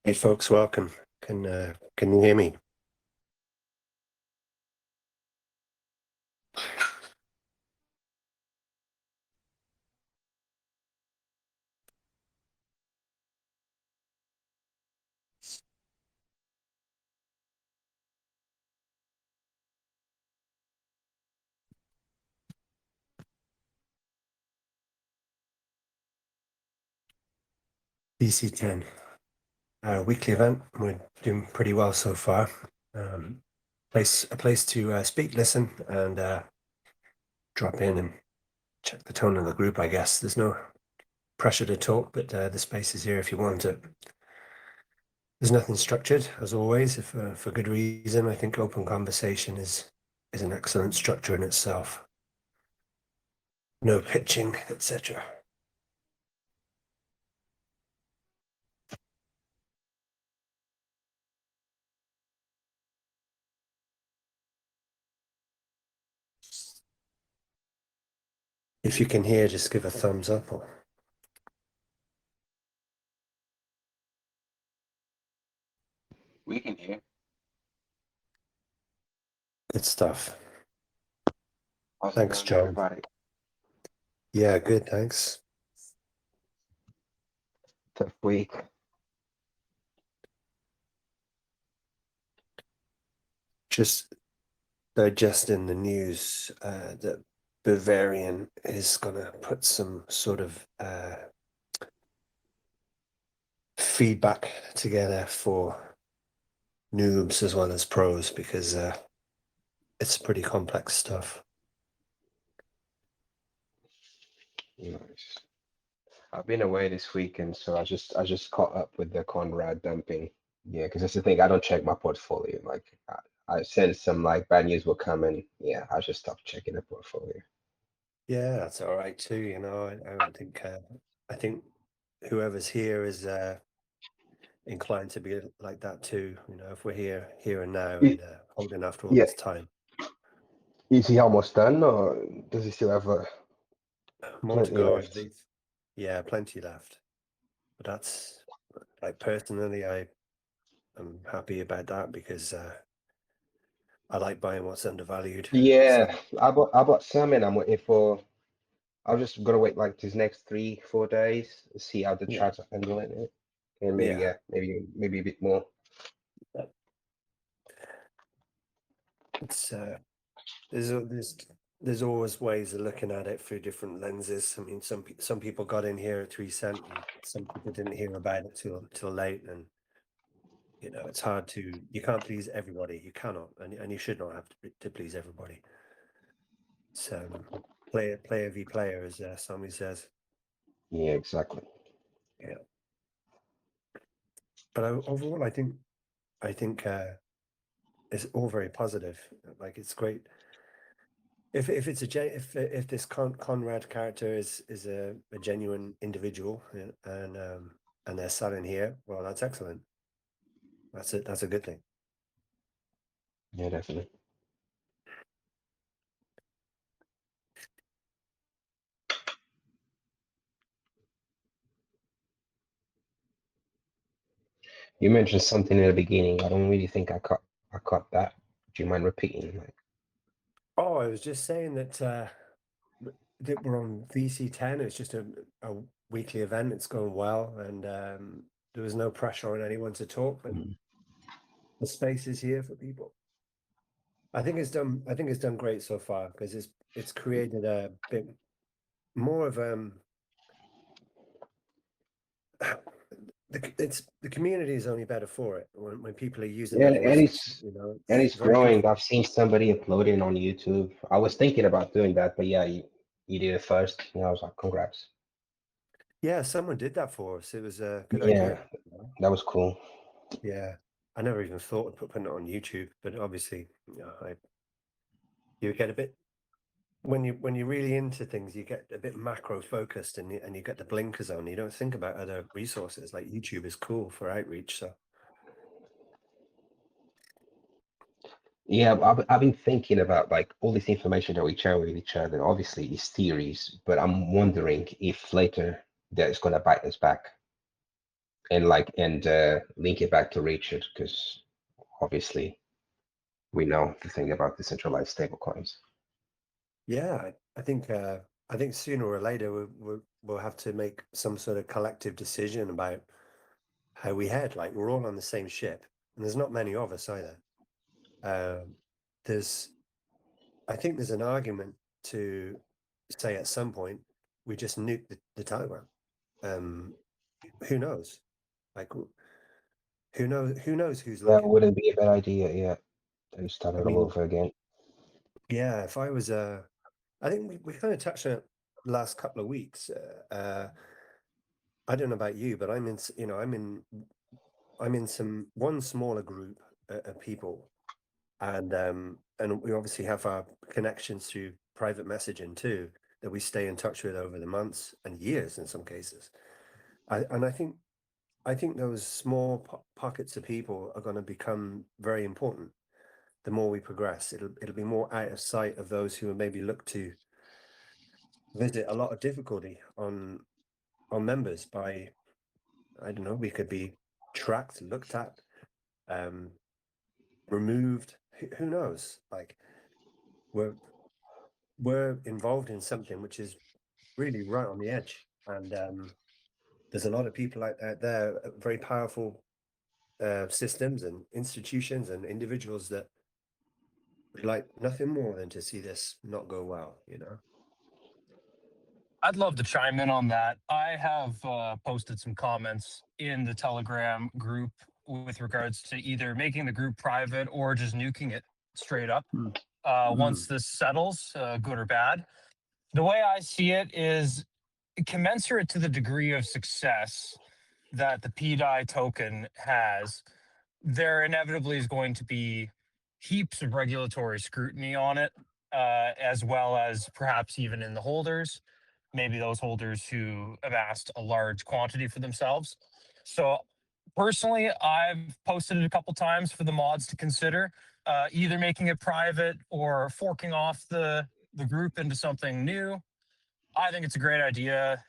Hey folks, welcome. Can you hear me? DC10, weekly event. We're doing pretty well so far. A place to speak, listen, and drop in and check the tone of the group. I guess there's no pressure to talk, but the space is here if you want it. There's nothing structured, as always, if for good reason. I think open conversation is an excellent structure in itself. No pitching, etc. If you can hear, just give a thumbs up. Or... We can hear. Good stuff. How's it Thanks, going, John. everybody? Yeah, good, thanks. Tough week. Just digesting the news that Bavarian is going to put some sort of feedback together for noobs as well as pros because it's pretty complex stuff. Nice. I've been away this weekend, so I just caught up with the Conrad dumping. Yeah, because that's the thing. I don't check my portfolio. Like I sensed some like bad news will come, and yeah, I just stopped checking the portfolio. Yeah, that's all right too. I think whoever's here is inclined to be like that too. If we're here and now Y- and holding after all Yeah, this time. is he almost done, or does he still have More to plenty go, I left? believe. Yeah, plenty left. But that's like personally, I'm happy about that because I like buying what's undervalued. So Yeah, I bought some, and I'm waiting for. I'm just gonna wait like these next 3, 4 days, see how the yeah, charts are handling it, and maybe yeah. yeah, maybe a bit more. It's there's there's always ways of looking at it through different lenses. I mean, some people got in here at 3 cent, and some people didn't hear about it till late, and it's hard to you can't please everybody. You cannot, and you should not have to please everybody. So player v player, as somebody says. Yeah, exactly. Yeah, but overall, I think it's all very positive. Like it's great if it's if this Conrad character is a genuine individual and they're selling here. Well, that's excellent. That's a good thing. Yeah, definitely. You mentioned something in the beginning. I don't really think I caught that. Do you mind repeating? Like, Oh, I was just saying that we're on VC10. It's just a weekly event. It's going well, and there was no pressure on anyone to talk, but mm, the space is here for people. I think it's done great so far because it's created a bit more of the community is only better for it when people are using yeah, their and voices. and It's it's very good growing. for I've seen somebody uploading on YouTube. I was thinking about doing that, but yeah, you did it first. I was like, congrats. yeah, someone did that for us. It was a good Yeah, idea. that was cool. Yeah, I never even thought of putting it on YouTube, but obviously, you get a bit when you're really into things, you get a bit macro focused and you get the blinkers on. You don't think about other resources. Like YouTube is cool for outreach. So Yeah, I've been thinking about like all this information that we share with each other. Obviously, it's theories, but I'm wondering if later that is gonna bite us back. link it back to Richard, because obviously we know the thing about decentralized stablecoins. Yeah, I think sooner or later we'll have to make some sort of collective decision about how we head. Like, we're all on the same ship, and there's not many of us either. There's I think there's an argument to say at some point we just nuke the Telegram. Who knows? Like, who knows who's That looking? wouldn't be a bad idea, yeah. To start I it all mean, over again. yeah, if I was I think we kind of touched on it last couple of weeks. I don't know about you, but I'm in one smaller group of people, and we obviously have our connections through private messaging too, that we stay in touch with over the months and years in some cases. And I think those small pockets of people are going to become very important. The more we progress, it'll be more out of sight of those who maybe look to visit a lot of difficulty on members by, I don't know, we could be tracked, looked at, um, removed. Who knows? Like, we're involved in something which is really right on the edge, and there's a lot of people out there, very powerful systems and institutions and individuals that would like nothing more than to see this not go well. I'd love to chime in on that. I have posted some comments in the Telegram group with regards to either making the group private or just nuking it straight up once this settles, good or bad. The way I see it is commensurate to the degree of success that the PDAI token has, there inevitably is going to be heaps of regulatory scrutiny on it, as well as perhaps even in the holders, maybe those holders who amassed a large quantity for themselves. So personally, I've posted it a couple times for the mods to consider, either making it private or forking off the group into something new. I think it's a great idea.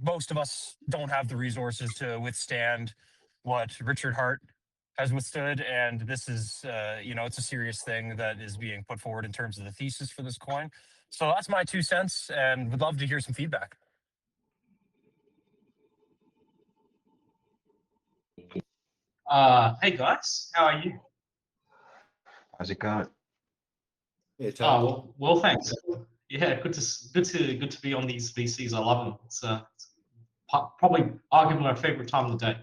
Most of us don't have the resources to withstand what Richard Hart has withstood, and this is, it's a serious thing that is being put forward in terms of the thesis for this coin. So that's my 2 cents, and would love to hear some feedback. Hey guys, how are you? How's it going? Yeah, Tom. Well, thanks. Yeah, good to be on these VCs. I love them. It's probably arguably my favorite time of the day.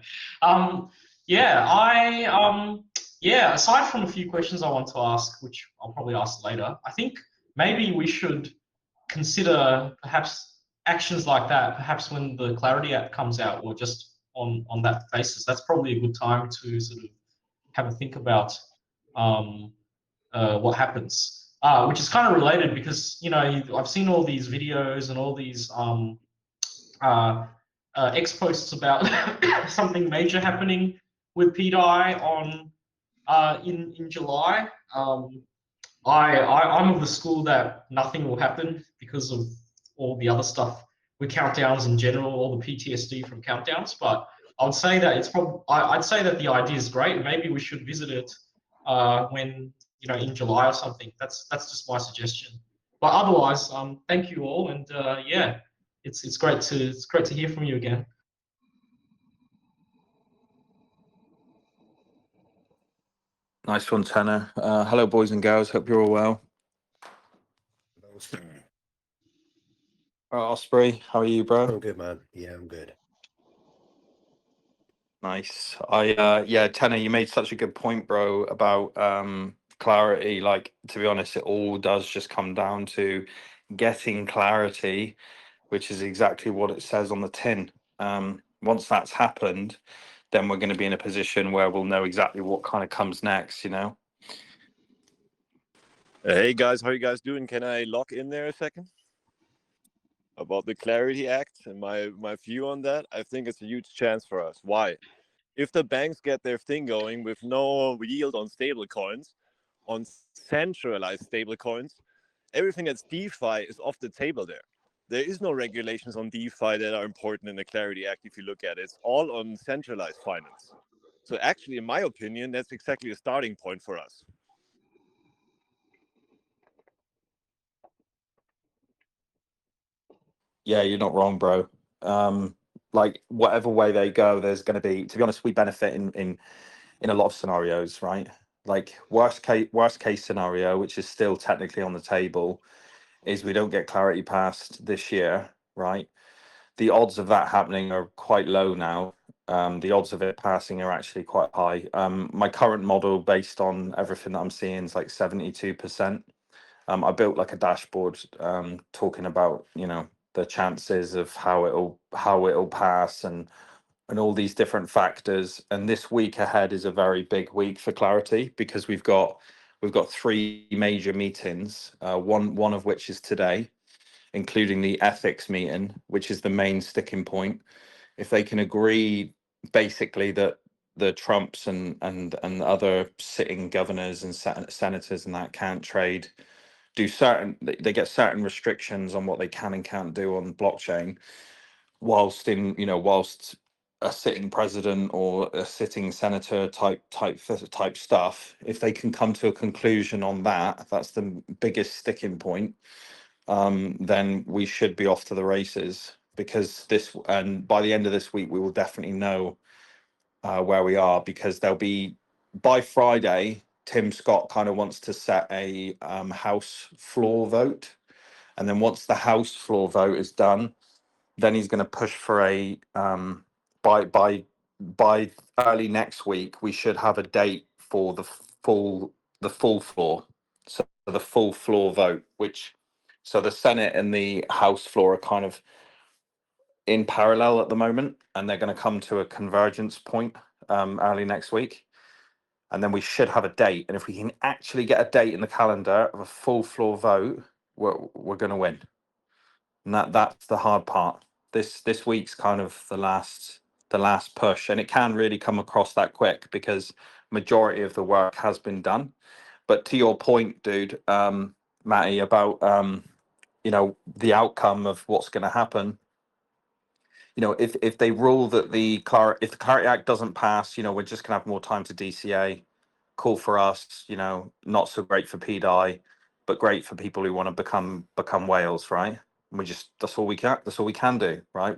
Aside from a few questions I want to ask, which I'll probably ask later, I think maybe we should consider perhaps actions like that, perhaps when the Clarity app comes out, or just on that basis. That's probably a good time to sort of have a think about what happens. Which is kind of related because I've seen all these videos and all these X posts about something major happening with PDAI on in July. I'm of the school that nothing will happen because of all the other stuff with countdowns in general, all the PTSD from countdowns. But I would say that I'd say that the idea is great. Maybe we should visit it when in July or something. That's just my suggestion. But otherwise, thank you all, and it's great to hear from you again. Nice one, Tanner. Hello, boys and girls. Hope you're all well. Osprey, how are you, bro? I'm good, man. Yeah, I'm good. Nice. Tanner, you made such a good point, bro, about clarity. Like, to be honest, it all does just come down to getting clarity, which is exactly what it says on the tin. Once that's happened, then we're going to be in a position where we'll know exactly what kind of comes next, Hey guys, how you guys doing? Can I log in there a second? About the Clarity Act and my view on that, I think it's a huge chance for us. Why? If the banks get their thing going with no yield on stable coins, on centralized stable coins, everything that's DeFi is off the table there. There is no regulations on DeFi that are important in the Clarity Act if you look at it. It's all on centralized finance. So actually, in my opinion, that's exactly a starting point for us. Yeah, you're not wrong, bro. Like whatever way they go, there's going to be. To be honest, we benefit in a lot of scenarios, right? Like worst case scenario, which is still technically on the table, is we don't get clarity passed this year, right? The odds of that happening are quite low now. The odds of it passing are actually quite high. My current model, based on everything that I'm seeing, is like 72%. I built like a dashboard talking about, you know, the chances of how it'll pass and all these different factors. And this week ahead is a very big week for clarity because we've got 3 major meetings, one of which is today, including the ethics meeting, which is the main sticking point. If they can agree basically that the Trumps and other sitting governors and senators and that can't trade, they get certain restrictions on what they can and can't do on blockchain, whilst a sitting president or a sitting senator type stuff, if they can come to a conclusion on that, that's the biggest sticking point. Then we should be off to the races, because and by the end of this week we will definitely know where we are, because there'll be, by Friday, Tim Scott kind of wants to set a House floor vote, and then once the House floor vote is done, then he's going to push for a by early next week we should have a date for the full floor, so the full floor vote, which, so the Senate and the House floor are kind of in parallel at the moment, and they're going to come to a convergence point early next week, and then we should have a date. And if we can actually get a date in the calendar of a full floor vote, we're going to win. And that's the hard part. This week's kind of the last push, and it can really come across that quick because majority of the work has been done. But to your point, dude, Matty, about the outcome of what's going to happen. If they rule that if the Clarity Act doesn't pass, we're just going to have more time to DCA. Cool for us, not so great for PDI, but great for people who want to become whales, right? And that's all we can do, right?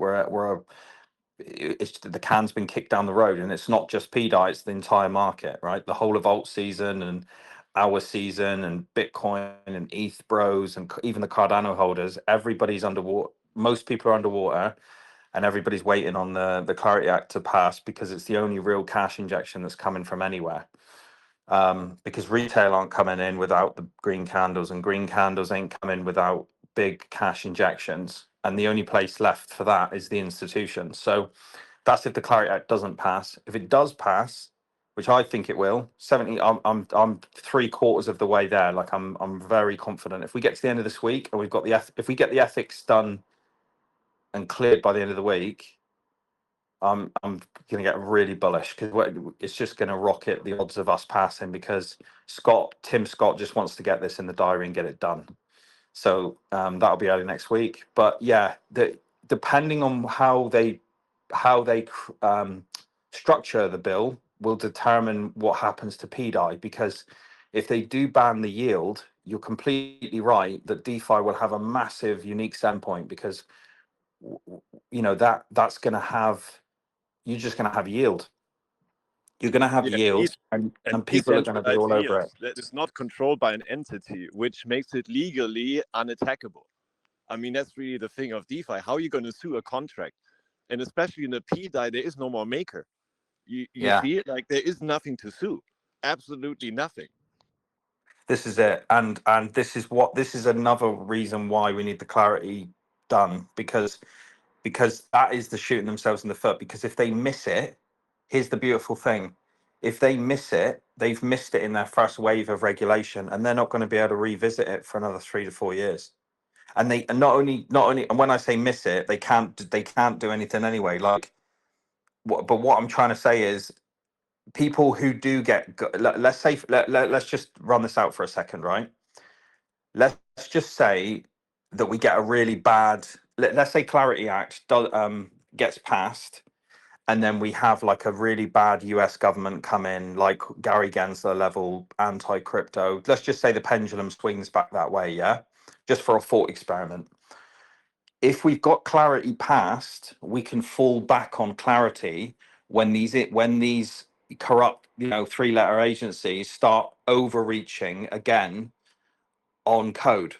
It's the can's been kicked down the road, and it's not just PDI, it's the entire market, right? The whole of alt season and our season and Bitcoin and ETH bros and even the Cardano holders, everybody's underwater. Most people are underwater, and everybody's waiting on the Clarity Act to pass because it's the only real cash injection that's coming from anywhere. Because retail aren't coming in without the green candles, and green candles ain't coming without big cash injections. And the only place left for that is the institutions. So that's if the Clarity Act doesn't pass. If it does pass, which I think it will, 70, I'm 3/4 of the way there. Like I'm very confident. If we get to the end of this week and if we get the ethics done and cleared by the end of the week, I'm going to get really bullish, because it's just going to rocket the odds of us passing, because Tim Scott just wants to get this in the diary and get it done. So that'll be early next week. But yeah, depending on how they structure the bill will determine what happens to PDI, because if they do ban the yield, you're completely right that DeFi will have a massive unique standpoint, because that's going to have, you're just going to have yield. You're going to have Yeah, yield, and people are going to be decentralized all over yield it. that is not controlled by an entity, which makes it legally unattackable. I mean, that's really the thing of DeFi. How are you going to sue a contract? And especially in the PDI, there is no more maker. You Yeah. see it? Like, there is nothing to sue. Absolutely nothing. This is it, and this is another reason why we need the clarity done, because that is the shooting themselves in the foot. Because if they miss it, here's the beautiful thing: if they miss it, they've missed it in their first wave of regulation, and they're not going to be able to revisit it for another 3 to 4 years. And they not only, and when I say miss it, they can't do anything anyway. Like, but what I'm trying to say is, people who do let's say, let's just run this out for a second, right? Let's just say that we get a really bad, let's say Clarity Act gets passed, and then we have like a really bad US government come in, like Gary Gensler level anti-crypto. Let's just say the pendulum swings back that way, yeah? Just for a thought experiment. If we've got Clarity passed, we can fall back on Clarity when these corrupt, 3-letter agencies start overreaching again on code,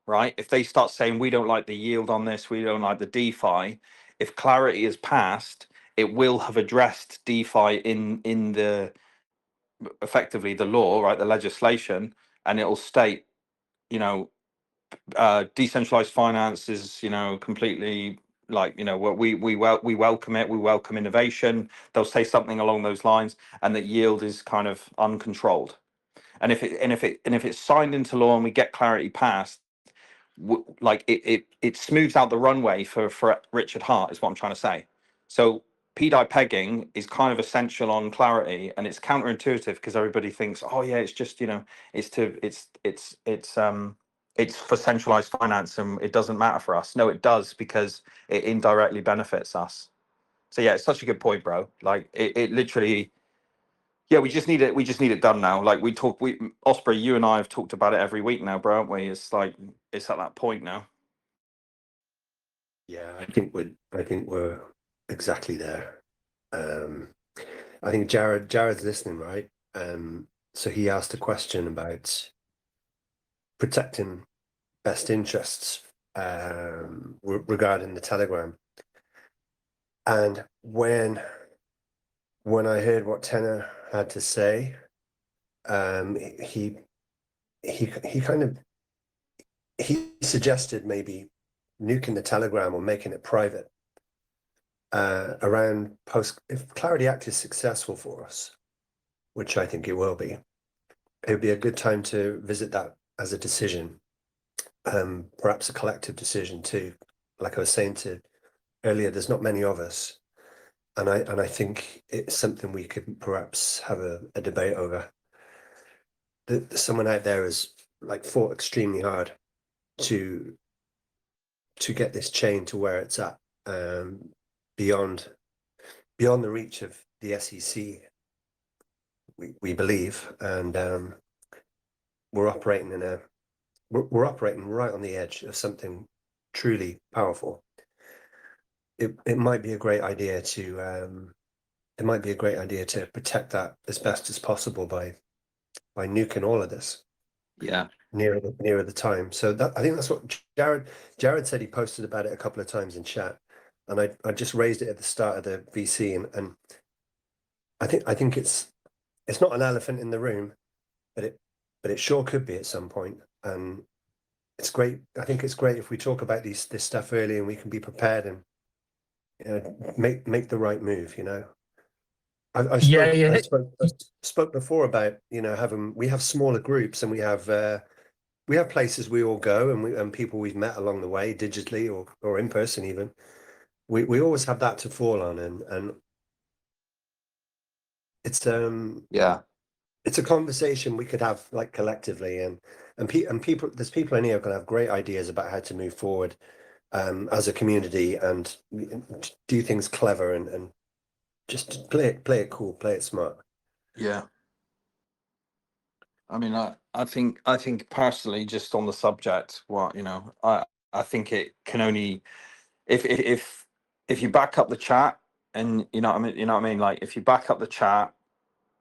right? If they start saying we don't like the yield on this, we don't like the DeFi, if Clarity is passed, it will have addressed DeFi in the effectively the law, right, the legislation, and it'll state, decentralized finance is, completely like, what we welcome it, we welcome innovation. They'll say something along those lines, and that yield is kind of uncontrolled. And if it's signed into law and we get Clarity passed, like it smooths out the runway for Richard Hart, is what I'm trying to say. So PDI pegging is kind of essential on Clarity, and it's counterintuitive because everybody thinks, oh yeah, it's just, it's for centralized finance and it doesn't matter for us. No, it does, because it indirectly benefits us. So yeah, it's such a good point, bro. Like it literally, yeah, we just need it done now. Like Osprey, you and I have talked about it every week now, bro, haven't we? It's like, it's at that point now. Yeah, I think we're exactly there. I think Jared's listening, right? So he asked a question about protecting best interests regarding the Telegram. And when I heard what Tenor had to say, he suggested maybe nuking the Telegram or making it private around if Clarity Act is successful for us, which I think it will be. It would be a good time to visit that as a decision, perhaps a collective decision too. Like I was saying earlier, there's not many of us, and I think it's something we could perhaps have a debate over. Someone out there has like fought extremely hard to get this chain to where it's at, beyond the reach of the SEC. We believe, and we're operating we're operating right on the edge of something truly powerful. It might be a great idea to protect that as best as possible by nuking all of this. Yeah. Nearer the time. So that, I think that's what Jared said. He posted about it a couple of times in chat, and I just raised it at the start of the VC, and I think it's not an elephant in the room, but it sure could be at some point. And it's great. I think it's great if we talk about this stuff early, and we can be prepared and make the right move. I spoke before about we have smaller groups, and we have places we all go, and people we've met along the way, digitally or in person even. We always have that to fall on, and it's it's a conversation we could have like collectively, and people. There's people in here who can have great ideas about how to move forward as a community and do things clever and just play it cool, play it smart. Yeah. I mean, I think personally, just on the subject, I think it can only, if you back up the chat, and you know what I mean, like if you back up the chat,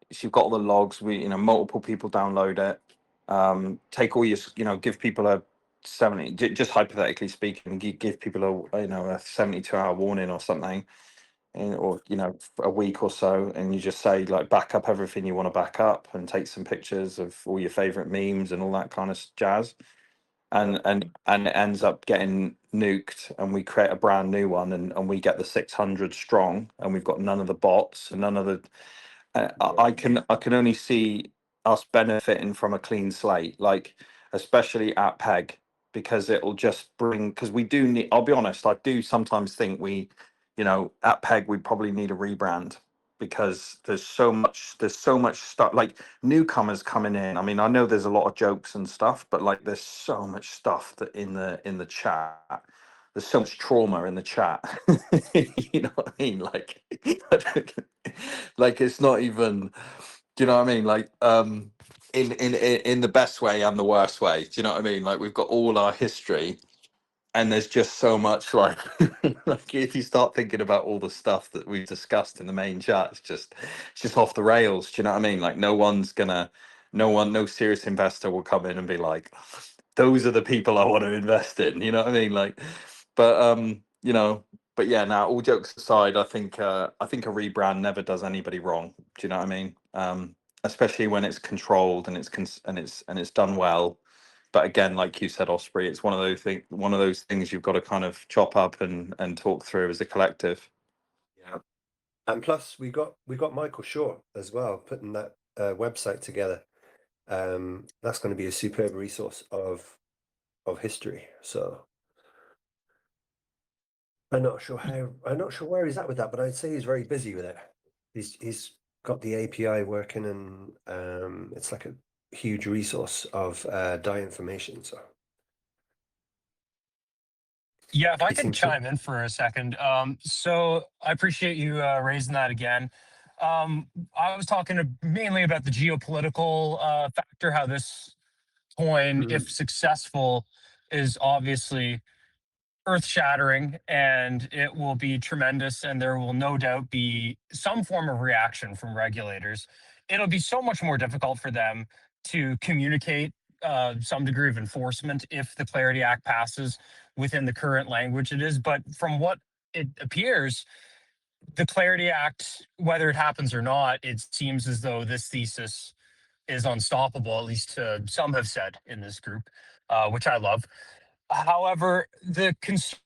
if you've got all the logs, multiple people download it, take all your, give people a 70, just hypothetically speaking, give people a 72-hour warning or something, or a week or so, and you just say like back up everything you want to back up, and take some pictures of all your favorite memes and all that kind of jazz, and it ends up getting nuked, and we create a brand new one, and we get the 600 strong, and we've got none of the bots and none of the I can only see us benefiting from a clean slate, like especially at Peg, because it'll just bring, because we do need, I'll be honest, I do sometimes think at Peg we probably need a rebrand. because there's so much stuff, like newcomers coming in. I mean, I know there's a lot of jokes and stuff, but like there's so much stuff that in the chat. There's so much trauma in the chat. You know what I mean? Like, like it's not even. Do you know what I mean? Like, in the best way and the worst way. Do you know what I mean? Like we've got all our history, and there's just so much like, like if you start thinking about all the stuff that we've discussed in the main chat, it's just off the rails. Do you know what I mean? Like no serious investor will come in and be like, those are the people I want to invest in. You know what I mean? Like, but you know, but yeah. Now, all jokes aside, I think a rebrand never does anybody wrong. Do you know what I mean? Especially when it's controlled and it's done well. But again, like you said, Osprey, it's one of those things you've got to kind of chop up and talk through as a collective. Yeah. And plus we got Michael Shaw as well, putting that website together. That's going to be a superb resource of history. So I'm not sure where he's at with that, but I'd say he's very busy with it. He's got the API working, and it's like a huge resource of DAI information. So Yeah, if I he can seems to. chime in for a second. So I appreciate you raising that again. I was talking mainly about the geopolitical factor, how this coin, if successful, is obviously earth-shattering, and it will be tremendous, and there will no doubt be some form of reaction from regulators. It'll be so much more difficult for them to communicate some degree of enforcement if the Clarity Act passes within the current language it is. But from what it appears, the Clarity Act, whether it happens or not, it seems as though this thesis is unstoppable, at least some have said in this group, which I love. However, the concern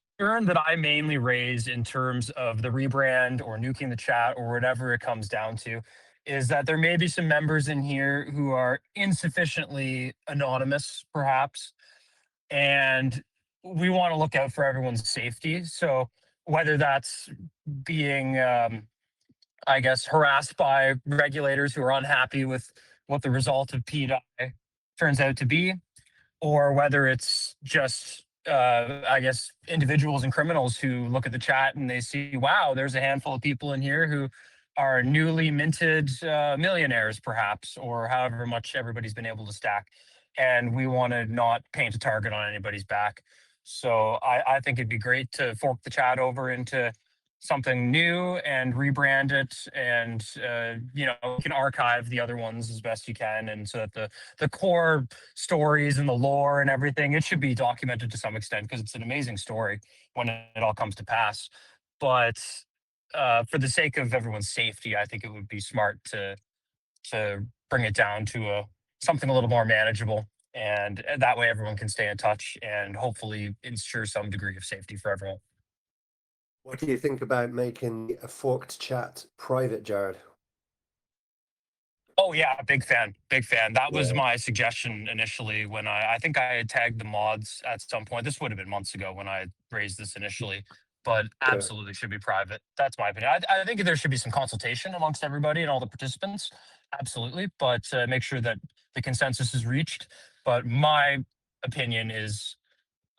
that I mainly raise in terms of the rebrand or nuking the chat or whatever it comes down to is that there may be some members in here who are insufficiently anonymous, perhaps, and we want to look out for everyone's safety. So whether that's being, I guess, harassed by regulators who are unhappy with what the result of PDI turns out to be, or whether it's just I guess individuals and criminals who look at the chat and they see, wow, there's a handful of people in here who are newly minted millionaires, perhaps, or however much everybody's been able to stack, and we want to not paint a target on anybody's back. So I think it'd be great to fork the chat over into something new and rebrand it, and you can archive the other ones as best you can, and so that the core stories and the lore and everything, it should be documented to some extent because it's an amazing story when it all comes to pass. But for the sake of everyone's safety, I think it would be smart to bring it down to something a little more manageable, and that way everyone can stay in touch and hopefully ensure some degree of safety for everyone. What do you think about making a forked chat private, Jared? Oh yeah, big fan, big fan. That was Yeah. my suggestion initially when I think I had tagged the mods at some point. This would have been months ago when I raised this initially, but Okay. absolutely should be private. That's my opinion. I think there should be some consultation amongst everybody and all the participants, absolutely, but make sure that the consensus is reached. But my opinion is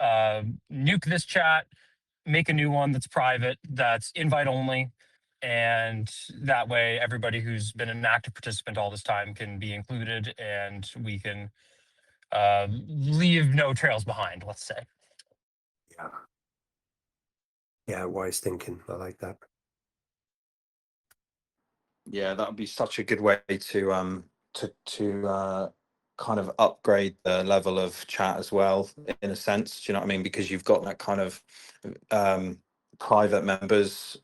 nuke this chat, make a new one that's private, that's invite only, and that way everybody who's been an active participant all this time can be included, and we can leave no trails behind, let's say. Yeah. Yeah, wise thinking. I like that. Yeah, that would be such a good way to kind of upgrade the level of chat as well, in a sense. Do you know what I mean? Because you've got that kind of private members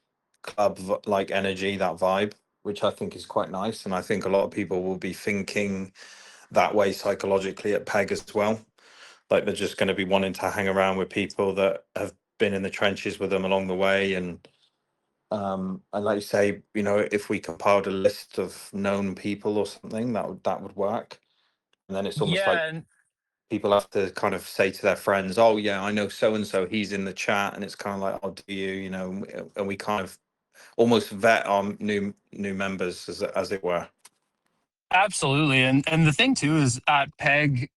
club like energy, that vibe, which I think is quite nice. And I think a lot of people will be thinking that way psychologically at PEG as well. Like they're just going to be wanting to hang around with people that have been in the trenches with them along the way. And like you say, if we compiled a list of known people or something, that would work. And then it's almost like Yeah, and people have to kind of say to their friends, "Oh yeah, I know so and so. He's in the chat," and it's kind of like, "Oh, do you?" And we kind of almost vet our new members, as it were. Absolutely. And the thing too is at PEG,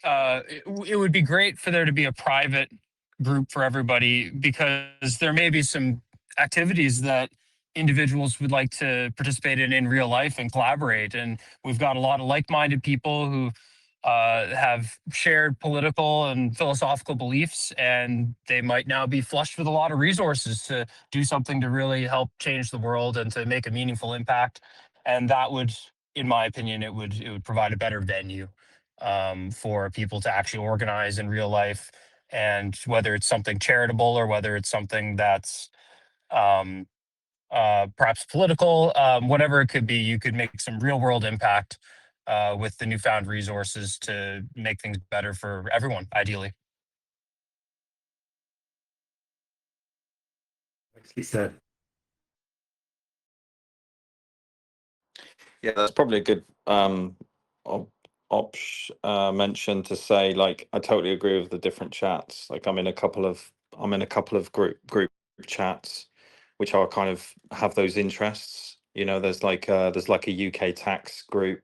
it would be great for there to be a private group for everybody, because there may be some activities that individuals would like to participate in real life and collaborate. And we've got a lot of like-minded people who have shared political and philosophical beliefs, and they might now be flushed with a lot of resources to do something to really help change the world and to make a meaningful impact. And that would, in my opinion, it would provide a better venue for people to actually organize in real life. And whether it's something charitable or whether it's something that's um, perhaps political, whatever it could be, you could make some real world impact with the newfound resources to make things better for everyone, ideally. Nicely said. Yeah, that's probably a good mention to say. Like, I totally agree with the different chats. Like, I'm in a couple of group chats which are kind of have those interests. You know, there's like a UK tax group.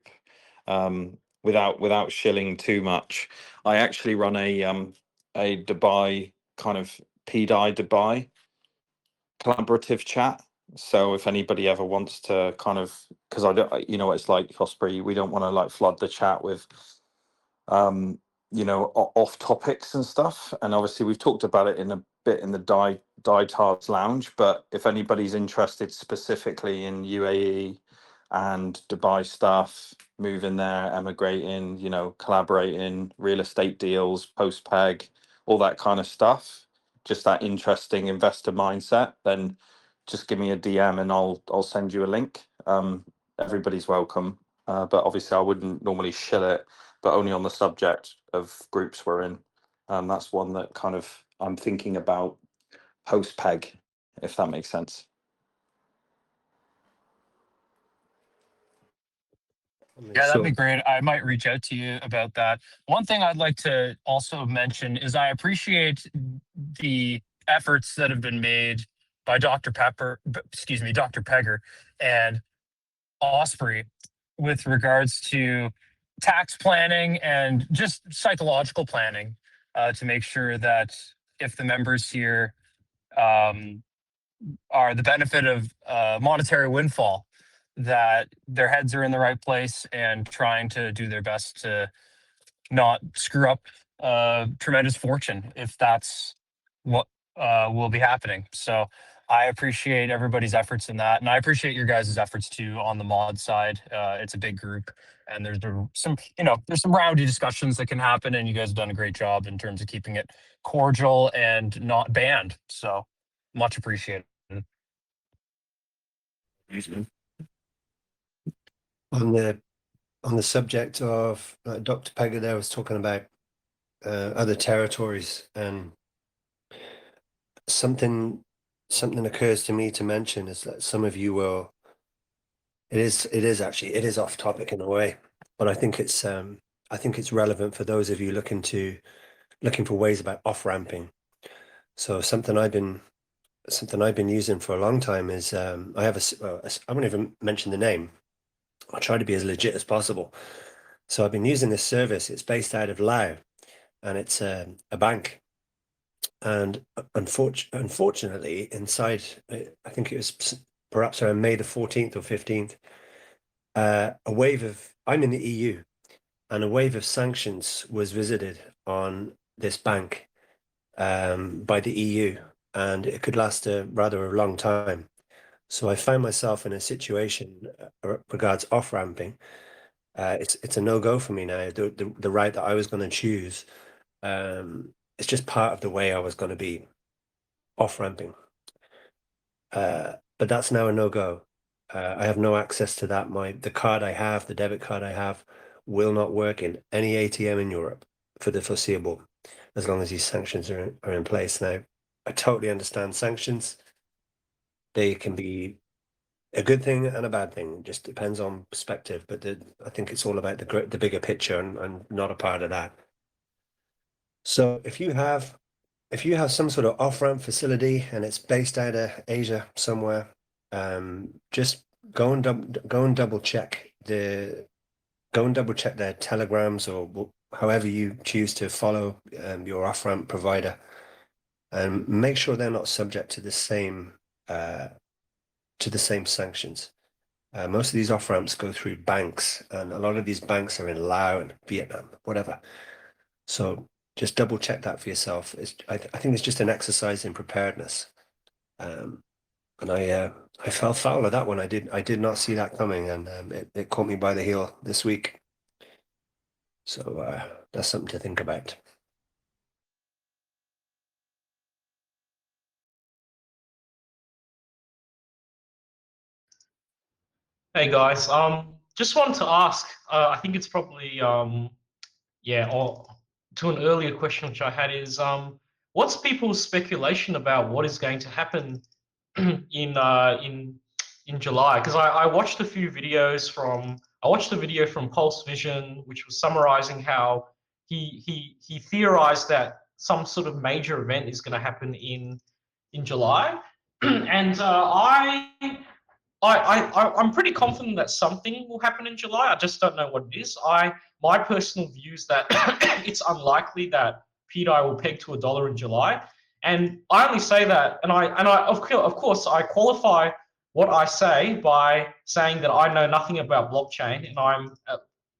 Without shilling too much, I actually run a Dubai kind of PDI Dubai collaborative chat. So if anybody ever wants to kind of, because I don't, you know what it's like, Osprey, we don't want to like flood the chat with off topics and stuff. And obviously we've talked about it in a bit in the Die Tards Lounge, but if anybody's interested specifically in UAE and Dubai stuff, moving there, emigrating, collaborating, real estate deals, post peg, all that kind of stuff, just that interesting investor mindset, then just give me a DM and I'll send you a link. Everybody's welcome, but obviously I wouldn't normally shill it, but only on the subject of groups we're in. That's one that kind of I'm thinking about post peg, if that makes sense. Yeah, that'd be great. I might reach out to you about that. One thing I'd like to also mention is I appreciate the efforts that have been made by Dr. Pegger and Osprey with regards to tax planning and just psychological planning to make sure that if the members here are the benefit of monetary windfall, that their heads are in the right place and trying to do their best to not screw up tremendous fortune if that's what will be happening. So I appreciate everybody's efforts in that, and I appreciate your guys' efforts too on the mod side. It's a big group, and there's some rowdy discussions that can happen, and you guys have done a great job in terms of keeping it cordial and not banned. So much appreciated. On the subject of Dr. Pegger there was talking about other territories, and something occurs to me to mention is that some of you will, it is off topic in a way, but I think it's relevant for those of you looking for ways about off ramping. So something I've been using for a long time is I won't even mention the name. I'll try to be as legit as possible. So I've been using this service. It's based out of Laos, and it's a bank. And unfortunately, inside, I think it was perhaps around May the 14th or 15th, I'm in the EU, and a wave of sanctions was visited on this bank by the EU, and it could last a rather long time. So I found myself in a situation regards off ramping. It's a no-go for me now. The route that I was going to choose, it's just part of the way I was going to be off ramping. But that's now a no-go. I have no access to that. The debit card I have, will not work in any ATM in Europe for the foreseeable, as long as these sanctions are in place. Now, I totally understand sanctions. They can be a good thing and a bad thing. It just depends on perspective. But I think it's all about the bigger picture, and not a part of that. So if you have if you have some sort of off-ramp facility and it's based out of Asia somewhere, just go and double check their telegrams or however you choose to follow your off-ramp provider, and make sure they're not subject to the same sanctions. Most of these off-ramps go through banks, and a lot of these banks are in Laos and Vietnam, whatever. So just double check that for yourself. I think it's just an exercise in preparedness. And I fell foul of that one. I did not see that coming, and it caught me by the heel this week. So that's something to think about. Hey guys, just wanted to ask. I think it's probably yeah, or to an earlier question which I had is what's people's speculation about what is going to happen in July? Because I watched a few videos from I watched a video from Pulse Vision which was summarizing how he theorized that some sort of major event is going to happen in July, and I'm pretty confident that something will happen in July. I just don't know what it is. My personal view is that it's unlikely that PDI will peg to $1 in July. And I only say that, and I of course I qualify what I say by saying that I know nothing about blockchain, and I'm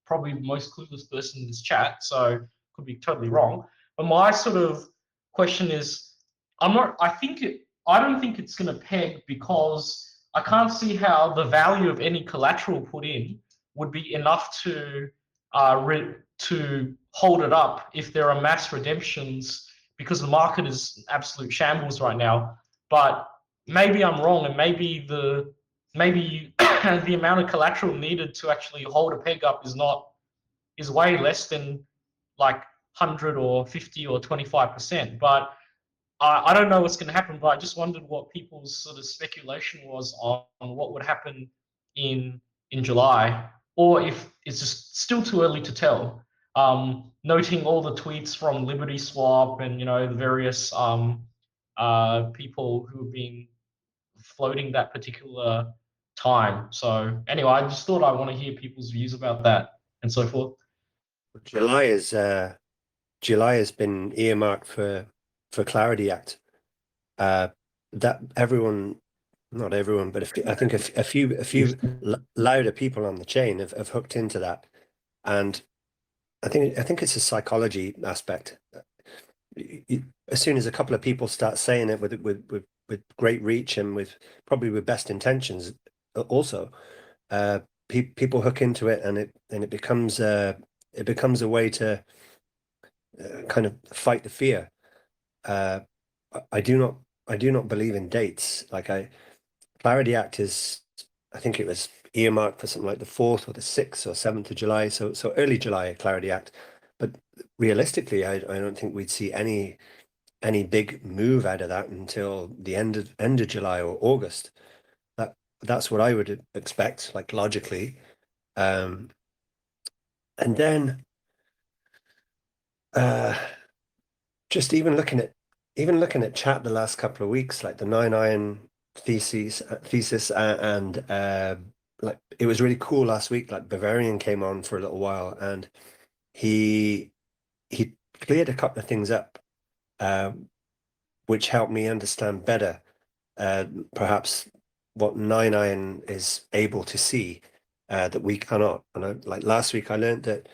probably the most clueless person in this chat, so could be totally wrong. But my sort of question is, I don't think it's going to peg because I can't see how the value of any collateral put in would be enough to hold it up if there are mass redemptions, because the market is absolute shambles right now. But maybe I'm wrong, and maybe the amount of collateral needed to actually hold a peg up is way less than like 100 or 50 or 25%. But I don't know what's going to happen, but I just wondered what people's sort of speculation was on what would happen in July, or if it's just still too early to tell. Noting all the tweets from Liberty Swap and the various people who have been floating that particular time. So anyway, I just thought I want to hear people's views about that and so forth. July has been earmarked for Clarity Act. That everyone, not everyone, but I think a few louder people on the chain have hooked into that, and I think it's a psychology aspect. As soon as a couple of people start saying it with great reach and with best intentions, also, people hook into it, and it becomes a way to kind of fight the fear. I do not believe in dates. Clarity Act is, I think it was earmarked for something like the 4th or the 6th or 7th of July. So early July, Clarity Act. But realistically, I don't think we'd see any big move out of that until the end of July or August. That's what I would expect, like logically. And then just even looking at chat the last couple of weeks, like the 9iron thesis, and like it was really cool last week. Like Bavarian came on for a little while, and he cleared a couple of things up, which helped me understand better, perhaps what 9iron is able to see that we cannot. And like last week, I learned that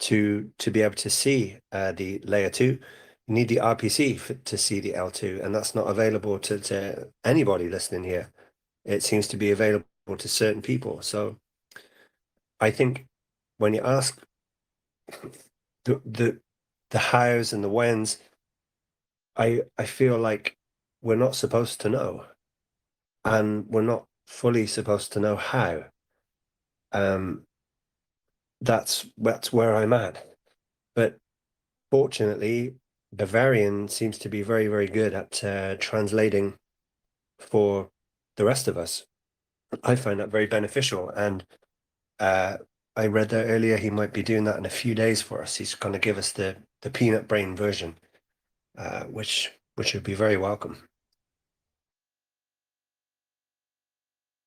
to be able to see the layer 2, you need the RPC to see the L2, and that's not available to anybody listening here. It seems to be available to certain people. So I think when you ask the hows and the whens, I feel like we're not supposed to know, and we're not fully supposed to know how. That's where I'm at. But fortunately, Bavarian seems to be very, very good at translating for the rest of us. I find that very beneficial, and I read that earlier he might be doing that in a few days for us. He's going to give us the peanut brain version. which would be very welcome.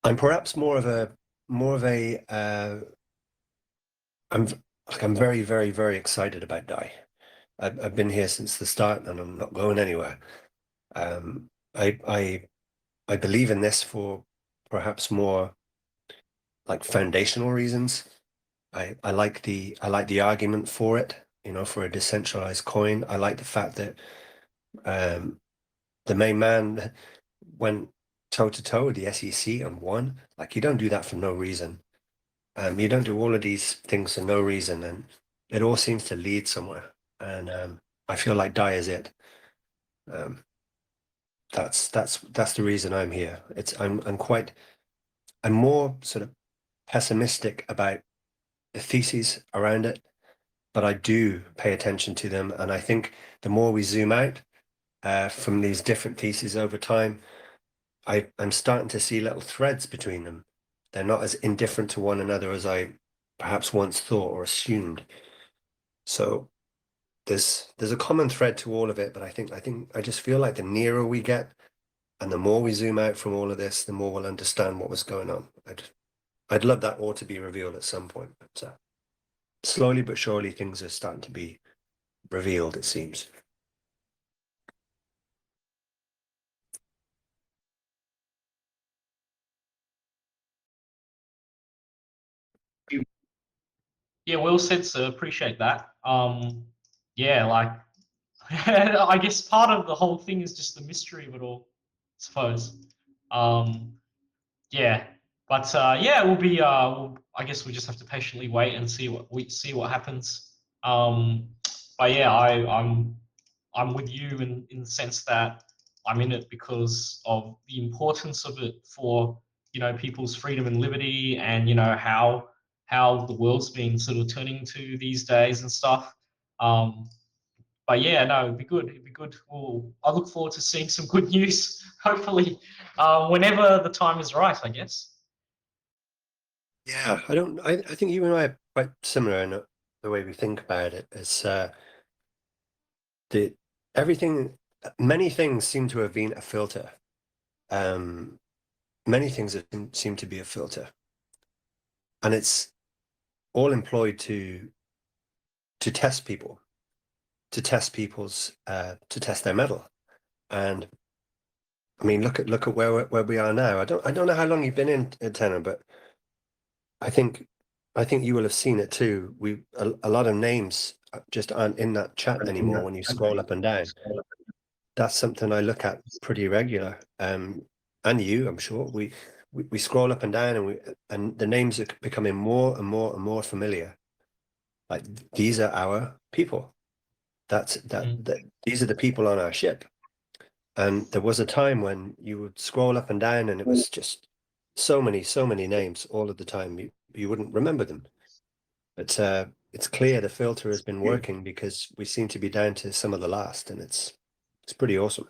I'm perhaps more of a I'm very, very, very excited about DAI. I've been here since the start, and I'm not going anywhere. I believe in this for perhaps more like foundational reasons. I like the argument for it, you know, for a decentralized coin. I like the fact that the main man went toe to toe with the SEC and won. Like, you don't do that for no reason. You don't do all of these things for no reason, and it all seems to lead somewhere. And I feel like DAI is it. That's the reason I'm here. I'm more sort of pessimistic about the theses around it, but I do pay attention to them, and I think the more we zoom out from these different theses over time, I'm starting to see little threads between them. They're not as indifferent to one another as I perhaps once thought or assumed. So there's a common thread to all of it, but I just feel like the nearer we get and the more we zoom out from all of this, the more we'll understand what was going on. I'd love that all to be revealed at some point, but slowly but surely things are starting to be revealed, it seems. Yeah, well said, sir. Appreciate that. Yeah, like I guess part of the whole thing is just the mystery of it all, I suppose. Yeah, but yeah, it will be. I guess we just have to patiently wait and see what happens. But yeah, I'm with you in the sense that I'm in it because of the importance of it for, you know, people's freedom and liberty, and, you know, how the world's been sort of turning to these days and stuff. But yeah, no, it'd be good. It'd be good. I look forward to seeing some good news, hopefully, whenever the time is right, I guess. Yeah, I think you and I are quite similar in the way we think about it. It's the everything, many things seem to have been a filter. Many things seem to be a filter, and it's all employed to test people, to test their mettle. And I mean, look at where we are now. I don't know how long you've been in Tenor, but I think you will have seen it too. A lot of names just aren't in that chat anymore when you scroll up and down. That's something I look at pretty regular. And you, I'm sure, we scroll up and down, and the names are becoming more and more and more familiar. Like, these are our people. These are the people on our ship. And there was a time when you would scroll up and down, and it was just so many names all of the time. You wouldn't remember them. But it's clear the filter has been working, because we seem to be down to some of the last, and it's pretty awesome.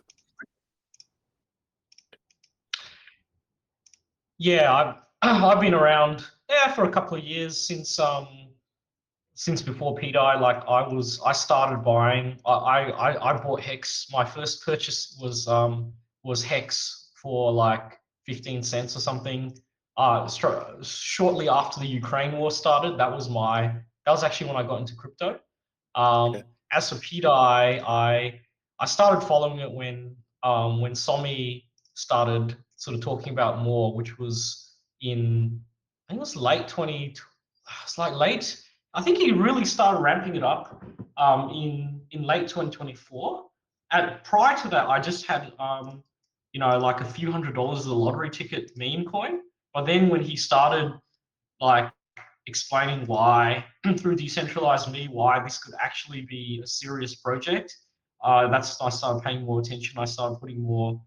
Yeah, I've been around, yeah, for a couple of years since before PDI. Like, I started buying. I bought Hex. My first purchase was Hex for like 15 cents or something. Shortly after the Ukraine war started, that was actually when I got into crypto. Okay. As for PDI, I started following it when Somi started sort of talking about more, which was in, I think it was late 20. It's like late. I think he really started ramping it up in late 2024. And prior to that, I just had you know, like a few $100s of the lottery ticket meme coin. But then when he started like explaining why through decentralized me, why this could actually be a serious project, I started paying more attention. I started put more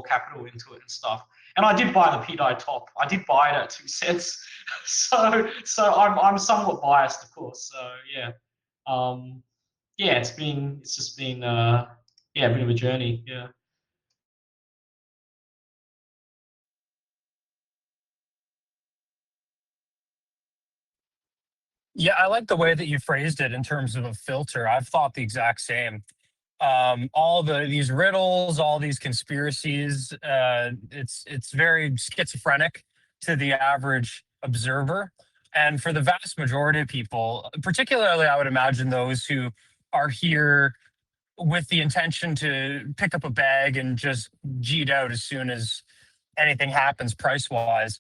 capital into it and stuff. And I did buy the PDI top. I did buy it at 2 cents. so I'm somewhat biased, of course. So yeah. Yeah, it's just been yeah, a bit of a journey. Yeah. Yeah, I like the way that you phrased it in terms of a filter. I've thought the exact same. all these riddles, all these conspiracies. It's very schizophrenic to the average observer, and for the vast majority of people, particularly, I would imagine those who are here with the intention to pick up a bag and just G'd out as soon as anything happens price wise.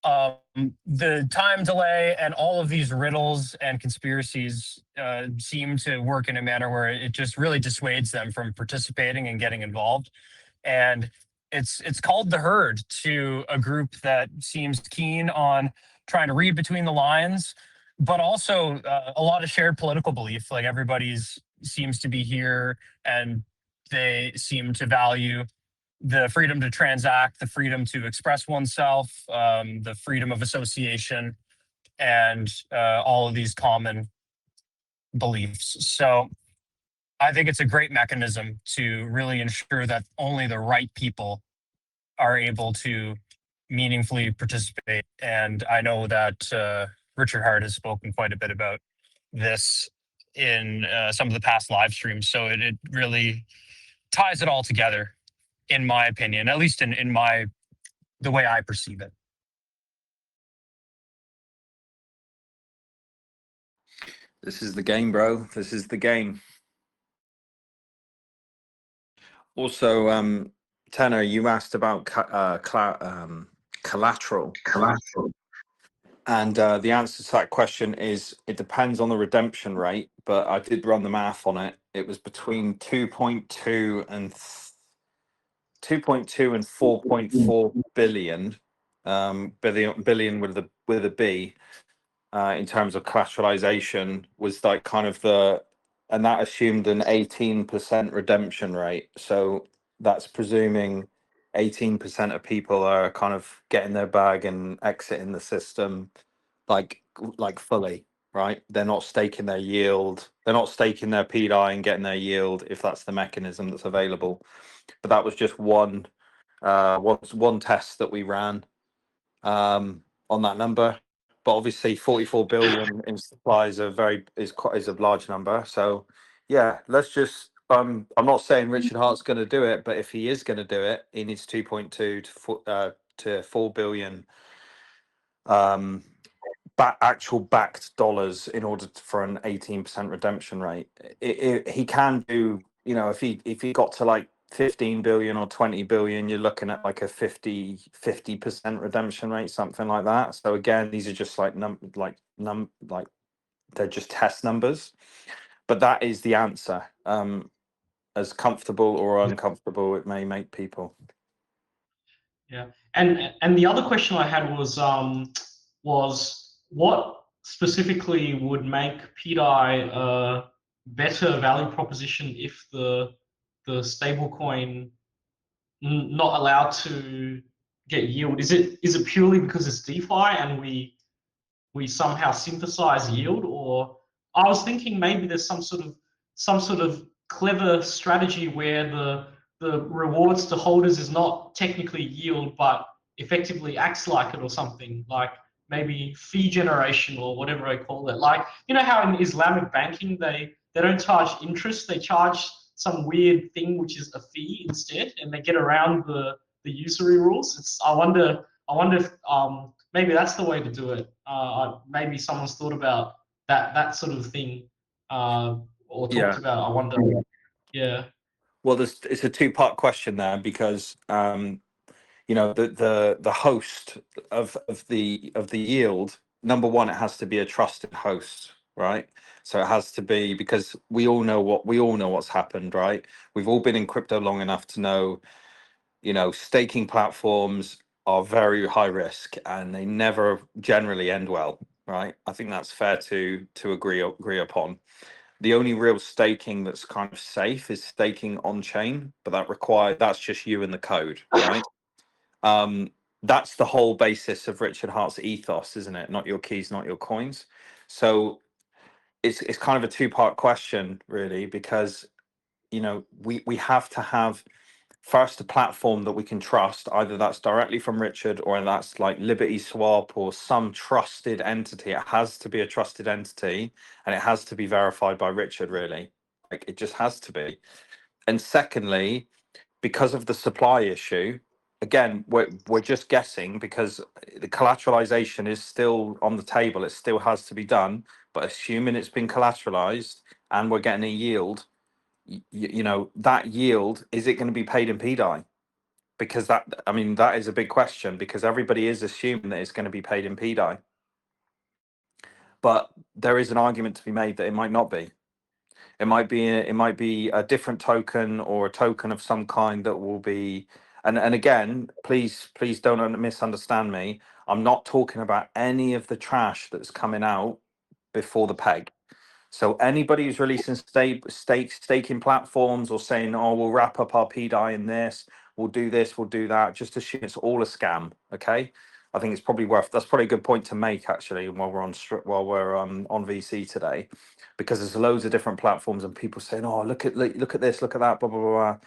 The time delay and all of these riddles and conspiracies seem to work in a manner where it just really dissuades them from participating and getting involved. And it's called the herd to a group that seems keen on trying to read between the lines, but also a lot of shared political belief. Like everybody's seems to be here, and they seem to value the freedom to transact, the freedom to express oneself, the freedom of association, and all of these common beliefs. So I think it's a great mechanism to really ensure that only the right people are able to meaningfully participate. And I know that Richard Hart has spoken quite a bit about this in some of the past live streams. So it really ties it all together, in my opinion, at least in the way I perceive it. This is the game, bro. This is the game. Also, Tanner, you asked about collateral. And the answer to that question is it depends on the redemption rate, but I did run the math on it. It was between 2.2 and 4.4 billion, billion with a B, in terms of collateralization, was like kind of and that assumed an 18% redemption rate. So that's presuming 18% of people are kind of getting their bag and exiting the system like fully, right? They're not staking their yield. They're not staking their PDI and getting their yield if that's the mechanism that's available. But that was just one test that we ran on that number. But obviously 44 billion in supply is a large number. So yeah, let's just I'm not saying Richard Hart's going to do it, but if he is going to do it, he needs 2.2 to 4 billion actual backed dollars in order for an 18% redemption rate. He can do, if he got to like 15 billion or 20 billion, you're looking at like a 50% redemption rate, something like that. So again, these are just like they're just test numbers, but that is the answer. As comfortable or uncomfortable it may make people. Yeah, and the other question I had was what specifically would make PDI a better value proposition if the stablecoin not allowed to get yield? Is it purely because it's DeFi and we somehow synthesize yield? Or I was thinking maybe there's some sort of clever strategy where the rewards to holders is not technically yield but effectively acts like it, or something like maybe fee generation or whatever I call it. Like, you know how in Islamic banking they don't charge interest, they charge some weird thing which is a fee instead, and they get around the usury rules. I wonder if maybe that's the way to do it. Maybe someone's thought about that sort of thing, or talked about. I wonder. Yeah. Well, it's a two-part question there, because the host of the yield, number one, it has to be a trusted host, right? So it has to be, because we all know what's happened, right? We've all been in crypto long enough to know, staking platforms are very high risk and they never generally end well, right? I think that's fair to agree upon. The only real staking that's kind of safe is staking on chain, but that's just you and the code, right? That's the whole basis of Richard Hart's ethos, isn't it? Not your keys, not your coins. So it's kind of a two-part question, really, because we have to have first a platform that we can trust. Either that's directly from Richard, or that's like Liberty Swap or some trusted entity. It has to be a trusted entity, and it has to be verified by Richard, really. Like it just has to be. And secondly, because of the supply issue, again, we're just guessing because the collateralization is still on the table. It still has to be done. But assuming it's been collateralized and we're getting a yield, you know, that yield, is it going to be paid in PDI? Because that, I mean, that is a big question because everybody is assuming that it's going to be paid in PDI. But there is an argument to be made that it might not be. It might be a different token or a token of some kind that will be. And again, please don't misunderstand me. I'm not talking about any of the trash that's coming out before the peg. So anybody who's releasing staking platforms or saying, "Oh, we'll wrap up our PDI in this, we'll do this, we'll do that," just assume it's all a scam. Okay, I think it's probably that's probably a good point to make actually while we're on VC today, because there's loads of different platforms and people saying, "Oh, look at this, look at that," blah blah blah.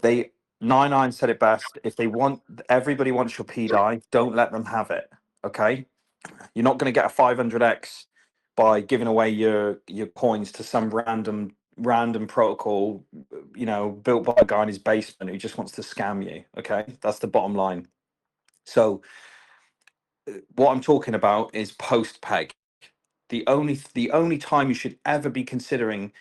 They 99 said it best. If they want, everybody wants your PDI. Don't let them have it. Okay, you're not going to get a 500x by giving away your coins to some random protocol, you know, built by a guy in his basement who just wants to scam you. Okay, that's the bottom line. So what I'm talking about is post peg. The only time you should ever be considering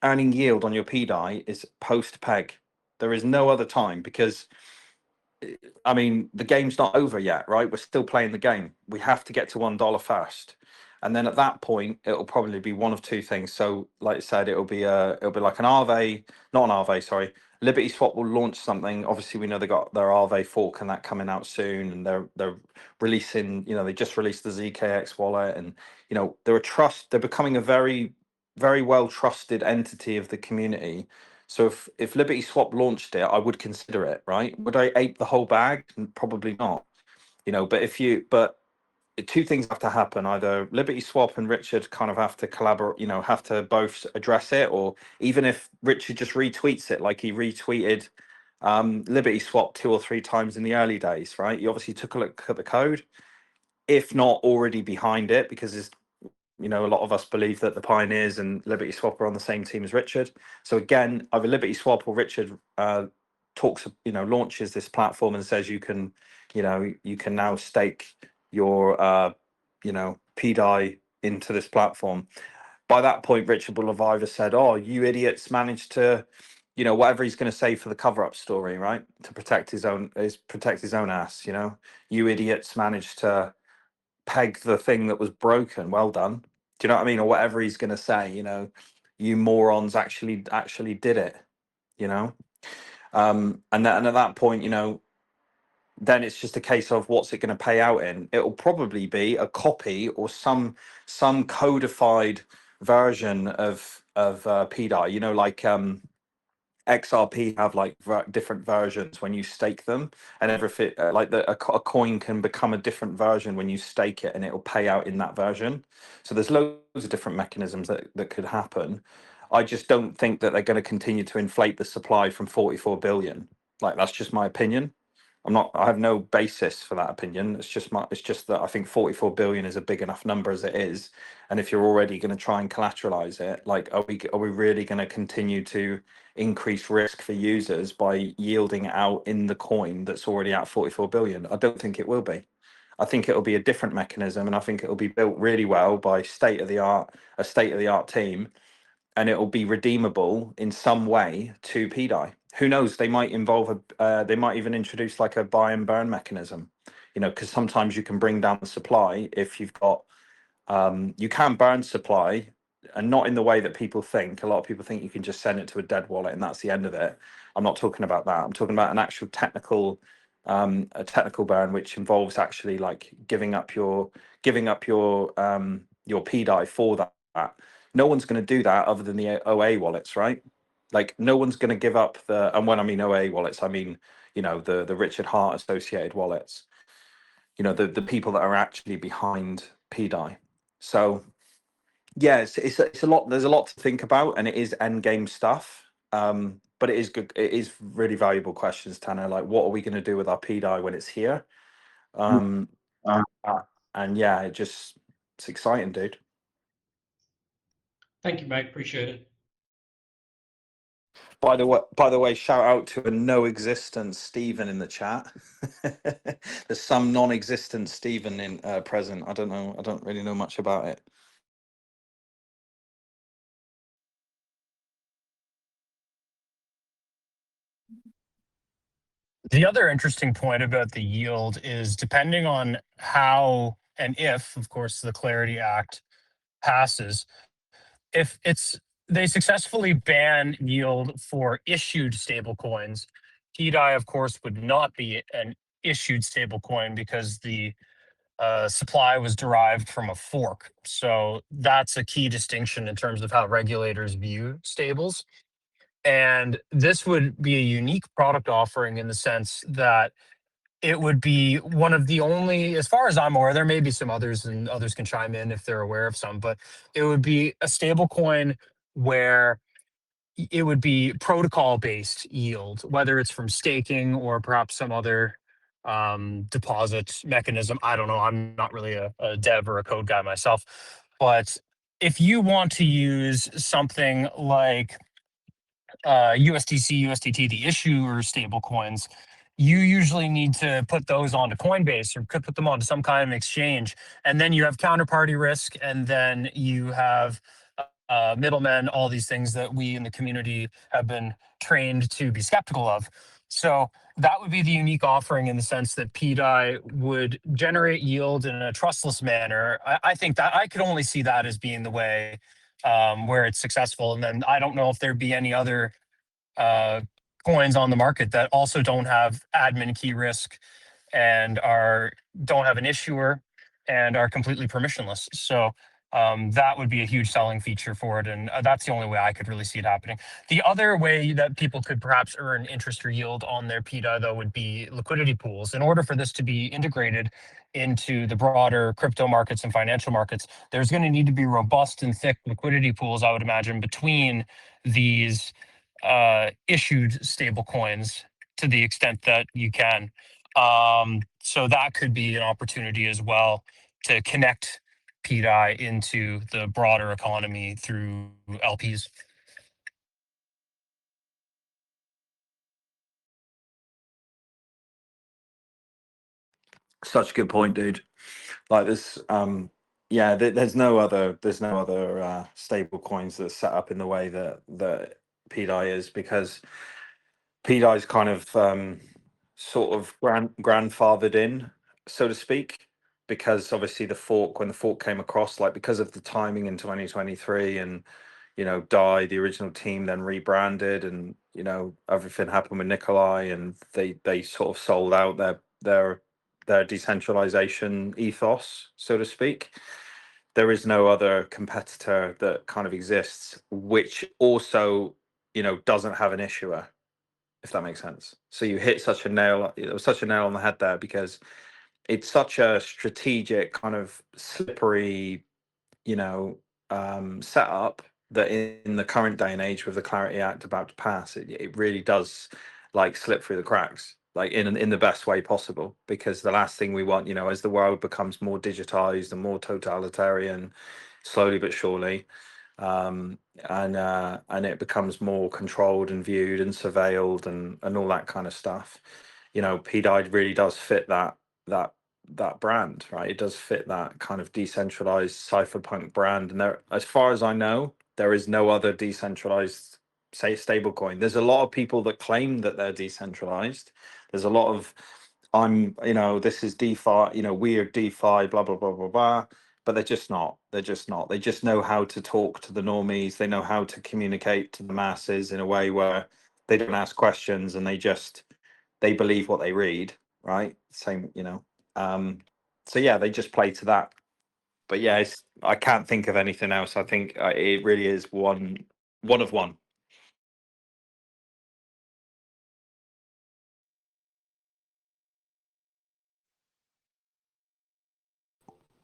earning yield on your PDI is post peg. There is no other time because, I mean, the game's not over yet, right? We're still playing the game. We have to get to $1 first, and then at that point, it'll probably be one of two things. So, like I said, it'll be like an Aave, not an Aave, sorry. Liberty Swap will launch something. Obviously, we know they got their Aave fork and that coming out soon, and they're releasing. You know, they just released the ZKX wallet, and you know, they're becoming a very well trusted entity of the community. So if Liberty Swap launched it, I would consider it, right? Would I ape the whole bag? Probably not. You know, but two things have to happen. Either Liberty Swap and Richard kind of have to collaborate, you know, have to both address it, or even if Richard just retweets it like he retweeted Liberty Swap 2 or 3 times in the early days, right? He obviously took a look at the code, if not already behind it, because it's, you know, a lot of us believe that the Pioneers and Liberty Swap are on the same team as Richard. So again, either Liberty Swap or Richard talks, you know, launches this platform and says you can, you know, you can now stake your, you know, PDI into this platform. By that point, Richard will have either said, "Oh, you idiots managed to," you know, whatever he's going to say for the cover-up story, right, to protect his own ass. You know, "You idiots managed to peg the thing that was broken. Well done." Do you know what I mean? Or whatever he's going to say, you know, "You morons actually did it," you know? And at that point, you know, then it's just a case of what's it going to pay out in. It'll probably be a copy or some codified version of PDI, you know, like XRP have like different versions when you stake them, and everything like a coin can become a different version when you stake it, and it'll pay out in that version. So there's loads of different mechanisms that could happen. I just don't think that they're going to continue to inflate the supply from 44 billion. Like, that's just my opinion. I have no basis for that opinion. It's just that I think 44 billion is a big enough number as it is. And if you're already going to try and collateralize it, like, are we really going to continue to increase risk for users by yielding it out in the coin that's already at 44 billion? I don't think it will be. I think it'll be a different mechanism, and I think it'll be built really well by a state of the art team, and it'll be redeemable in some way to PDI. Who knows? They might they might even introduce like a buy and burn mechanism, you know, because sometimes you can bring down the supply if you've got, you can burn supply, and not in the way that people think. A lot of people think you can just send it to a dead wallet and that's the end of it. I'm not talking about that. I'm talking about an actual technical burn, which involves actually like giving up your PDI for that. No one's going to do that other than the OA wallets, right? Like, no one's going to give up and when I mean OA wallets, I mean, you know, the Richard Hart associated wallets, you know, the people that are actually behind PDI. So yeah, it's a lot. There's a lot to think about, and it is end game stuff. But it is good. It is really valuable questions, Tanner. Like, what are we going to do with our PDI when it's here? And yeah, it's exciting, dude. Thank you, mate. Appreciate it. By the way, shout out to a no-existent Stephen in the chat. There's some non-existent Stephen in present. I don't know. I don't really know much about it. The other interesting point about the yield is depending on how and if, of course, the Clarity Act passes, if they successfully ban yield for issued stablecoins, PDAI, of course, would not be an issued stablecoin because the supply was derived from a fork. So that's a key distinction in terms of how regulators view stables. And this would be a unique product offering in the sense that it would be one of the only, as far as I'm aware, there may be some others and others can chime in if they're aware of some, but it would be a stable coin where it would be protocol based yield, whether it's from staking or perhaps some other deposit mechanism. I don't know. I'm not really a dev or a code guy myself, but if you want to use something like USDC, USDT, the issuer stable coins, you usually need to put those onto Coinbase or could put them onto some kind of exchange. And then you have counterparty risk, and then you have middlemen, all these things that we in the community have been trained to be skeptical of. So that would be the unique offering in the sense that PDAI would generate yield in a trustless manner. I think that I could only see that as being the way where it's successful. And then I don't know if there'd be any other uh, coins on the market that also don't have admin key risk and don't have an issuer and are completely permissionless. So that would be a huge selling feature for it, and that's the only way I could really see it happening. The other way that people could perhaps earn interest or yield on their PDA, though, would be liquidity pools. In order for this to be integrated into the broader crypto markets and financial markets, there's going to need to be robust and thick liquidity pools, I would imagine, between these issued stable coins to the extent that you can. So that could be an opportunity as well to connect PDAI into the broader economy through LPs. Such a good point, dude. Like this, yeah. There's no other stable coins that are set up in the way that PDAI is, because PDAI is kind of sort of grandfathered in, so to speak, because obviously when the fork came across, like because of the timing in 2023, and DAI, the original team, then rebranded, and everything happened with Nikolai, and they sort of sold out their decentralization ethos, so to speak. There is no other competitor that kind of exists, which also doesn't have an issuer, if that makes sense. So you hit such a nail on the head there, because it's such a strategic kind of slippery, setup, that in the current day and age with the Clarity Act about to pass, it really does like slip through the cracks, like in the best way possible, because the last thing we want, as the world becomes more digitized and more totalitarian, slowly but surely, and it becomes more controlled and viewed and surveilled and all that kind of stuff. PDAI really does fit that brand, right? It does fit that kind of decentralized cypherpunk brand. And there, as far as I know, there is no other decentralized, say, stablecoin. There's a lot of people that claim that they're decentralized. There's a lot of this is DeFi, weird DeFi, blah blah blah blah blah. But they're just not. They're just not. They just know how to talk to the normies. They know how to communicate to the masses in a way where they don't ask questions, and they believe what they read, right? Same, so yeah, they just play to that. But yeah, I can't think of anything else. I think it really is one of one.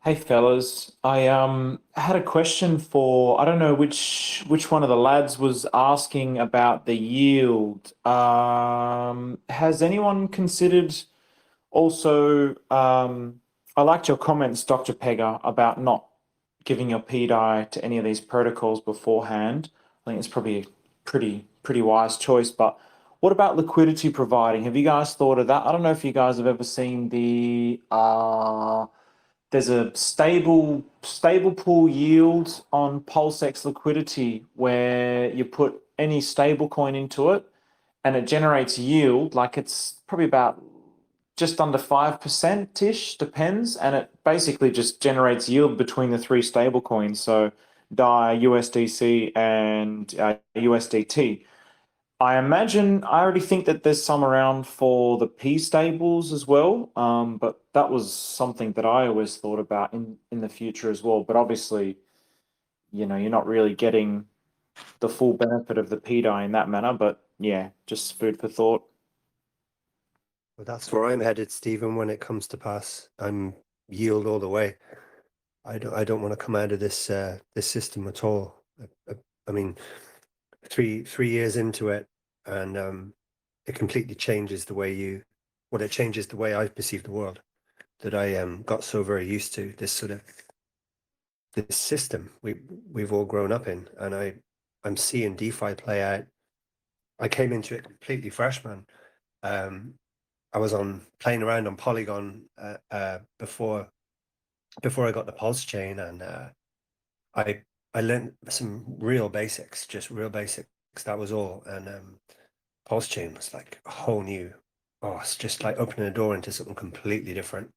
Hey fellas, I had a question for, I don't know which one of the lads was asking about the yield. Has anyone considered also, I liked your comments, Dr. Pegger, about not giving your PDAI to any of these protocols beforehand. I think it's probably a pretty wise choice. But what about liquidity providing? Have you guys thought of that? I don't know if you guys have ever seen the there's a stable pool yield on PulseX liquidity where you put any stable coin into it and it generates yield. Like it's probably about just under 5% ish, depends, and it basically just generates yield between the three stable coins. So DAI, USDC, and USDT. I already think that there's some around for the P stables as well. But that was something that I always thought about in the future as well. But obviously, you're not really getting the full benefit of the PDAI in that manner. But yeah, just food for thought. Well, that's where I'm headed, Stephen, when it comes to pass. I'm yield all the way. I don't want to come out of this this system at all. I mean, three years into it, and it completely changes the way it changes the way I perceive the world, that I got so very used to this sort of this system we've all grown up in, and I'm seeing DeFi play out. I came into it completely fresh, man. I was playing around on Polygon before I got the Pulse chain, and I learned some real basics, just real basics. That was all. And Pulse chain was like a whole new. Oh, it's just like opening a door into something completely different.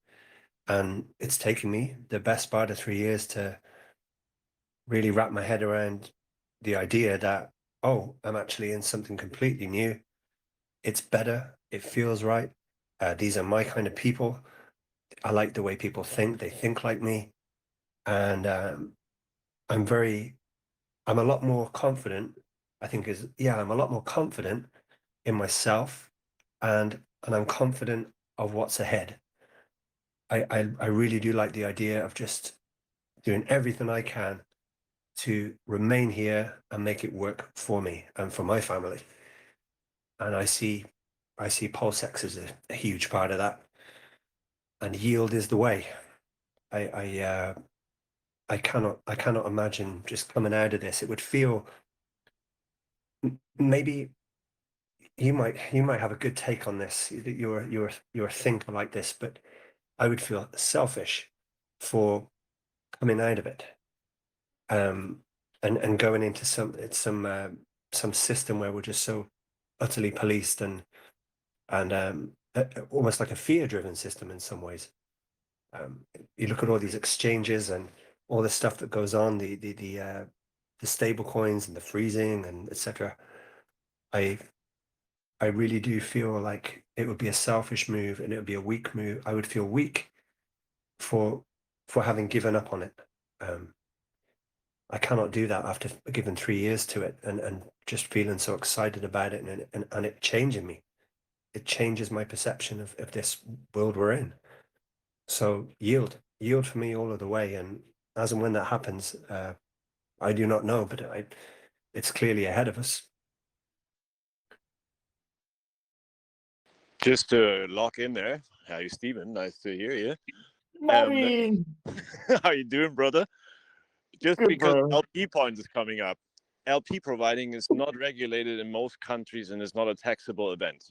And it's taken me the best part of 3 years to really wrap my head around the idea that, oh, I'm actually in something completely new. It's better. It feels right. These are my kind of people. I like the way people think. They think like me. And I'm a lot more confident. I'm a lot more confident in myself, and I'm confident of what's ahead. I really do like the idea of just doing everything I can to remain here and make it work for me and for my family. And I see PulseX as a huge part of that. And yield is the way. I cannot imagine just coming out of this. It would feel, maybe you might have a good take on this. You're a thinker like this, but I would feel selfish for coming out of it, and going into some system where we're just so utterly policed and almost like a fear-driven system in some ways. You look at all these exchanges and all the stuff that goes on, the stable coins and the freezing and etc. I really do feel like it would be a selfish move and it would be a weak move. I would feel weak for having given up on it. I cannot do that after giving 3 years to it and just feeling so excited about it and it changing me. It changes my perception of this world we're in. So yield for me all of the way. And as and when that happens, I do not know, but it's clearly ahead of us. Just to lock in there. Hi, Stephen. Nice to hear you. Marty! How you doing, brother? Just Good, because bro. LP point is coming up. LP providing is not regulated in most countries and is not a taxable event.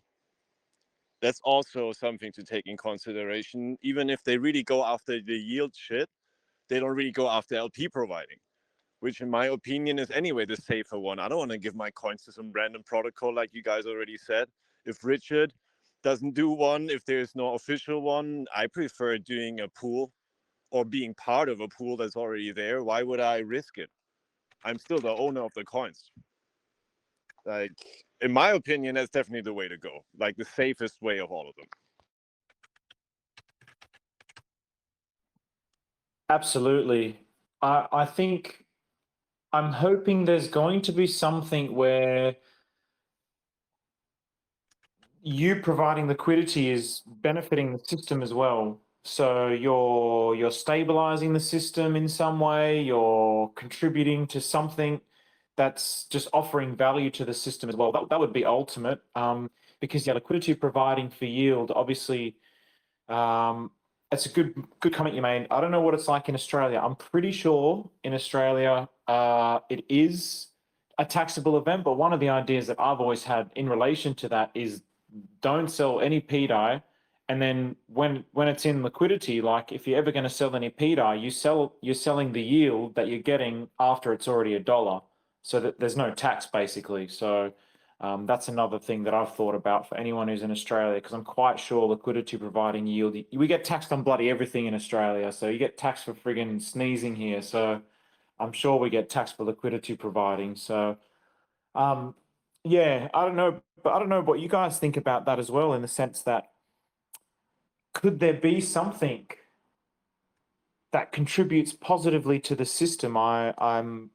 That's also something to take in consideration. Even if they really go after the yield shit, they don't really go after LP providing, which in my opinion is anyway the safer one. I don't want to give my coins to some random protocol like you guys already said. If Richard doesn't do one, if there's no official one, I prefer doing a pool or being part of a pool that's already there. Why would I risk it? I'm still the owner of the coins. Like, in my opinion, that's definitely the way to go. Like the safest way of all of them. Absolutely. I think I'm hoping there's going to be something where you providing liquidity is benefiting the system as well. So you're stabilizing the system in some way, you're contributing to something that's just offering value to the system as well. That would be ultimate. Because liquidity providing for yield, obviously, it's a good comment you made. I don't know what it's like in Australia. I'm pretty sure in Australia it is a taxable event, but one of the ideas that I've always had in relation to that is don't sell any PDAI. And then when it's in liquidity, like if you're ever going to sell any PDAI, you're selling the yield that you're getting after it's already $1, so that there's no tax basically. So that's another thing that I've thought about for anyone who's in Australia, because I'm quite sure liquidity providing yield, we get taxed on bloody everything in Australia. So you get taxed for friggin' sneezing here. So I'm sure we get taxed for liquidity providing. So yeah, I don't know, but I don't know what you guys think about that as well, in the sense that could there be something that contributes positively to the system? I'm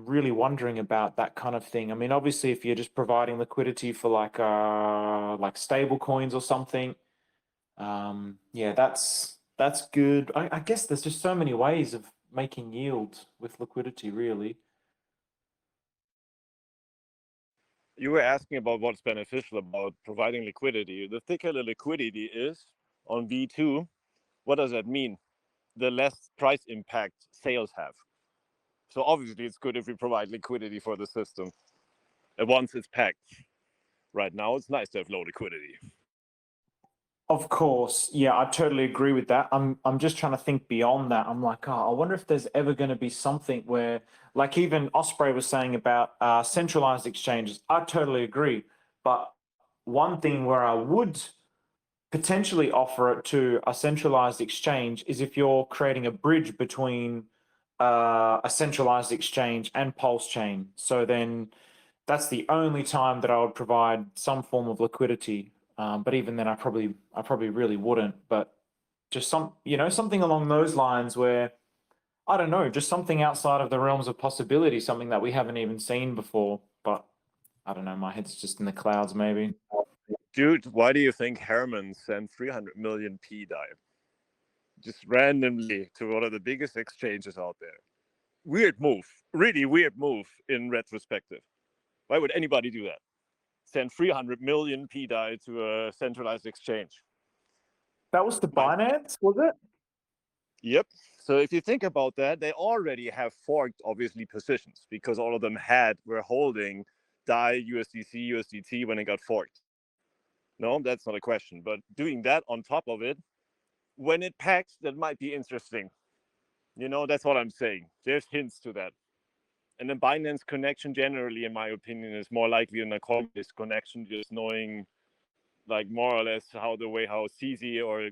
really wondering about that kind of thing. I mean, obviously, if you're just providing liquidity for like stable coins or something, yeah, that's good. I guess there's just so many ways of making yield with liquidity, really. You were asking about what's beneficial about providing liquidity. The thicker the liquidity is on V2, what does that mean? The less price impact sales have. So obviously it's good if we provide liquidity for the system. And once it's packed. Right now it's nice to have low liquidity. Of course, yeah, I totally agree with that. I'm just trying to think beyond that. I'm like, oh, I wonder if there's ever going to be something where, like even Osprey was saying about centralized exchanges. I totally agree. But one thing where I would potentially offer it to a centralized exchange is if you're creating a bridge between a centralized exchange and PulseChain. So then that's the only time that I would provide some form of liquidity. But even then, I probably really wouldn't. But just something along those lines where, I don't know, just something outside of the realms of possibility, something that we haven't even seen before. But I don't know, my head's just in the clouds, maybe. Dude, why do you think Herman sent 300 million PDAI just randomly to one of the biggest exchanges out there? Weird move, really weird move in retrospective. Why would anybody do that? Send 300 million PDAI to a centralized exchange. That was the Binance, was it? Yep. So if you think about that, they already have forked, obviously, positions because all of them were holding DAI, USDC, USDT when it got forked. No, that's not a question. But doing that on top of it, when it packs, that might be interesting. That's what I'm saying. There's hints to that. And the Binance connection generally, in my opinion, is more likely than a Coinbase connection, just knowing like more or less how CZ, or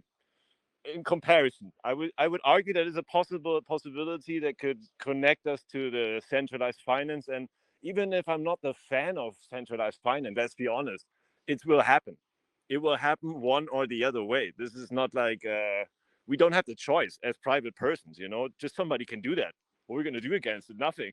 in comparison, I would argue that is a possibility that could connect us to the centralized finance. And even if I'm not the fan of centralized finance, let's be honest, it will happen. It will happen one or the other way. This is not like we don't have the choice as private persons, just somebody can do that. What are we going to do against it? Nothing.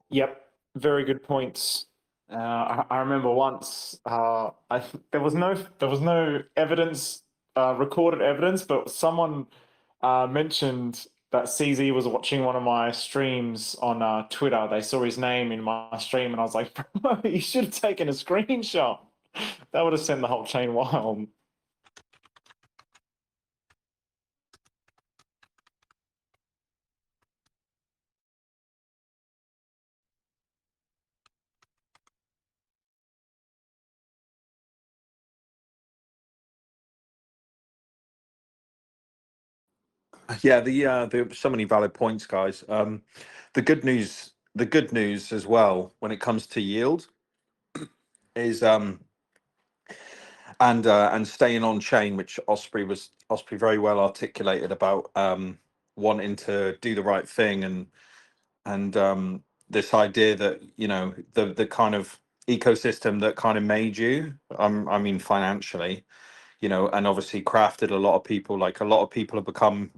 Yep, very good points. I remember once there was no evidence, recorded evidence, but someone mentioned that CZ was watching one of my streams on Twitter. They saw his name in my stream, and I was like, bro, you should have taken a screenshot. That would have sent the whole chain wild. Yeah, there were so many valid points, guys. The good news as well when it comes to yield is and staying on chain, which Osprey very well articulated about wanting to do the right thing, and this idea that the kind of ecosystem that kind of made you, I mean financially, and obviously crafted a lot of people. Like a lot of people have become,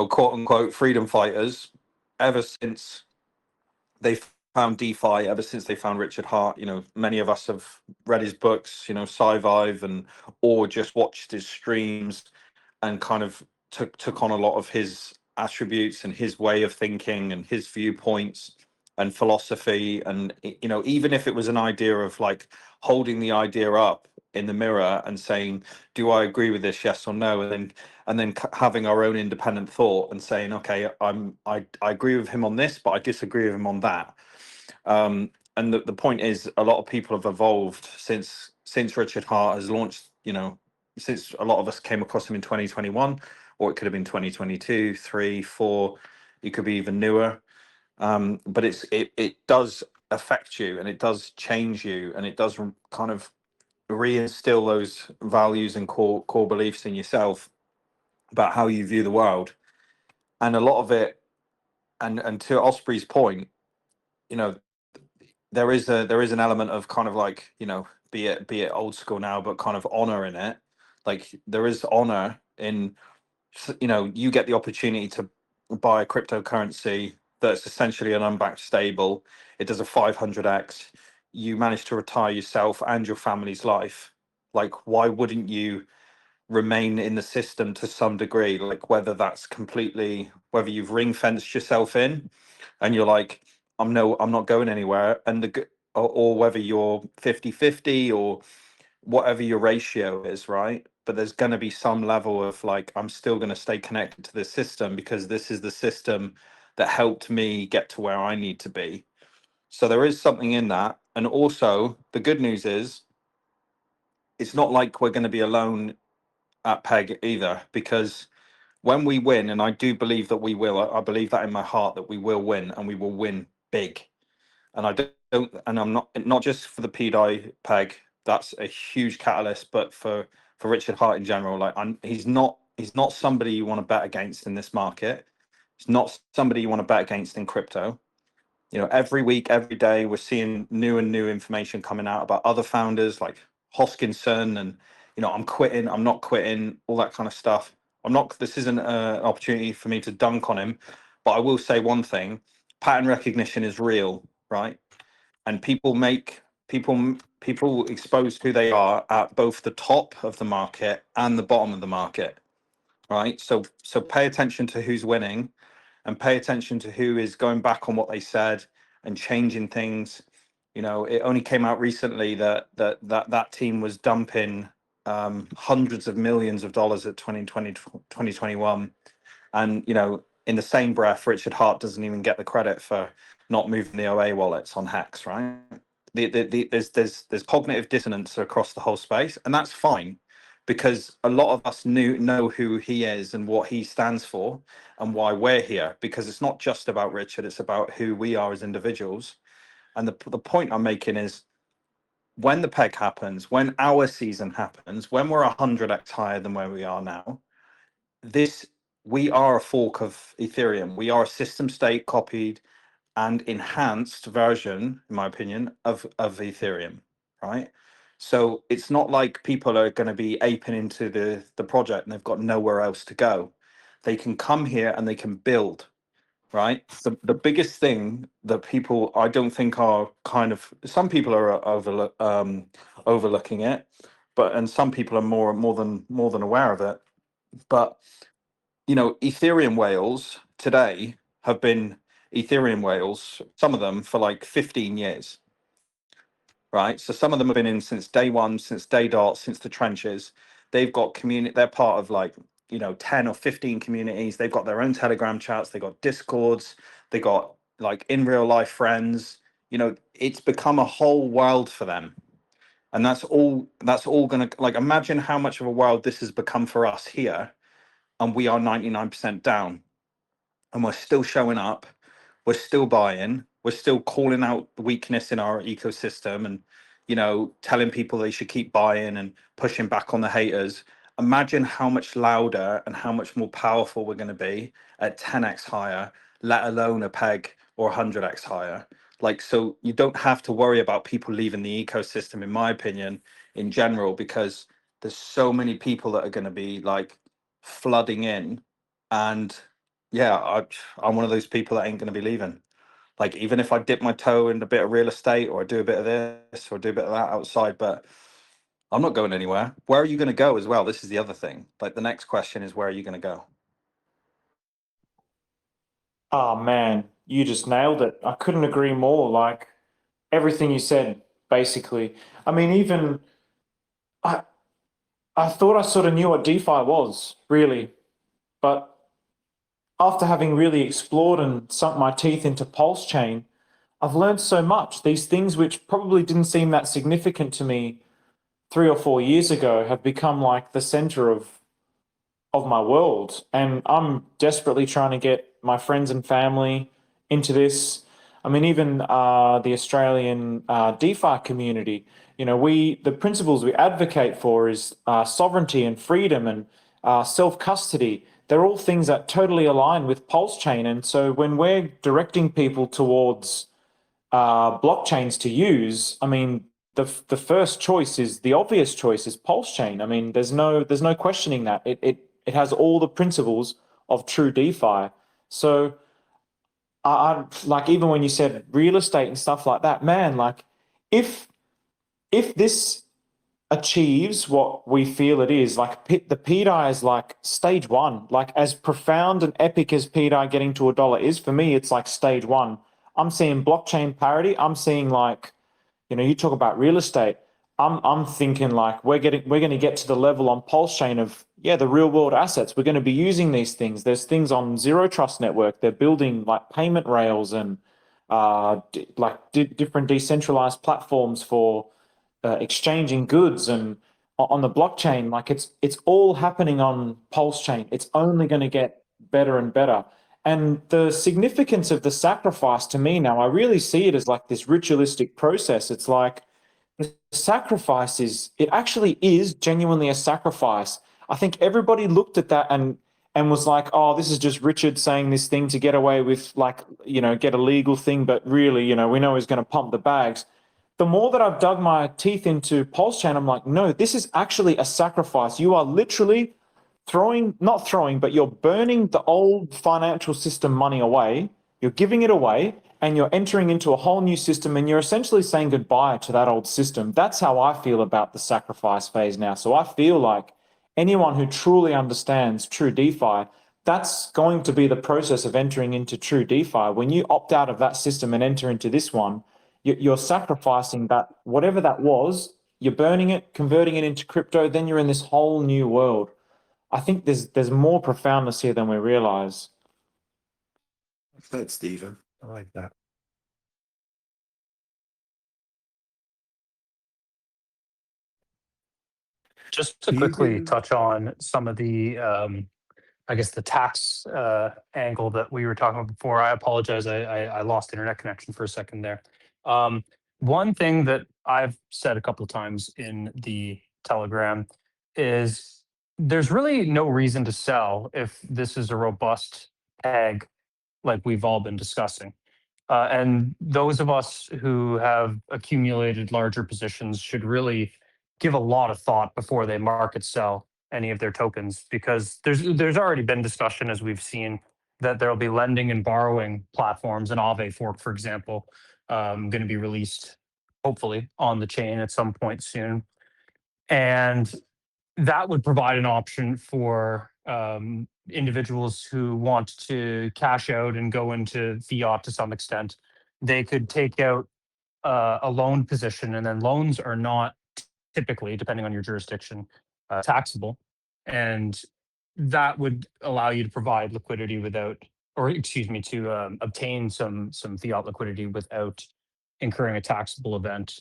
quote unquote freedom fighters ever since they found DeFi, ever since they found Richard Hart. Many of us have read his books, Sci-Vive, or just watched his streams and kind of took on a lot of his attributes and his way of thinking and his viewpoints and philosophy. And even if it was an idea of like holding the idea up in the mirror and saying, do I agree with this, yes or no, and then having our own independent thought and saying, okay, I agree with him on this, but I disagree with him on that. And the point is, a lot of people have evolved since Richard Hart has launched, you know, since a lot of us came across him in 2021, or it could have been 2022, 3, 4, it could be even newer. But it does affect you, and it does change you, and it does kind of reinstill those values and core beliefs in yourself about how you view the world. And a lot of it, and to Osprey's point, you know, there is an element of kind of like, you know, be it old school now, but kind of honor in it. Like there is honor in, you know, you get the opportunity to buy a cryptocurrency that's essentially an unbacked stable. It does a 500x. You manage to retire yourself and your family's life. Like, why wouldn't you remain in the system to some degree? Like, whether you've ring fenced yourself in and you're like, I'm not going anywhere, and or whether you're 50-50 or whatever your ratio is, right? But there's going to be some level of like, I'm still going to stay connected to this system because this is the system that helped me get to where I need to be. So there is something in that. And also the good news is it's not like we're going to be alone at PEG either, because when we win, and I do believe that we will, I believe that in my heart that we will win, and we will win big. And I don't, and I'm not just for the PDI PEG, that's a huge catalyst, but for Richard Hart in general, like he's not somebody you want to bet against in this market. He's not somebody you want to bet against in crypto. You know, every week, every day, we're seeing new information coming out about other founders like Hoskinson, and you know, I'm quitting, I'm not quitting, all that kind of stuff. This isn't an opportunity for me to dunk on him, but I will say one thing: pattern recognition is real, right? And people expose who they are at both the top of the market and the bottom of the market, right? So pay attention to who's winning, and pay attention to who is going back on what they said and changing things. You know, it only came out recently that team was dumping hundreds of millions of dollars at 2021. And, you know, in the same breath, Richard Hart doesn't even get the credit for not moving the OA wallets on Hex, right? There's cognitive dissonance across the whole space, and that's fine, because a lot of us know who he is and what he stands for and why we're here, because it's not just about Richard, it's about who we are as individuals. And the point I'm making is, when the PEG happens, when our season happens, when we're 100x higher than where we are now, we are a fork of Ethereum. We are a system state copied and enhanced version, in my opinion, of Ethereum, right? So it's not like people are going to be aping into the project and they've got nowhere else to go. They can come here and they can build, right? The biggest thing that people, I don't think, are kind of, some people are overlooking it, and some people are more than aware of it. But you know, Ethereum whales today have been Ethereum whales, some of them for like 15 years, right? So some of them have been in since day one, since day dot, since the trenches. They've got community, they're part of like, you know, 10 or 15 communities. They've got their own Telegram chats, they got Discords, they got like in real life friends. You know, it's become a whole world for them. And that's all gonna, like, imagine how much of a world this has become for us here. And we are 99% down, and we're still showing up, we're still buying, we're still calling out the weakness in our ecosystem, and you know, telling people they should keep buying and pushing back on the haters. Imagine how much louder and how much more powerful we're going to be at 10x higher, let alone a peg or 100x higher. Like, so you don't have to worry about people leaving the ecosystem, in my opinion, in general, because there's so many people that are going to be like flooding in. And yeah, I'm one of those people that ain't going to be leaving. Like, even if I dip my toe in a bit of real estate, or I do a bit of this or do a bit of that outside, but I'm not going anywhere. Where are you going to go as well? This is the other thing. Like, the next question is, where are you going to go? Oh man, you just nailed it. I couldn't agree more. Like everything you said, basically. I mean, even I thought I sort of knew what DeFi was, really. But after having really explored and sunk my teeth into PulseChain, I've learned so much. These things which probably didn't seem that significant to me 3 or 4 years ago have become like the center of my world. And I'm desperately trying to get my friends and family into this. I mean, even the Australian DeFi community, the principles we advocate for is sovereignty and freedom and self-custody. They're all things that totally align with PulseChain. And so when we're directing people towards blockchains to use, I mean, the first choice is the obvious choice is PulseChain. I mean, there's no questioning that. It has all the principles of true DeFi. So I like, even when you said real estate and stuff like that, man, like if this achieves what we feel it is, like the PDAI is like stage one, like as profound and epic as PDAI getting to $1 is, for me, it's like stage one. I'm seeing blockchain parity. I'm seeing like, you talk about real estate. I'm thinking like we're going to get to the level on PulseChain of, the real world assets. We're going to be using these things. There's things on Zero Trust Network. They're building like payment rails and different decentralized platforms for exchanging goods and on the blockchain. Like it's all happening on PulseChain. It's only going to get better and better. And the significance of the sacrifice to me now, I really see it as like this ritualistic process. It's like the sacrifice it actually is genuinely a sacrifice. I think everybody looked at that and was like, oh, this is just Richard saying this thing to get away with, like, get a legal thing, but really, we know he's going to pump the bags. The more that I've dug my teeth into PulseChain, I'm like, no, this is actually a sacrifice. You are literally not throwing, but you're burning the old financial system money away. You're giving it away and you're entering into a whole new system, and you're essentially saying goodbye to that old system. That's how I feel about the sacrifice phase now. So I feel like anyone who truly understands true DeFi, that's going to be the process of entering into true DeFi. When you opt out of that system and enter into this one, you're sacrificing that, whatever that was, you're burning it, converting it into crypto, then you're in this whole new world. I think there's more profoundness here than we realize. Thanks, Stephen. I like that. Just to quickly touch on some of the, I guess, the tax angle that we were talking about before. I apologize. I lost internet connection for a second there. One thing that I've said a couple of times in the Telegram is there's really no reason to sell if this is a robust peg like we've all been discussing. And those of us who have accumulated larger positions should really give a lot of thought before they market sell any of their tokens, because there's already been discussion, as we've seen, that there'll be lending and borrowing platforms, and Aave Fork, for example, going to be released hopefully on the chain at some point soon. And that would provide an option for individuals who want to cash out and go into fiat to some extent. They could take out a loan position, and then loans are not typically, depending on your jurisdiction, taxable. And that would allow you to provide liquidity without, or excuse me, to obtain some fiat liquidity without incurring a taxable event.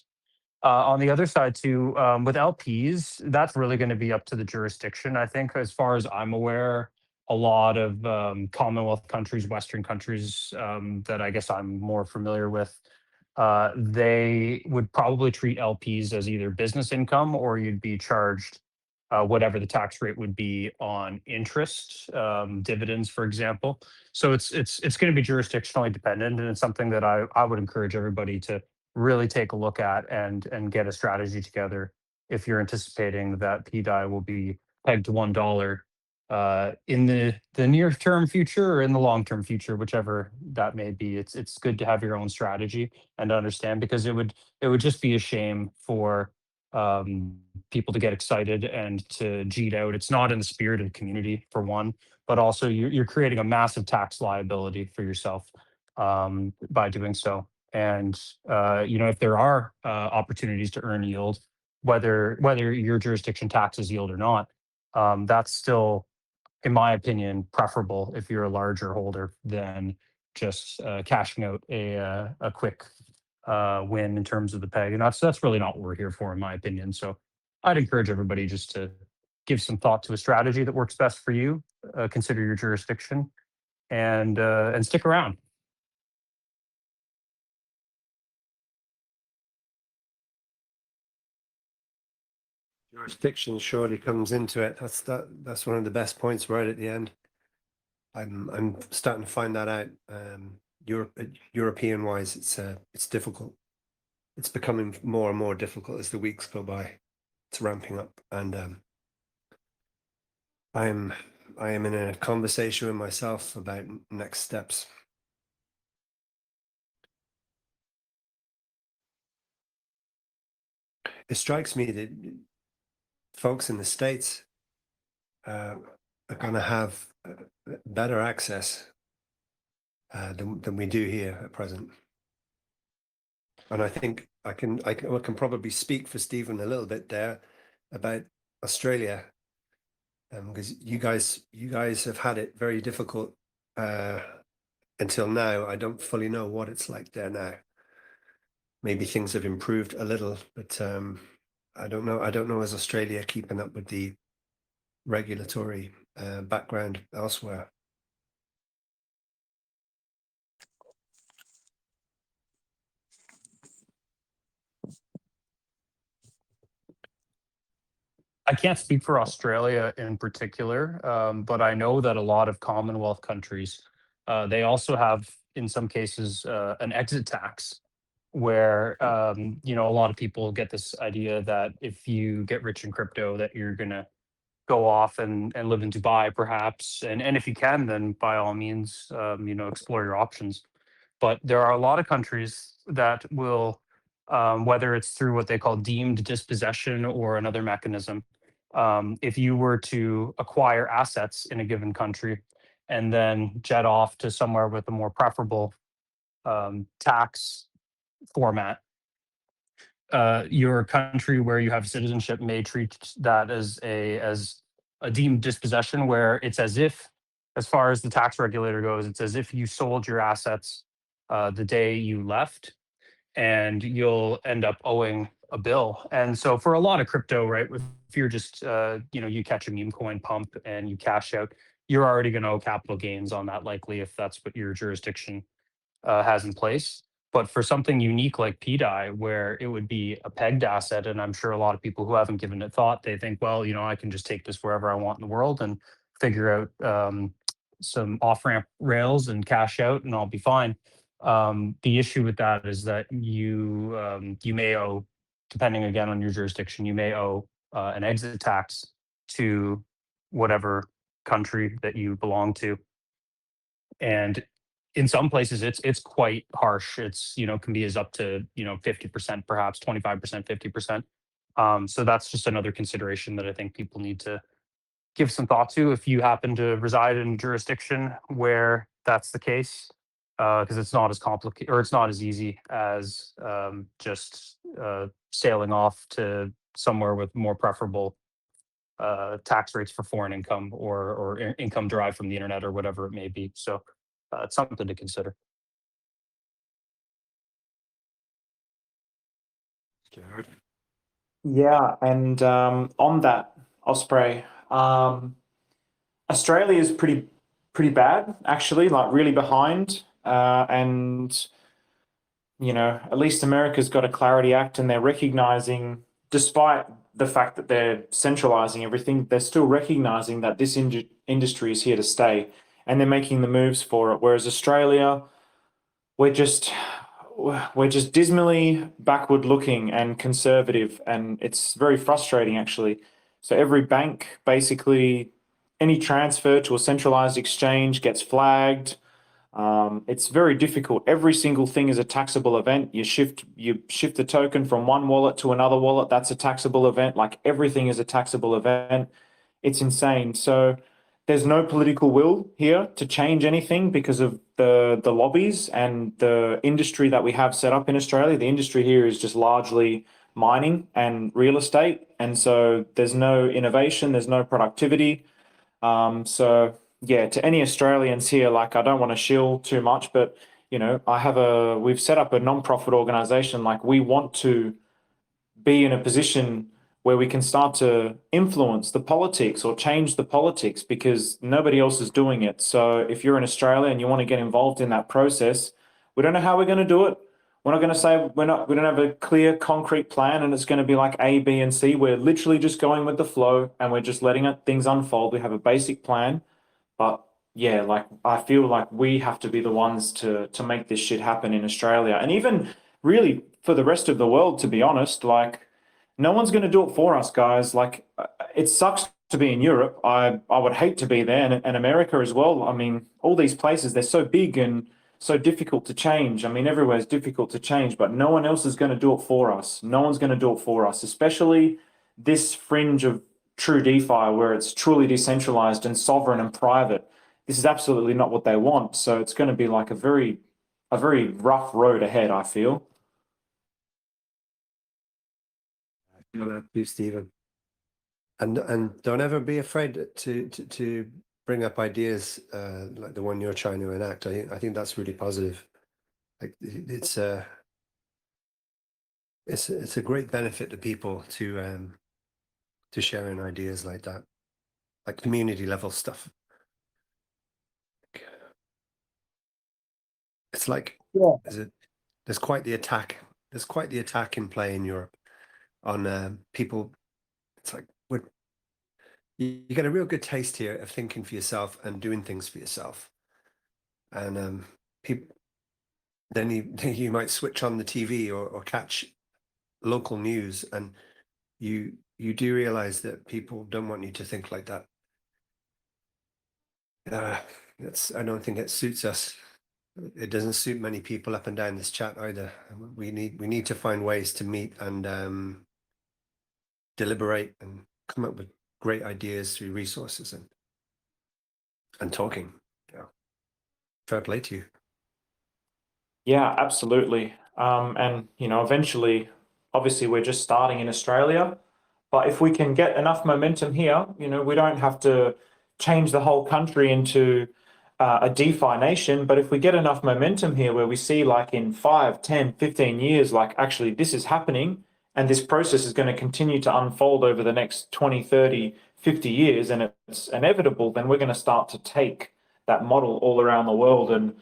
On the other side, too, with LPs, that's really going to be up to the jurisdiction. I think, as far as I'm aware, a lot of Commonwealth countries, Western countries that I guess I'm more familiar with, they would probably treat LPs as either business income, or you'd be charged whatever the tax rate would be on interest, dividends, for example. So it's going to be jurisdictionally dependent, and it's something that I would encourage everybody to really take a look at and get a strategy together if you're anticipating that PDAI will be pegged to $1 in the near term future or in the long term future, whichever that may be. It's good to have your own strategy and understand, because it would just be a shame for people to get excited and to cheat out. It's not in the spirit of the community, for one, but also you're creating a massive tax liability for yourself by doing so. And if there are opportunities to earn yield, whether your jurisdiction taxes yield or not. That's still, in my opinion, preferable if you're a larger holder than just cashing out a quick win in terms of the peg. And that's really not what we're here for, in my opinion. So I'd encourage everybody just to give some thought to a strategy that works best for you. Consider your jurisdiction and stick around. Jurisdiction surely comes into it. That's one of the best points right at the end. I'm starting to find that out. European wise, it's difficult. It's becoming more and more difficult as the weeks go by. It's ramping up, and I am in a conversation with myself about next steps. It strikes me that folks in the States are going to have better access than we do here at present. And I think I can probably speak for Stephen a little bit there about Australia, because you guys have had it very difficult until now. I don't fully know what it's like there now. Maybe things have improved a little, but I don't know. Is Australia keeping up with the regulatory background elsewhere? I can't speak for Australia in particular, but I know that a lot of Commonwealth countries, they also have, in some cases, an exit tax, where a lot of people get this idea that if you get rich in crypto, that you're gonna go off and live in Dubai, perhaps, and if you can, then by all means, explore your options. But there are a lot of countries that will, whether it's through what they call deemed dispossession or another mechanism, if you were to acquire assets in a given country and then jet off to somewhere with a more preferable tax format, your country where you have citizenship may treat that as a deemed dispossession, where it's as if, as far as the tax regulator goes, it's as if you sold your assets the day you left, and you'll end up owing a bill. And so for a lot of crypto, right, if you're just you catch a meme coin pump and you cash out, you're already going to owe capital gains on that, likely, if that's what your jurisdiction has in place. But for something unique like PDAI, where it would be a pegged asset, and I'm sure a lot of people who haven't given it thought, they think, well, I can just take this wherever I want in the world and figure out some off-ramp rails and cash out, and I'll be fine. The issue with that is that you may owe, depending again on your jurisdiction, you may owe an exit tax to whatever country that you belong to. And in some places it's quite harsh. It's can be as up to 50%, perhaps 25%, 50%. So that's just another consideration that I think people need to give some thought to if you happen to reside in a jurisdiction where that's the case, because it's not as complicated, or it's not as easy as just sailing off to somewhere with more preferable tax rates for foreign income, or income derived from the internet, or whatever it may be. So it's something to consider. Jared? Yeah, and on that, Osprey, Australia is pretty bad, actually, like really behind. And at least America's got a Clarity Act, and they're recognizing, despite the fact that they're centralizing everything, they're still recognizing that this industry is here to stay, and they're making the moves for it. Whereas Australia, we're just dismally backward looking and conservative, and it's very frustrating, actually. So every bank, basically, any transfer to a centralized exchange gets flagged. It's very difficult. Every single thing is a taxable event. You shift the token from one wallet to another wallet. That's a taxable event. Like, everything is a taxable event. It's insane. So there's no political will here to change anything because of the lobbies and the industry that we have set up in Australia. The industry here is just largely mining and real estate. And so there's no innovation, there's no productivity. So yeah, to any Australians here, like I don't want to shill too much, but you know, we've set up a non-profit organization. Like we want to be in a position where we can start to influence the politics or change the politics because nobody else is doing it. So if you're in Australia and you want to get involved in that process, we don't know how we're going to do it. We're not going to say we don't have a clear, concrete plan and it's going to be like A, B, and C. We're literally just going with the flow and we're just letting things unfold. We have a basic plan, but yeah, like I feel like we have to be the ones to make this shit happen in Australia, and even really for the rest of the world. To be honest, like no one's going to do it for us, guys. Like it sucks to be in Europe. I would hate to be there, and America as well. I mean, all these places, they're so big and so difficult to change. I mean, everywhere's difficult to change, but no one else is going to do it for us. No one's going to do it for us, especially this fringe of true DeFi where it's truly decentralized and sovereign and private. This is absolutely not what they want. So it's going to be like a very rough road ahead, I feel. I feel that too, Stephen. And don't ever be afraid to bring up ideas like the one you're trying to enact. I think that's really positive. Like it's a great benefit to people to sharing ideas like that, like community level stuff. It's like there's quite the attack. There's quite the attack in play in Europe on people. It's like you get a real good taste here of thinking for yourself and doing things for yourself. And people, then you might switch on the TV or catch local news, and you do realize that people don't want you to think like that. I don't think it suits us. It doesn't suit many people up and down this chat either. We need to find ways to meet and deliberate and come up with great ideas through resources and talking. Yeah. Fair play to you. Yeah, absolutely. And you know, eventually, obviously, we're just starting in Australia, but if we can get enough momentum here, you know, we don't have to change the whole country into a DeFi nation. But if we get enough momentum here where we see like in 5, 10, 15 years, like actually this is happening and this process is going to continue to unfold over the next 20, 30, 50 years, and it's inevitable, then we're going to start to take that model all around the world and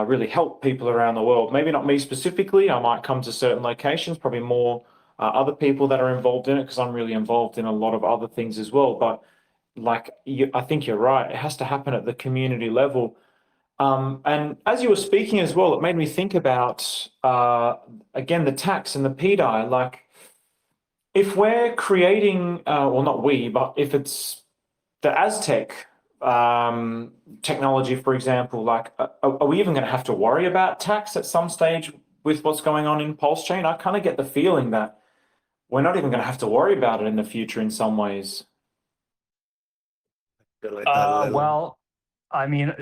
really help people around the world. Maybe not me specifically. I might come to certain locations, probably more other people that are involved in it, because I'm really involved in a lot of other things as well. But like, I think you're right. It has to happen at the community level. And as you were speaking as well, it made me think about, again, the tax and the PDI. Like, if we're creating, well, not we, but if it's the Aztec technology, for example, like, are we even going to have to worry about tax at some stage with what's going on in PulseChain? I kind of get the feeling that we're not even going to have to worry about it in the future in some ways. Well, I mean,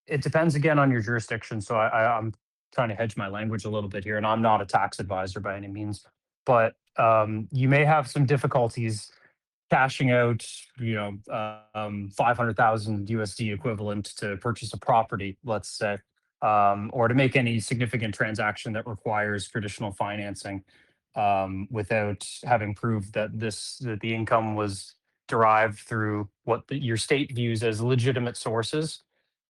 it depends again on your jurisdiction. So I'm trying to hedge my language a little bit here, and I'm not a tax advisor by any means, but you may have some difficulties cashing out, 500,000 USD equivalent to purchase a property, let's say, or to make any significant transaction that requires traditional financing, without having proved that the income was derived through what your state views as legitimate sources.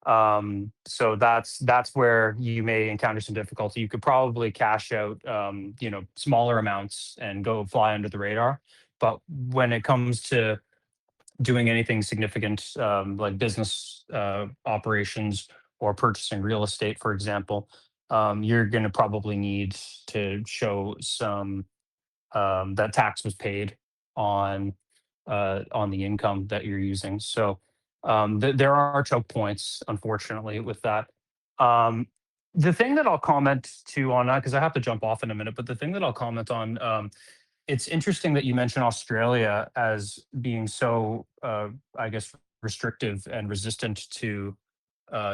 So that's where you may encounter some difficulty. You could probably cash out, smaller amounts and go fly under the radar. But when it comes to doing anything significant, like business operations or purchasing real estate, for example, you're going to probably need to show some that tax was paid on the income that you're using. So there are choke points, unfortunately, with that. The thing that I'll comment to on that, because I have to jump off in a minute, but the thing that I'll comment on, it's interesting that you mentioned Australia as being so, I guess, restrictive and resistant to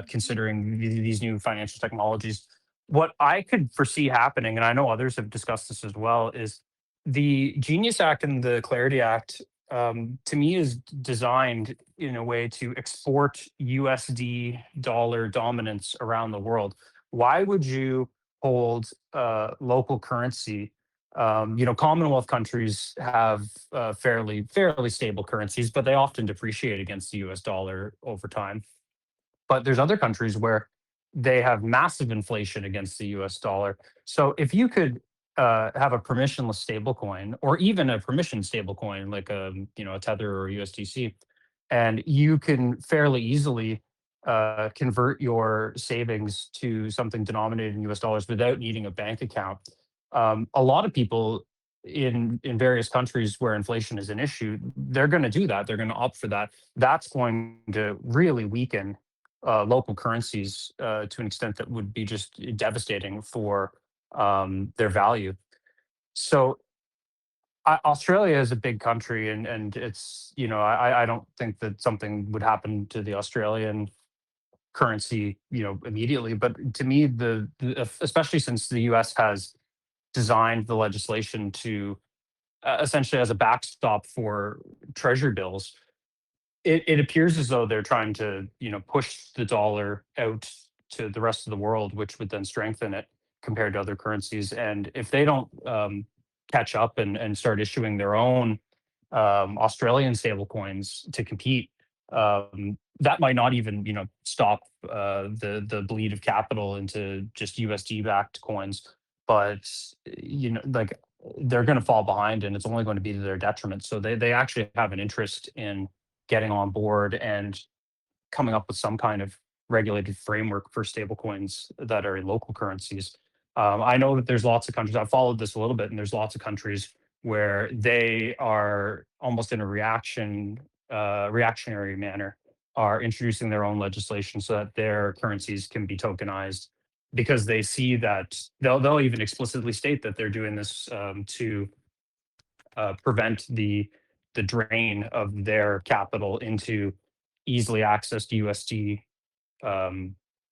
considering these new financial technologies. What I could foresee happening, and I know others have discussed this as well, is the Genius Act and the Clarity Act, to me, is designed in a way to export USD dollar dominance around the world. Why would you hold local currency? Commonwealth countries have fairly stable currencies, but they often depreciate against the US dollar over time. But there's other countries where they have massive inflation against the US dollar. So if you could have a permissionless stablecoin, or even a permissioned stablecoin like a Tether or USDC, and you can fairly easily convert your savings to something denominated in US dollars without needing a bank account. A lot of people in various countries where inflation is an issue, they're going to do that. They're going to opt for that. That's going to really weaken local currencies to an extent that would be just devastating for their value. So Australia is a big country, and it's I don't think that something would happen to the Australian currency immediately. But to me, especially since the U.S. has designed the legislation to essentially as a backstop for treasury bills, it appears as though they're trying to push the dollar out to the rest of the world, which would then strengthen it compared to other currencies. And if they don't catch up and start issuing their own Australian stablecoins to compete, that might not even stop the bleed of capital into just USD backed coins, but like they're going to fall behind, and it's only going to be to their detriment. So they actually have an interest in getting on board and coming up with some kind of regulated framework for stablecoins that are in local currencies. I know that there's lots of countries. I've followed this a little bit, and there's lots of countries where they are almost in a reactionary manner, are introducing their own legislation so that their currencies can be tokenized, because they see that they'll even explicitly state that they're doing this to prevent the drain of their capital into easily accessed USD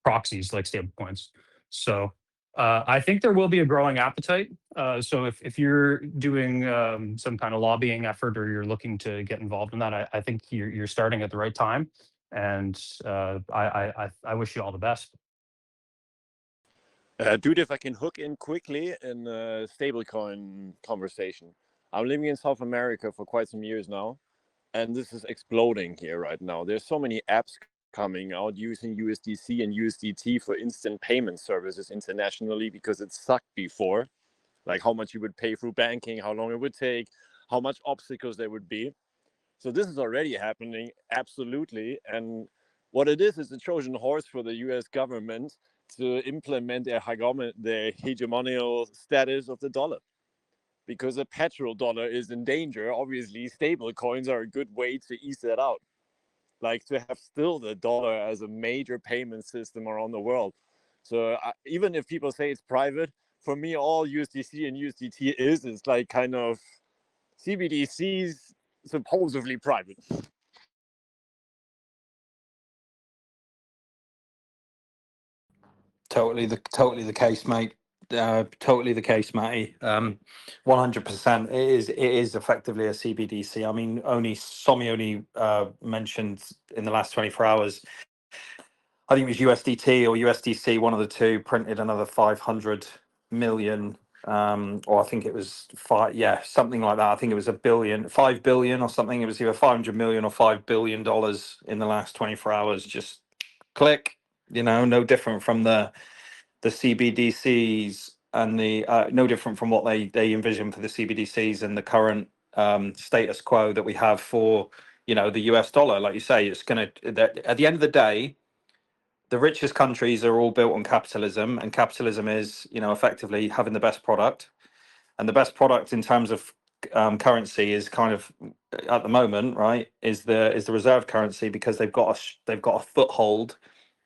proxies like stablecoins. So I think there will be a growing appetite. So if you're doing some kind of lobbying effort, or you're looking to get involved in that, I think you're starting at the right time, and I wish you all the best. Dude, if I can hook in quickly in a stablecoin conversation. I'm living in South America for quite some years now, and this is exploding here right now. There's so many apps coming out using USDC and USDT for instant payment services internationally, because it sucked before, like how much you would pay through banking, how long it would take, how much obstacles there would be. So this is already happening, absolutely. And what it is a Trojan horse for the US government to implement their hegemonial status of the dollar. Because a petrodollar is in danger, obviously stable coins are a good way to ease that out. Like to have still the dollar as a major payment system around the world. So even if people say it's private, for me, all USDC and USDT is like kind of CBDCs supposedly private. Totally the case, mate. Totally the case, Matty. 100%. It is effectively a CBDC. I mean, Somi mentioned in the last 24 hours, I think it was USDT or USDC, one of the two, printed another 500 million, or I think it was something like that. I think it was 5 billion or something. It was either 500 million or $5 billion in the last 24 hours. Just click, no different from the CBDCs and the no different from what they envision for the CBDCs and the current status quo that we have for the US dollar. Like you say, it's going to, at the end of the day, the richest countries are all built on capitalism, and capitalism is effectively having the best product, and the best product in terms of currency is kind of at the moment, right, is the reserve currency, because they've got a foothold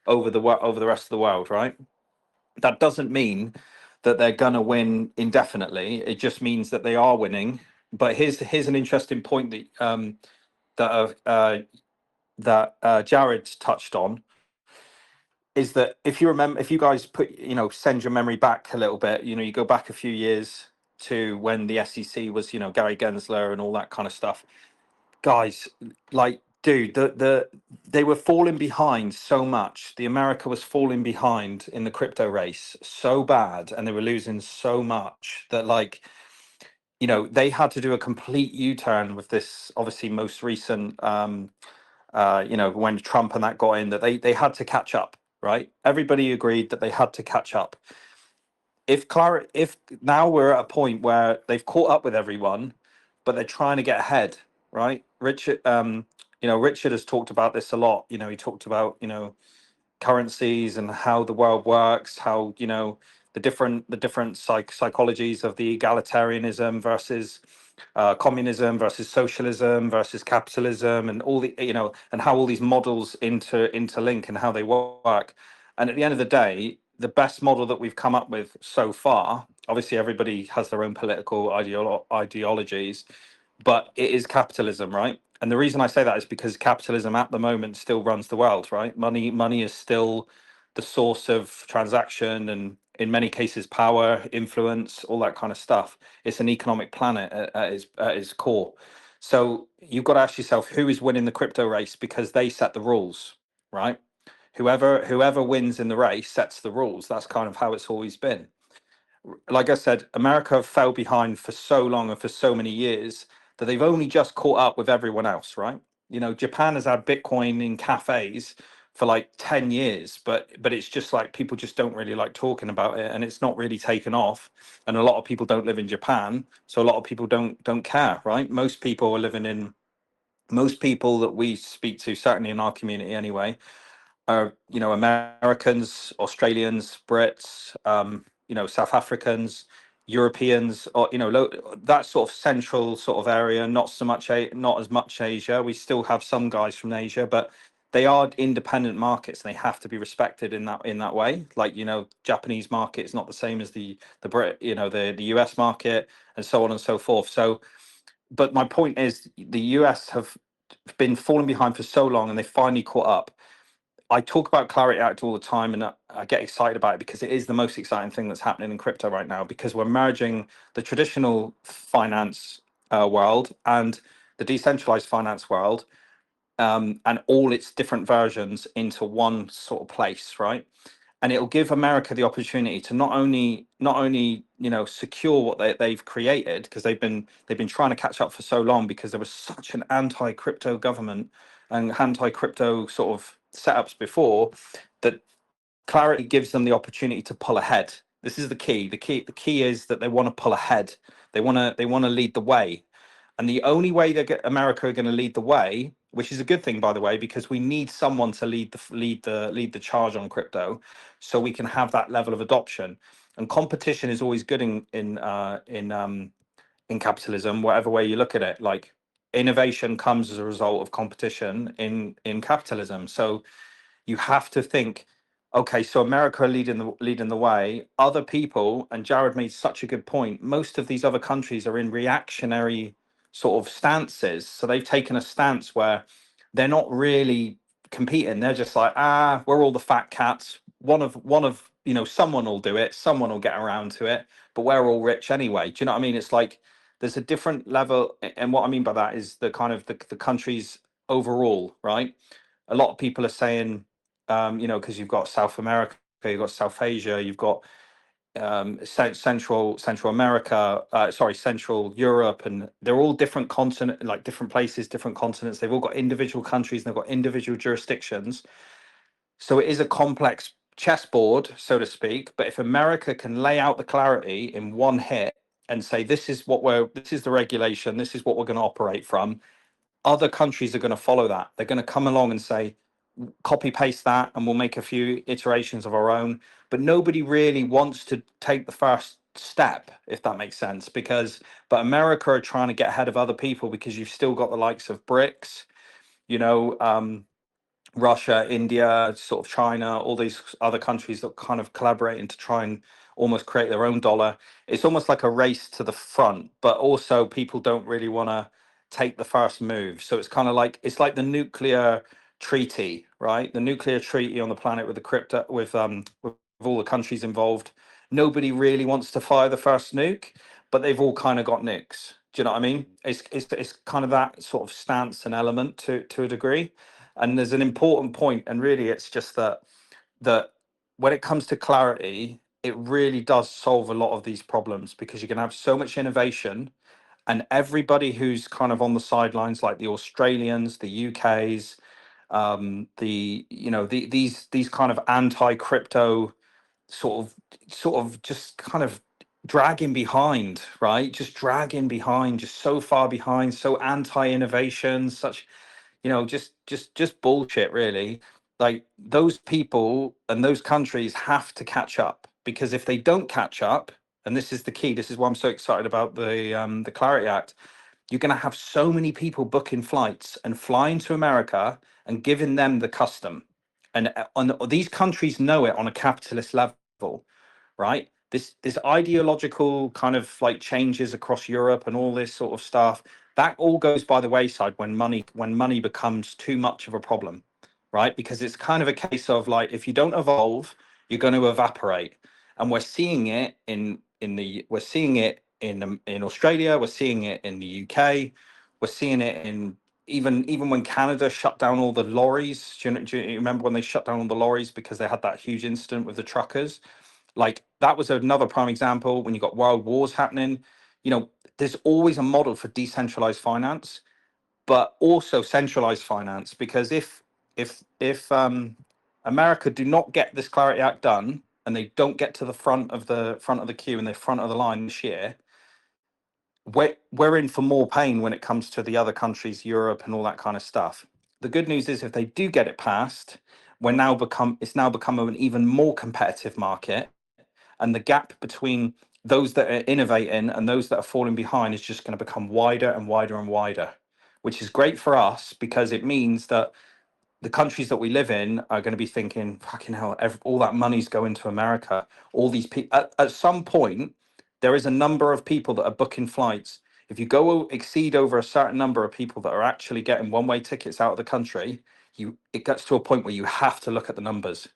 over the rest of the world, right? That doesn't mean that they're going to win indefinitely. It just means that they are winning. But here's an interesting point that Jared touched on, is that if you guys send your memory back a little bit, you go back a few years, to when the SEC was, you know, Gary Gensler and all that kind of stuff. Guys, like, dude, they were falling behind so much. The America was falling behind in the crypto race so bad, and they were losing so much that, like, you know, they had to do a complete U-turn with this obviously most recent you know, when Trump and that got in, that they had to catch up, right? Everybody agreed that they had to catch up. If now we're at a point where they've caught up with everyone, but they're trying to get ahead, right? Richard, you know, Richard has talked about this a lot. You know, he talked about, you know, currencies and how the world works, how, you know, the different psychologies of the egalitarianism versus communism versus socialism versus capitalism, and all the, you know, and how all these models interlink and how they work. And at the end of the day, the best model that we've come up with so far, obviously everybody has their own political ideologies, but it is capitalism, right? And the reason I say that is because capitalism at the moment still runs the world, right? Money is still the source of transaction, and in many cases power, influence, all that kind of stuff. It's an economic planet at its core. So you've got to ask yourself, who is winning the crypto race, because they set the rules, right? Whoever wins in the race sets the rules. That's kind of how it's always been. Like I said, America fell behind for so long and for so many years that they've only just caught up with everyone else, right? You know, Japan has had Bitcoin in cafes for like 10 years, but it's just like people just don't really like talking about it, and it's not really taken off. And a lot of people don't live in Japan, so a lot of people don't care, right? Most people are living in, most people that we speak to, certainly in our community anyway, are, you know, Americans, Australians, Brits, you know, South Africans, Europeans, or, you know, that sort of central sort of area. Not so much, not as much Asia. We still have some guys from Asia, but they are independent markets, and they have to be respected in that way. Like, you know, Japanese market is not the same as the you know, the US market, and so on and so forth. So, but my point is, the US have been falling behind for so long, and they finally caught up. I talk about Clarity Act all the time, and I get excited about it because it is the most exciting thing that's happening in crypto right now, because we're merging the traditional finance world and the decentralized finance world, and all its different versions into one sort of place, right? And it'll give America the opportunity to not only you know, secure what they've created, because they've been trying to catch up for so long, because there was such an anti-crypto government and anti-crypto sort of setups before, that Clarity gives them the opportunity to pull ahead. This is the key. The key is that they want to pull ahead. They want to lead the way. And the only way that America are going to lead the way, which is a good thing, by the way, because we need someone to lead the charge on crypto, so we can have that level of adoption. And competition is always good in capitalism, whatever way you look at it. Like, innovation comes as a result of competition in capitalism. So you have to think, okay, so America are leading the way. Other people, and Jared made such a good point, most of these other countries are in reactionary sort of stances. So they've taken a stance where they're not really competing. They're just like, we're all the fat cats. One of you know, someone will do it, someone will get around to it, but we're all rich anyway. Do you know what I mean? It's like there's a different level, and what I mean by that is the kind of the countries overall, right? A lot of people are saying, you know, because you've got South America, you've got South Asia, you've got Central America, Central Europe, and they're all different continent, like different places, different continents. They've all got individual countries, and they've got individual jurisdictions. So it is a complex chessboard, so to speak. But if America can lay out the clarity in one hit and say, this is the regulation, this is what we're going to operate from, other countries are going to follow that. They're going to come along and say, copy paste that, and we'll make a few iterations of our own. But nobody really wants to take the first step, if that makes sense, but America are trying to get ahead of other people, because you've still got the likes of BRICS, you know, Russia, India, sort of China, all these other countries that kind of collaborating to try and almost create their own dollar. It's almost like a race to the front, but also people don't really want to take the first move. So it's kind of like, it's like the nuclear treaty, right? The nuclear treaty on the planet with the crypto, with all the countries involved. Nobody really wants to fire the first nuke, but they've all kind of got nicks. Do you know what I mean? It's kind of that sort of stance and element to a degree. And there's an important point, and really it's just that when it comes to clarity, it really does solve a lot of these problems, because you can have so much innovation, and everybody who's kind of on the sidelines, like the Australians, the UKs, these kind of anti-crypto sort of just kind of dragging behind, right? Just dragging behind, just so far behind, so anti-innovation, such, just bullshit, really. Like, those people and those countries have to catch up, because if they don't catch up, and this is the key, this is why I'm so excited about the Clarity Act, you're going to have so many people booking flights and flying to America and giving them the custom. And these countries know it on a capitalist level, right? This ideological kind of like changes across Europe and all this sort of stuff, that all goes by the wayside when money becomes too much of a problem, right? Because it's kind of a case of like, if you don't evolve, you're going to evaporate. And we're seeing it we're seeing it in Australia, we're seeing it in the UK, we're seeing it in even when Canada shut down all the lorries. Do you remember when they shut down all the lorries because they had that huge incident with the truckers? Like, that was another prime example. When you got world wars happening, there's always a model for decentralized finance, but also centralized finance. Because if America do not get this Clarity Act done, and they don't get to the front of the queue and the front of the line this year, we're in for more pain when it comes to the other countries, Europe and all that kind of stuff. The good news is, if they do get it passed, it's now become an even more competitive market, and the gap between those that are innovating and those that are falling behind is just going to become wider and wider and wider, which is great for us, because it means that the countries that we live in are going to be thinking, fucking hell, all that money's going to America. All these people, at some point, there is a number of people that are booking flights. If you go exceed over a certain number of people that are actually getting one-way tickets out of the country, it gets to a point where you have to look at the numbers.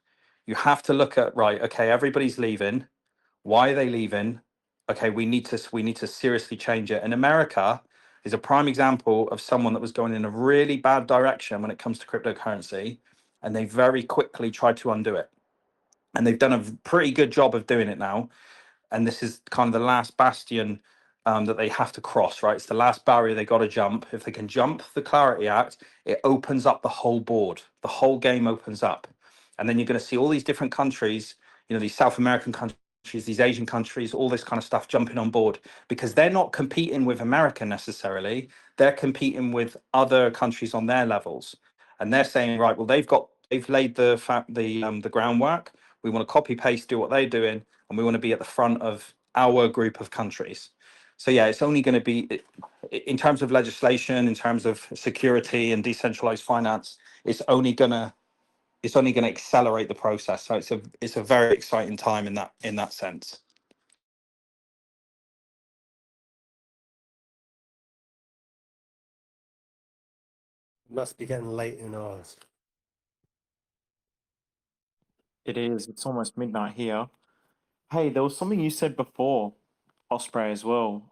You have to look at, right, okay, everybody's leaving. Why are they leaving? Okay, we need to seriously change it. And America is a prime example of someone that was going in a really bad direction when it comes to cryptocurrency, and they very quickly tried to undo it. And they've done a pretty good job of doing it now. And this is kind of the last bastion that they have to cross, right? It's the last barrier they got to jump. If they can jump the Clarity Act, it opens up the whole board. The whole game opens up. And then you're going to see all these different countries, these South American countries, these Asian countries, all this kind of stuff jumping on board, because they're not competing with America necessarily. They're competing with other countries on their levels. And they're saying, right, well, they've laid the groundwork. We want to copy paste, do what they're doing, and we want to be at the front of our group of countries. So yeah, it's only going to be, in terms of legislation, in terms of security and decentralized finance, it's only going to accelerate the process. So it's a very exciting time in that sense. Must be getting late in Oz. It is. It's almost midnight here. Hey, there was something you said before, Osprey, as well.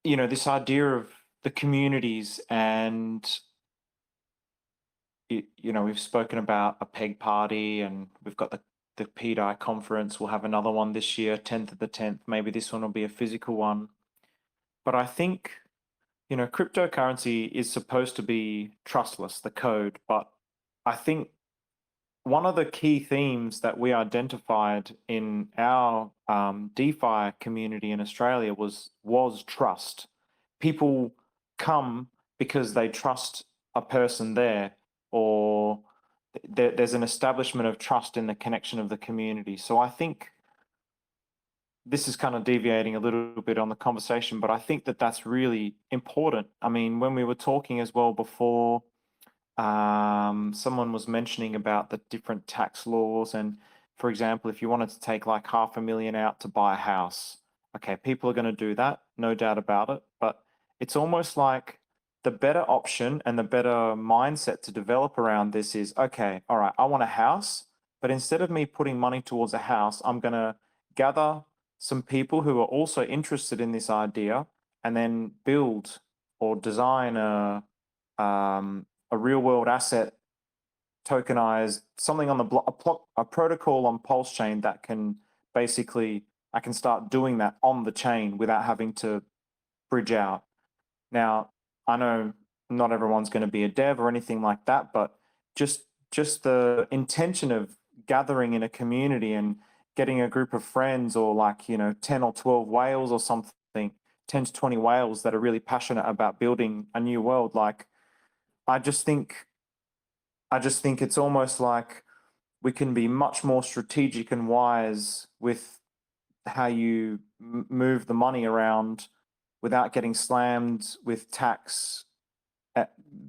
This idea of the communities, and we've spoken about a peg party, and we've got the PDAI conference. We'll have another one this year, 10th of the 10th. Maybe this one will be a physical one. But I think, cryptocurrency is supposed to be trustless, the code. But I think one of the key themes that we identified in our DeFi community in Australia was trust. People come because they trust a person there, or there's an establishment of trust in the connection of the community. So I think this is kind of deviating a little bit on the conversation, but I think that that's really important. I mean, when we were talking as well before, someone was mentioning about the different tax laws, and for example, if you wanted to take like $500,000 out to buy a house, okay, people are going to do that, no doubt about it. But it's almost like the better option and the better mindset to develop around this is, okay, all right, I want a house, but instead of me putting money towards a house, I'm going to gather some people who are also interested in this idea and then build or design a real world asset tokenized something on the block, a protocol on PulseChain that can basically, I can start doing that on the chain without having to bridge out. Now, I know not everyone's going to be a dev or anything like that, but just the intention of gathering in a community and getting a group of friends, or like, 10 or 12 whales or something, 10 to 20 whales that are really passionate about building a new world. Like, I just think it's almost like we can be much more strategic and wise with how you move the money around without getting slammed with tax.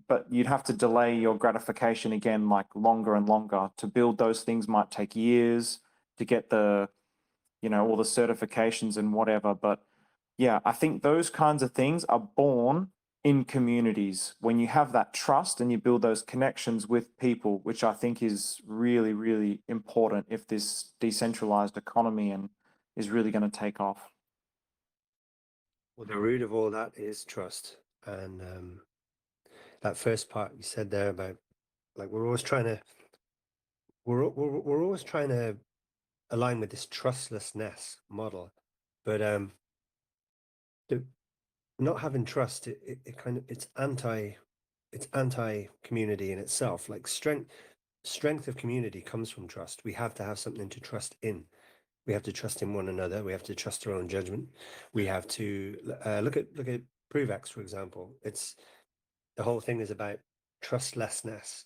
But you'd have to delay your gratification again, like longer and longer. To build those things might take years to get the, all the certifications and whatever. But yeah, I think those kinds of things are born in communities when you have that trust and you build those connections with people, which I think is really, really important if this decentralized economy is really going to take off. Well, the root of all that is trust. And that first part you said there about, like, we're always trying to align with this trustlessness model, but the not having trust, it kind of, it's anti community in itself. Like, strength of community comes from trust. We have to have something to trust in. We have to trust in one another. We have to trust our own judgment. We have to look at ProveX, for example. It's, the whole thing is about trustlessness.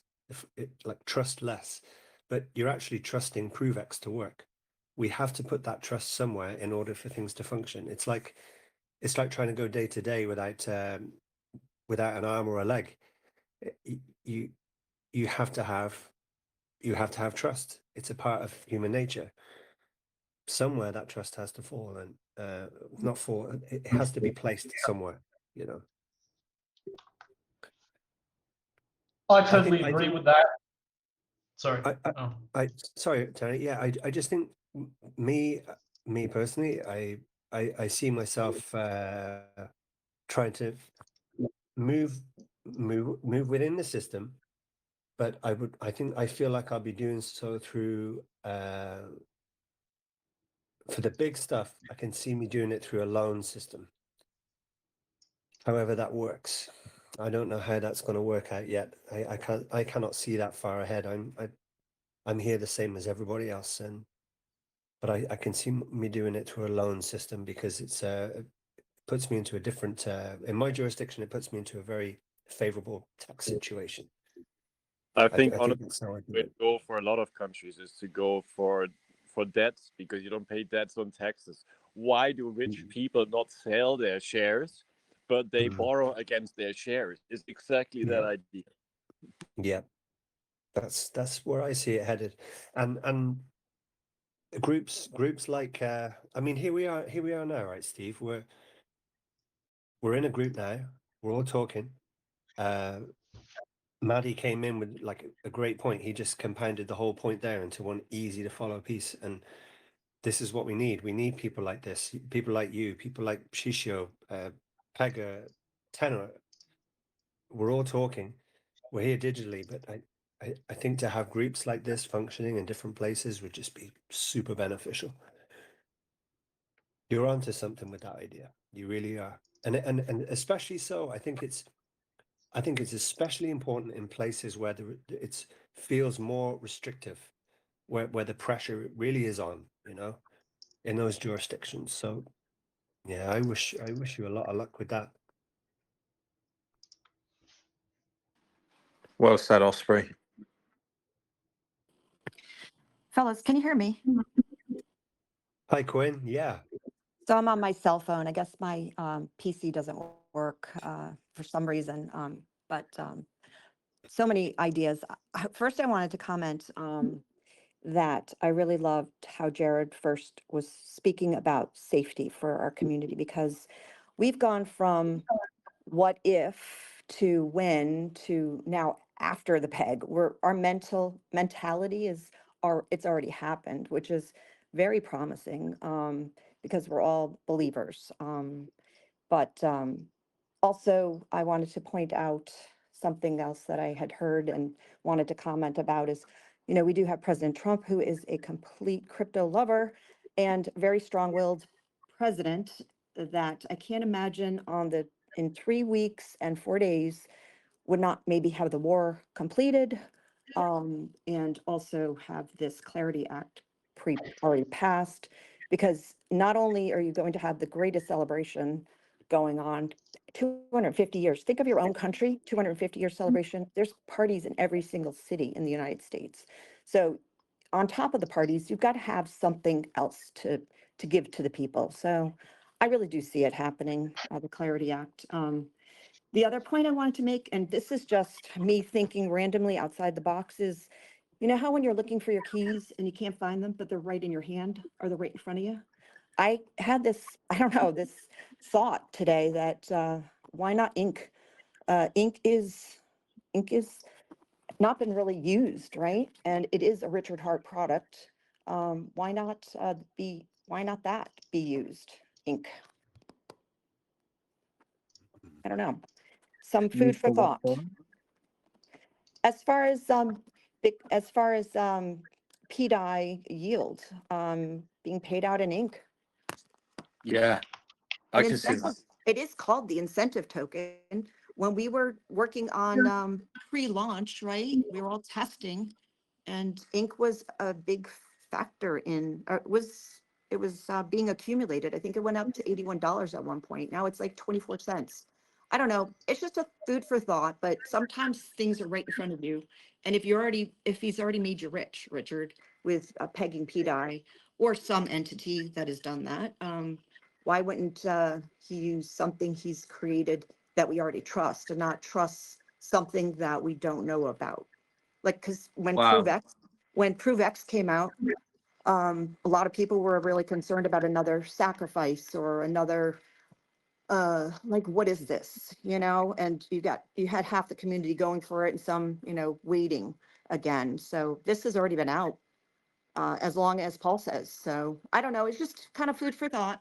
Like, trust less, but you're actually trusting ProveX to work. We have to put that trust somewhere in order for things to function. It's like trying to go day to day without an arm or a leg. You have to have trust. It's a part of human nature. Somewhere that trust has to fall, and not fall. It has to be placed somewhere. I totally agree with that. Sorry. Sorry, Tony. Yeah, I just think me personally, I see myself trying to move within the system, but I feel like I'll be doing so through for the big stuff. I can see me doing it through a loan system. However that works, I don't know how that's going to work out yet. I cannot see that far ahead. I'm here the same as everybody else, but I can see me doing it through a loan system, because it puts me into a different, in my jurisdiction, it puts me into a very favorable tax situation. I think honestly, that's how I would go for a lot of countries, is to go for debts, because you don't pay debts on taxes. Why do rich people not sell their shares, but they borrow against their shares? Is exactly that idea. Yeah, that's where I see it headed, and groups like I mean, here we are now, right, Steve? We're in a group now. We're all talking. Maddie came in with like a great point. He just compounded the whole point there into one easy to follow piece. And this is what we need. We need people like this, people like you, people like Shishio, Pega, Tenor. We're all talking. We're here digitally, but I think to have groups like this functioning in different places would just be super beneficial. You're onto something with that idea. You really are. And especially so, I think it's especially important in places where it feels more restrictive, where the pressure really is on, in those jurisdictions. So yeah, I wish you a lot of luck with that. Well said, Osprey. Fellas, can you hear me? Hi, Quinn. Yeah. So I'm on my cell phone. I guess my PC doesn't work for some reason, but so many ideas. First, I wanted to comment that I really loved how Jared first was speaking about safety for our community, because we've gone from what if to when to now after the peg. Our mentality is it's already happened, which is very promising, because we're all believers. But also, I wanted to point out something else that I had heard and wanted to comment about is, we do have President Trump, who is a complete crypto lover and very strong-willed president that I can't imagine in 3 weeks and 4 days would not maybe have the war completed, and also have this Clarity Act already passed, because not only are you going to have the greatest celebration going on, 250 years. Think of your own country, 250-year celebration. There's parties in every single city in the United States. So on top of the parties, you've got to have something else to give to the people. So I really do see it happening, the Clarity Act. The other point I wanted to make, and this is just me thinking randomly outside the box, is, how when you're looking for your keys and you can't find them, but they're right in your hand or they're right in front of you? I had this, I don't know, this thought today that why not ink? Ink is not been really used, right? And it is a Richard Hart product. Why not that be used? Ink. I don't know. Some food for thought. As far as PDI yield, being paid out in ink. Yeah, I An can see that. incentive, it is called the incentive token. When we were working on pre-launch, right, we were all testing, and ink was a big factor in, it was being accumulated. I think it went up to $81 at one point. Now it's like 24 cents. I don't know. It's just a food for thought, but sometimes things are right in front of you. And if he's already made you rich, Richard, with pegging PDI or some entity that has done that, why wouldn't he use something he's created that we already trust, and not trust something that we don't know about? Like, because when Wow. ProveX came out, a lot of people were really concerned about another sacrifice or another, like, what is this, and you had half the community going for it and some, waiting again. So this has already been out as long as Paul says. So I don't know. It's just kind of food for thought.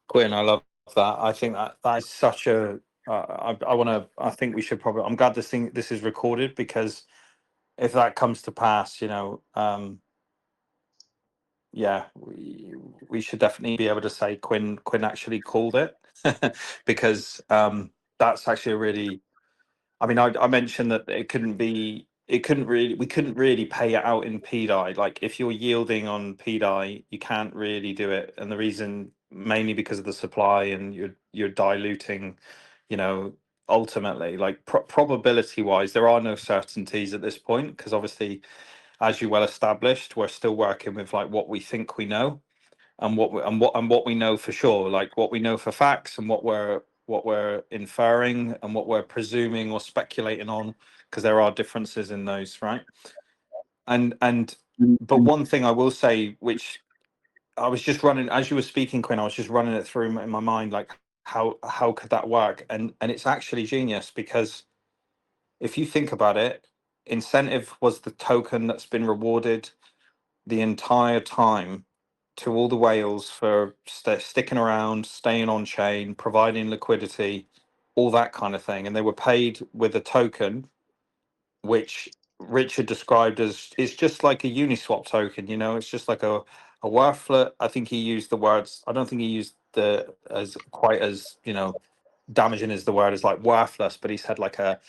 Quinn, I love that. I think that is such a. I want to. I think we should probably. I'm glad this is recorded, because if that comes to pass, yeah, we should definitely be able to say Quinn actually called it, because that's actually a really. I mean, I mentioned that we couldn't really pay it out in PDI. Like, if you're yielding on PDI, you can't really do it, and the reason mainly because of the supply, and you're diluting, ultimately, like probability wise, there are no certainties at this point, because obviously, as you well established, we're still working with like what we think we know, and what we know for sure, like what we know for facts, and what we're inferring, and what we're presuming or speculating on, because there are differences in those, right? And but one thing I will say, which I was just running as you were speaking, Quinn, I was just running it through in my mind, like how could that work? And it's actually genius, because if you think about it, incentive was the token that's been rewarded the entire time to all the whales for sticking around, staying on chain, providing liquidity, all that kind of thing. And they were paid with a token, which Richard described as, it's just like a Uniswap token. It's just like a worthless. I think he used the words. I don't think he used the as quite as damaging as the word is, like, worthless, but he said like a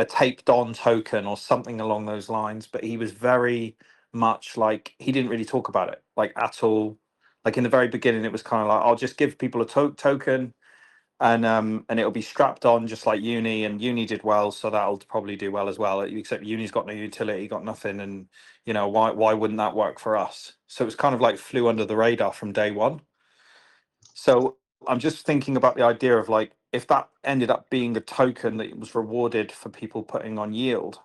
taped on token or something along those lines. But he was very much like, he didn't really talk about it like at all. Like, in the very beginning, it was kind of like, I'll just give people a token, and it'll be strapped on just like Uni, and Uni did well, so that'll probably do well as well. Except Uni's got no utility, got nothing, and why wouldn't that work for us? So it was kind of like flew under the radar from day one. So I'm just thinking about the idea of, like, if that ended up being a token that was rewarded for people putting on yield.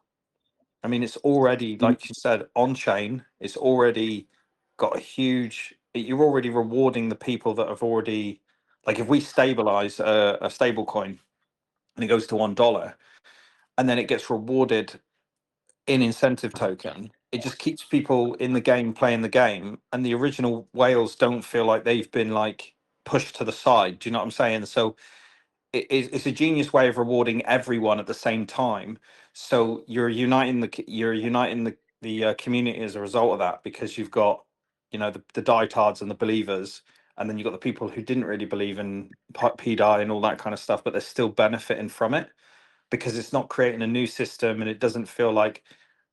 I mean, it's already, like you said, on chain. It's already got a huge. You're already rewarding the people that have already, like, if we stabilize a stable coin and it goes to $1, and then it gets rewarded in incentive token, it just keeps people in the game playing the game, and the original whales don't feel like they've been like pushed to the side. Do you know what I'm saying? So it's a genius way of rewarding everyone at the same time. So you're uniting the community as a result of that, because you've got, you know, the dietards and the believers, and then you've got the people who didn't really believe in PDI and all that kind of stuff, but they're still benefiting from it because it's not creating a new system, and it doesn't feel like,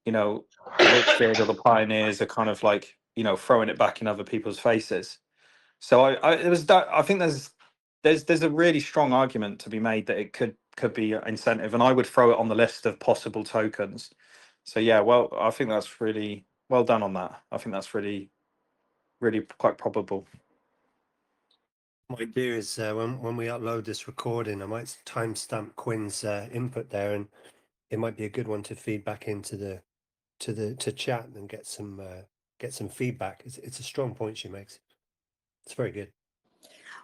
you know, Richard or the pioneers are kind of like, you know, throwing it back in other people's faces. So it was that. I think there's a really strong argument to be made that it could be an incentive, and I would throw it on the list of possible tokens. So yeah, well, I think that's really well done on that. I think that's really quite probable. What I do is when we upload this recording, I might timestamp Quinn's input there, and it might be a good one to feed back into to chat and get some feedback. It's a strong point she makes. It's very good.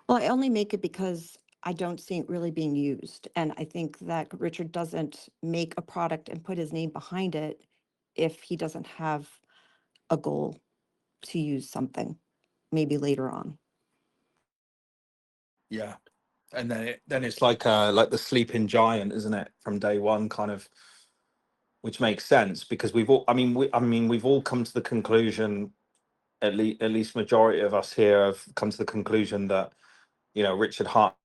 Well, I only make it because I don't see it really being used. And I think that Richard doesn't make a product and put his name behind it if he doesn't have a goal to use something, maybe later on. Yeah, and then it's like the sleeping giant, isn't it, from day one, kind of, which makes sense because we've all. I mean, we've all come to the conclusion. At least majority of us here have come to the conclusion that, you know, Richard Hart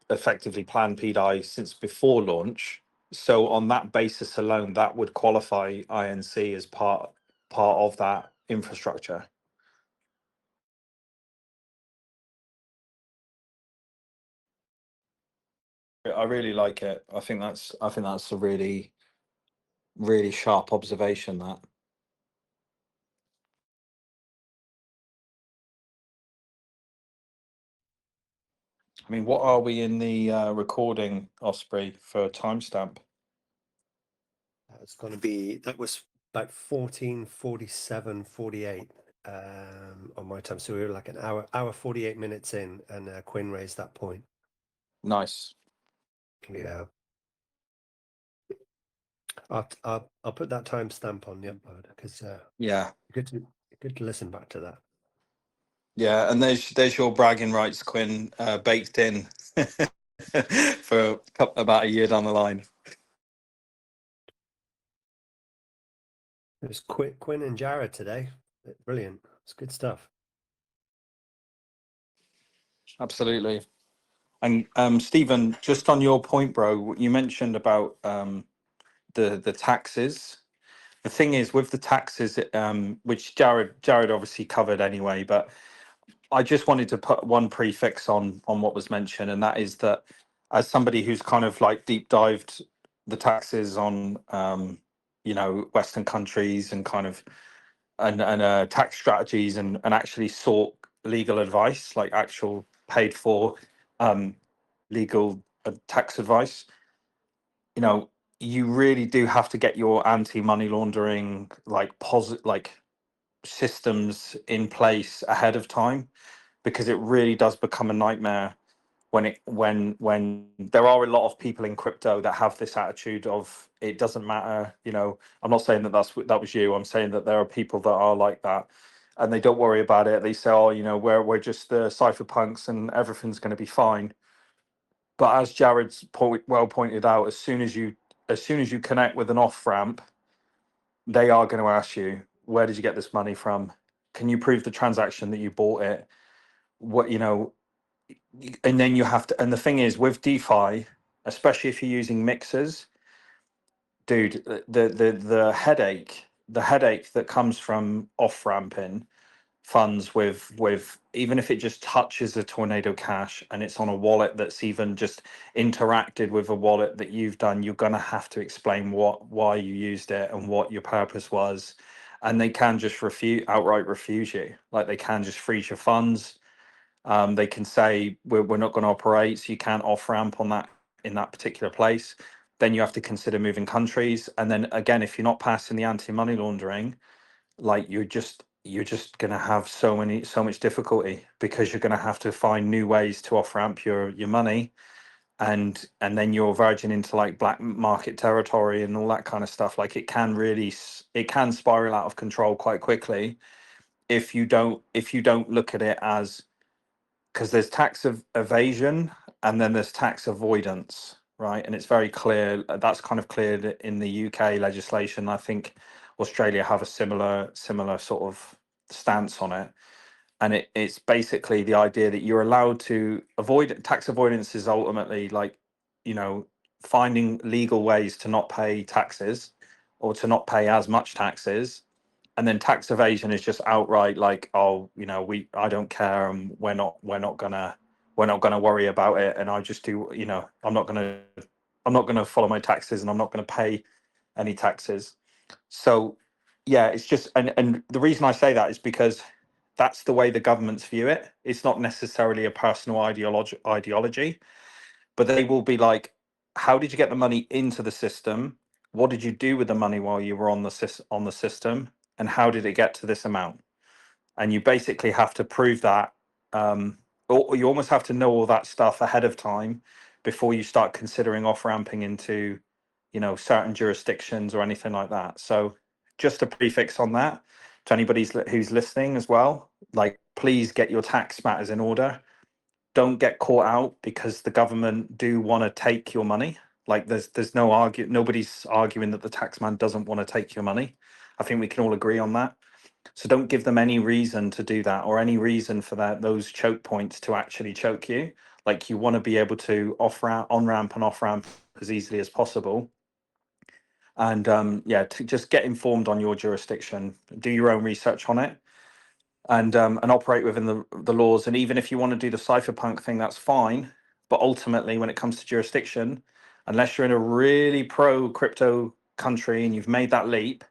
effectively planned PDI since before launch. So on that basis alone, that would qualify INC as part of that infrastructure. I really like it. I think that's a really sharp observation. That. I mean, what are we in the recording, Osprey, for timestamp? It's going to be, that was like 14:47:48 on my time. So we were like an hour 48 minutes in, and Quinn raised that point. Nice. Yeah. I'll put that timestamp on the upload because Yeah. good to listen back to that. Yeah, and there's your bragging rights, Quinn, baked in for about a year down the line. It was Quinn and Jared today. Brilliant. It's good stuff. Absolutely. And Stephen, just on your point, bro, you mentioned about the taxes. The thing is with the taxes, which Jared obviously covered anyway, but I just wanted to put one prefix on what was mentioned, and that is that as somebody who's kind of like deep dived the taxes on you know, Western countries and kind of and tax strategies and actually sought legal advice, like actual paid for legal tax advice, you know, you really do have to get your anti-money laundering like systems in place ahead of time, because it really does become a nightmare when there are a lot of people in crypto that have this attitude of it doesn't matter. You know, I'm not saying that that was you. I'm saying that there are people that are like that, and they don't worry about it. They say, oh, you know, we're just the cypherpunks and everything's going to be fine. But as Jared's well pointed out, as soon as you connect with an off ramp, they are going to ask you, where did you get this money from? Can you prove the transaction that you bought it? What, you know, and then you have to, and the thing is with DeFi, especially if you're using mixers, dude, the headache that comes from off ramping funds with even if it just touches a Tornado Cash and it's on a wallet that's even just interacted with a wallet that you've done, you're going to have to explain why you used it and what your purpose was. And they can just outright refuse you. Like they can just freeze your funds. They can say we're not going to operate, so you can't off ramp on that in that particular place. Then you have to consider moving countries, and then again, if you're not passing the anti-money laundering, like you're just going to have so much difficulty, because you're going to have to find new ways to off ramp your money, and then you're verging into like black market territory and all that kind of stuff. Like it can really it can spiral out of control quite quickly if you don't look at it as, because there's tax evasion and then there's tax avoidance, right? And it's very clear, that's kind of cleared in the UK legislation. I think Australia have a similar sort of stance on it. And it's basically the idea that you're allowed to avoid tax avoidance is ultimately like, you know, finding legal ways to not pay taxes or to not pay as much taxes. And then tax evasion is just outright like, oh, you know, I don't care, and we're not gonna worry about it, and I just do, you know, I'm not gonna follow my taxes, and I'm not gonna pay any taxes. So yeah, it's just, and the reason I say that is because that's the way the governments view it. It's not necessarily a personal ideology, but they will be like, how did you get the money into the system? What did you do with the money while you were on the system? And how did it get to this amount? And you basically have to prove that, or you almost have to know all that stuff ahead of time before you start considering off ramping into, you know, certain jurisdictions or anything like that. So just a prefix on that to anybody who's listening as well, like, please get your tax matters in order. Don't get caught out because the government do want to take your money. Like there's nobody's arguing that the tax man doesn't want to take your money. I think we can all agree on that. So don't give them any reason to do that, or any reason for those choke points to actually choke you. Like, you want to be able to on ramp and off ramp as easily as possible. And yeah, to just get informed on your jurisdiction, do your own research on it, and operate within the laws. And even if you want to do the cypherpunk thing, that's fine. But ultimately, when it comes to jurisdiction, unless you're in a really pro crypto country and you've made that leap,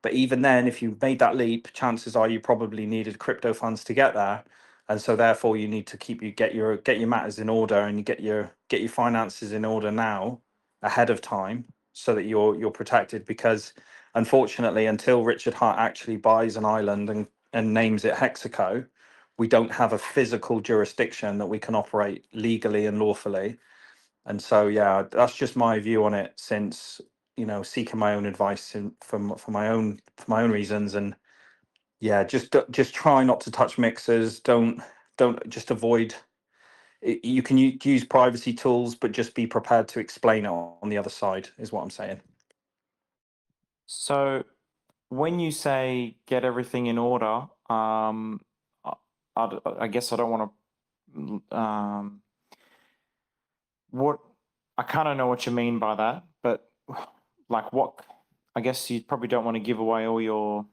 but even then, if you've made that leap, chances are you probably needed crypto funds to get there, and so therefore you need to get your matters in order, and you get your finances in order now ahead of time, so that you're protected. Because unfortunately, until Richard Hart actually buys an island and names it Hexaco, we don't have a physical jurisdiction that we can operate legally and lawfully. And so yeah, that's just my view on it, since, you know, seeking my own advice for my own reasons. And yeah, just try not to touch mixers. Don't just avoid. You can use privacy tools, but just be prepared to explain it on the other side, is what I'm saying. So when you say get everything in order, I guess I don't want to. What I kind of know what you mean by that, but like what? I guess you probably don't want to give away all your.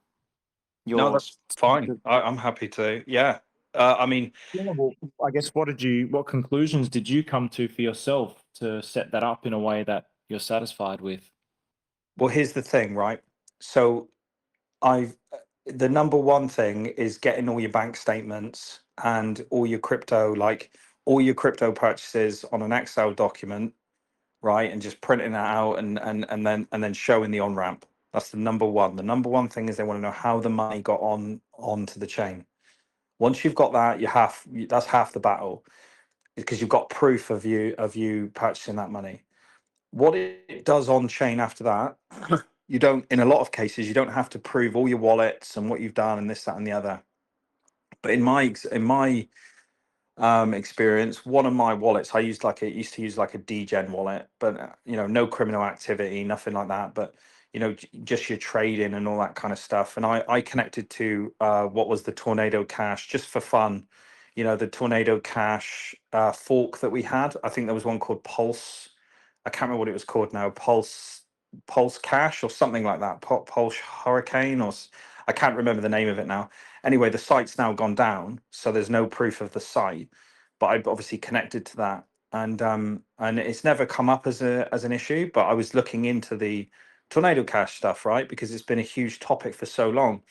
No, that's fine. I'm happy to. Yeah. I mean, Yeah, well, I guess what conclusions did you come to for yourself to set that up in a way that you're satisfied with? well, here's the thing, right? So the number one thing is getting all your bank statements and all your crypto purchases on an Excel document, right? And just printing that out and then showing the on ramp. That's the number one. The number one thing is they want to know how the money got onto the chain. Once you've got that, that's half the battle, because you've got proof of you purchasing that money. What it does on chain after that, you don't, in a lot of cases, you don't have to prove all your wallets and what you've done and this, that, and the other. But in my experience, one of my wallets, I used to use like a degen wallet, but you know, no criminal activity, nothing like that, but you know, just your trading and all that kind of stuff. And I connected to what was the Tornado Cash, just for fun, you know, the Tornado Cash fork that we had. I think there was one called Pulse. I can't remember what it was called now. Pulse Cash or something like that. Pulse Hurricane, I can't remember the name of it now. Anyway, the site's now gone down, so there's no proof of the site. But I've obviously connected to that, and it's never come up as an issue. But I was looking into the Tornado Cash stuff, right, because it's been a huge topic for so long.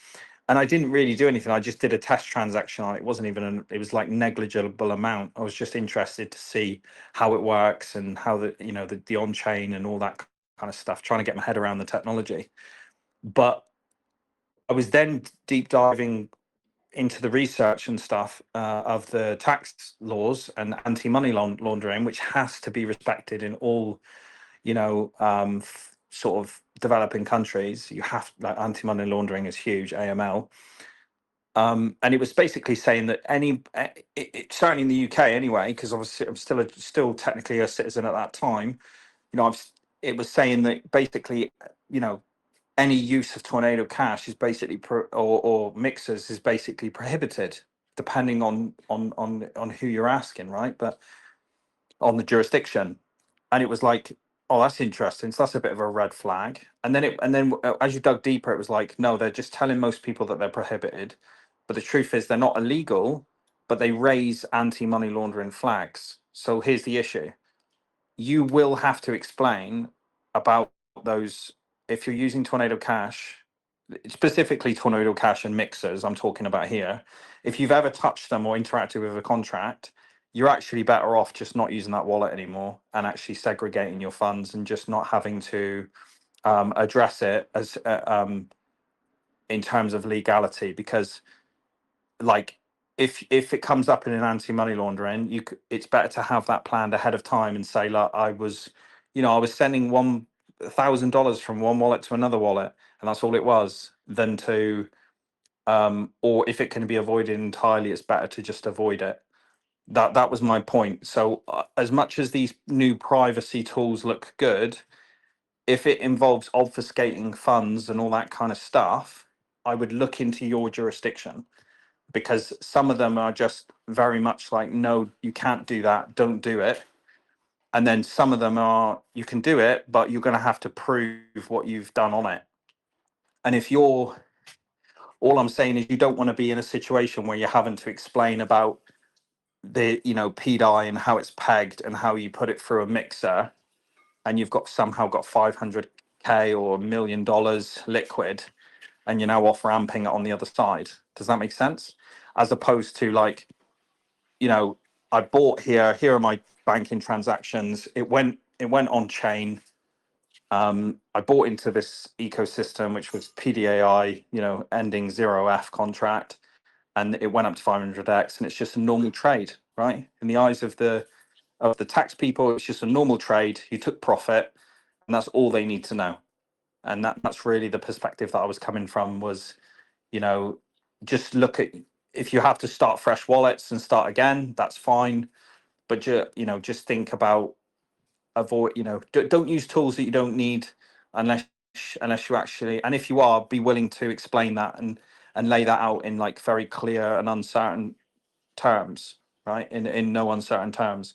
And I didn't really do anything. I just did a test transaction on it. It wasn't even it was like negligible amount. I was just interested to see how it works and how the on chain and all that kind of stuff, trying to get my head around the technology. But I was then deep diving into the research and stuff of the tax laws and anti-money laundering, which has to be respected in all, sort of developing countries. You have, like, anti-money laundering is huge, AML. And it was basically saying that certainly in the UK anyway, because obviously I'm still technically a citizen at that time, it was saying that basically, any use of Tornado Cash is basically or mixers is basically prohibited, depending on who you're asking, right? But on the jurisdiction, and it was like, oh, that's interesting. So that's a bit of a red flag. And then as you dug deeper, it was like, no, they're just telling most people that they're prohibited, but the truth is they're not illegal, but they raise anti-money laundering flags. So here's the issue: you will have to explain about those if you're using Tornado Cash, specifically Tornado Cash and mixers I'm talking about here. If you've ever touched them or interacted with a contract, you're actually better off just not using that wallet anymore and actually segregating your funds and just not having to address it as in terms of legality, because, like, if it comes up in an anti-money laundering, it's better to have that planned ahead of time and say, look, I was sending $1,000 from one wallet to another wallet, and that's all it was, than to or if it can be avoided entirely, it's better to just avoid it. That was my point. So as much as these new privacy tools look good, if it involves obfuscating funds and all that kind of stuff, I would look into your jurisdiction, because some of them are just very much like, no, you can't do that, don't do it. And then some of them are, you can do it, but you're going to have to prove what you've done on it. And all I'm saying is, you don't want to be in a situation where you're having to explain about the PDI and how it's pegged and how you put it through a mixer, and you've somehow got 500K or $1 million liquid, and you're now off ramping it on the other side. Does that make sense? As opposed to, like, I bought here are my banking transactions. It went on chain. I bought into this ecosystem, which was PDAI, ending 0F contract, and it went up to 500X, and it's just a normal trade, right? In the eyes of the tax people, it's just a normal trade. You took profit, and that's all they need to know. And that's really the perspective that I was coming from, was, just look at, if you have to start fresh wallets and start again, that's fine. But just think about, avoid, don't use tools that you don't need, unless you actually, and if you are, be willing to explain that and lay that out in, like, very clear and uncertain terms, right? In no uncertain terms.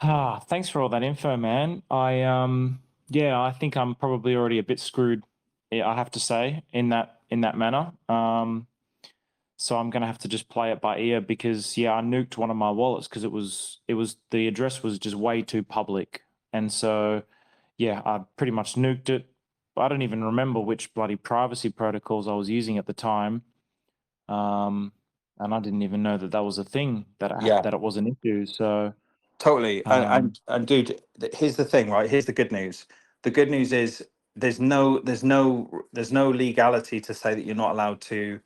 Thanks for all that info, man. I think I'm probably already a bit screwed, I have to say, in that manner. So I'm gonna have to just play it by ear, because I nuked one of my wallets because it was the address was just way too public, and so I pretty much nuked it. I don't even remember which bloody privacy protocols I was using at the time, and I didn't even know that was a thing, that it was an issue. So Totally. And dude, here's the thing, right? Here's the good news. The good news is there's no legality to say that you're not allowed to,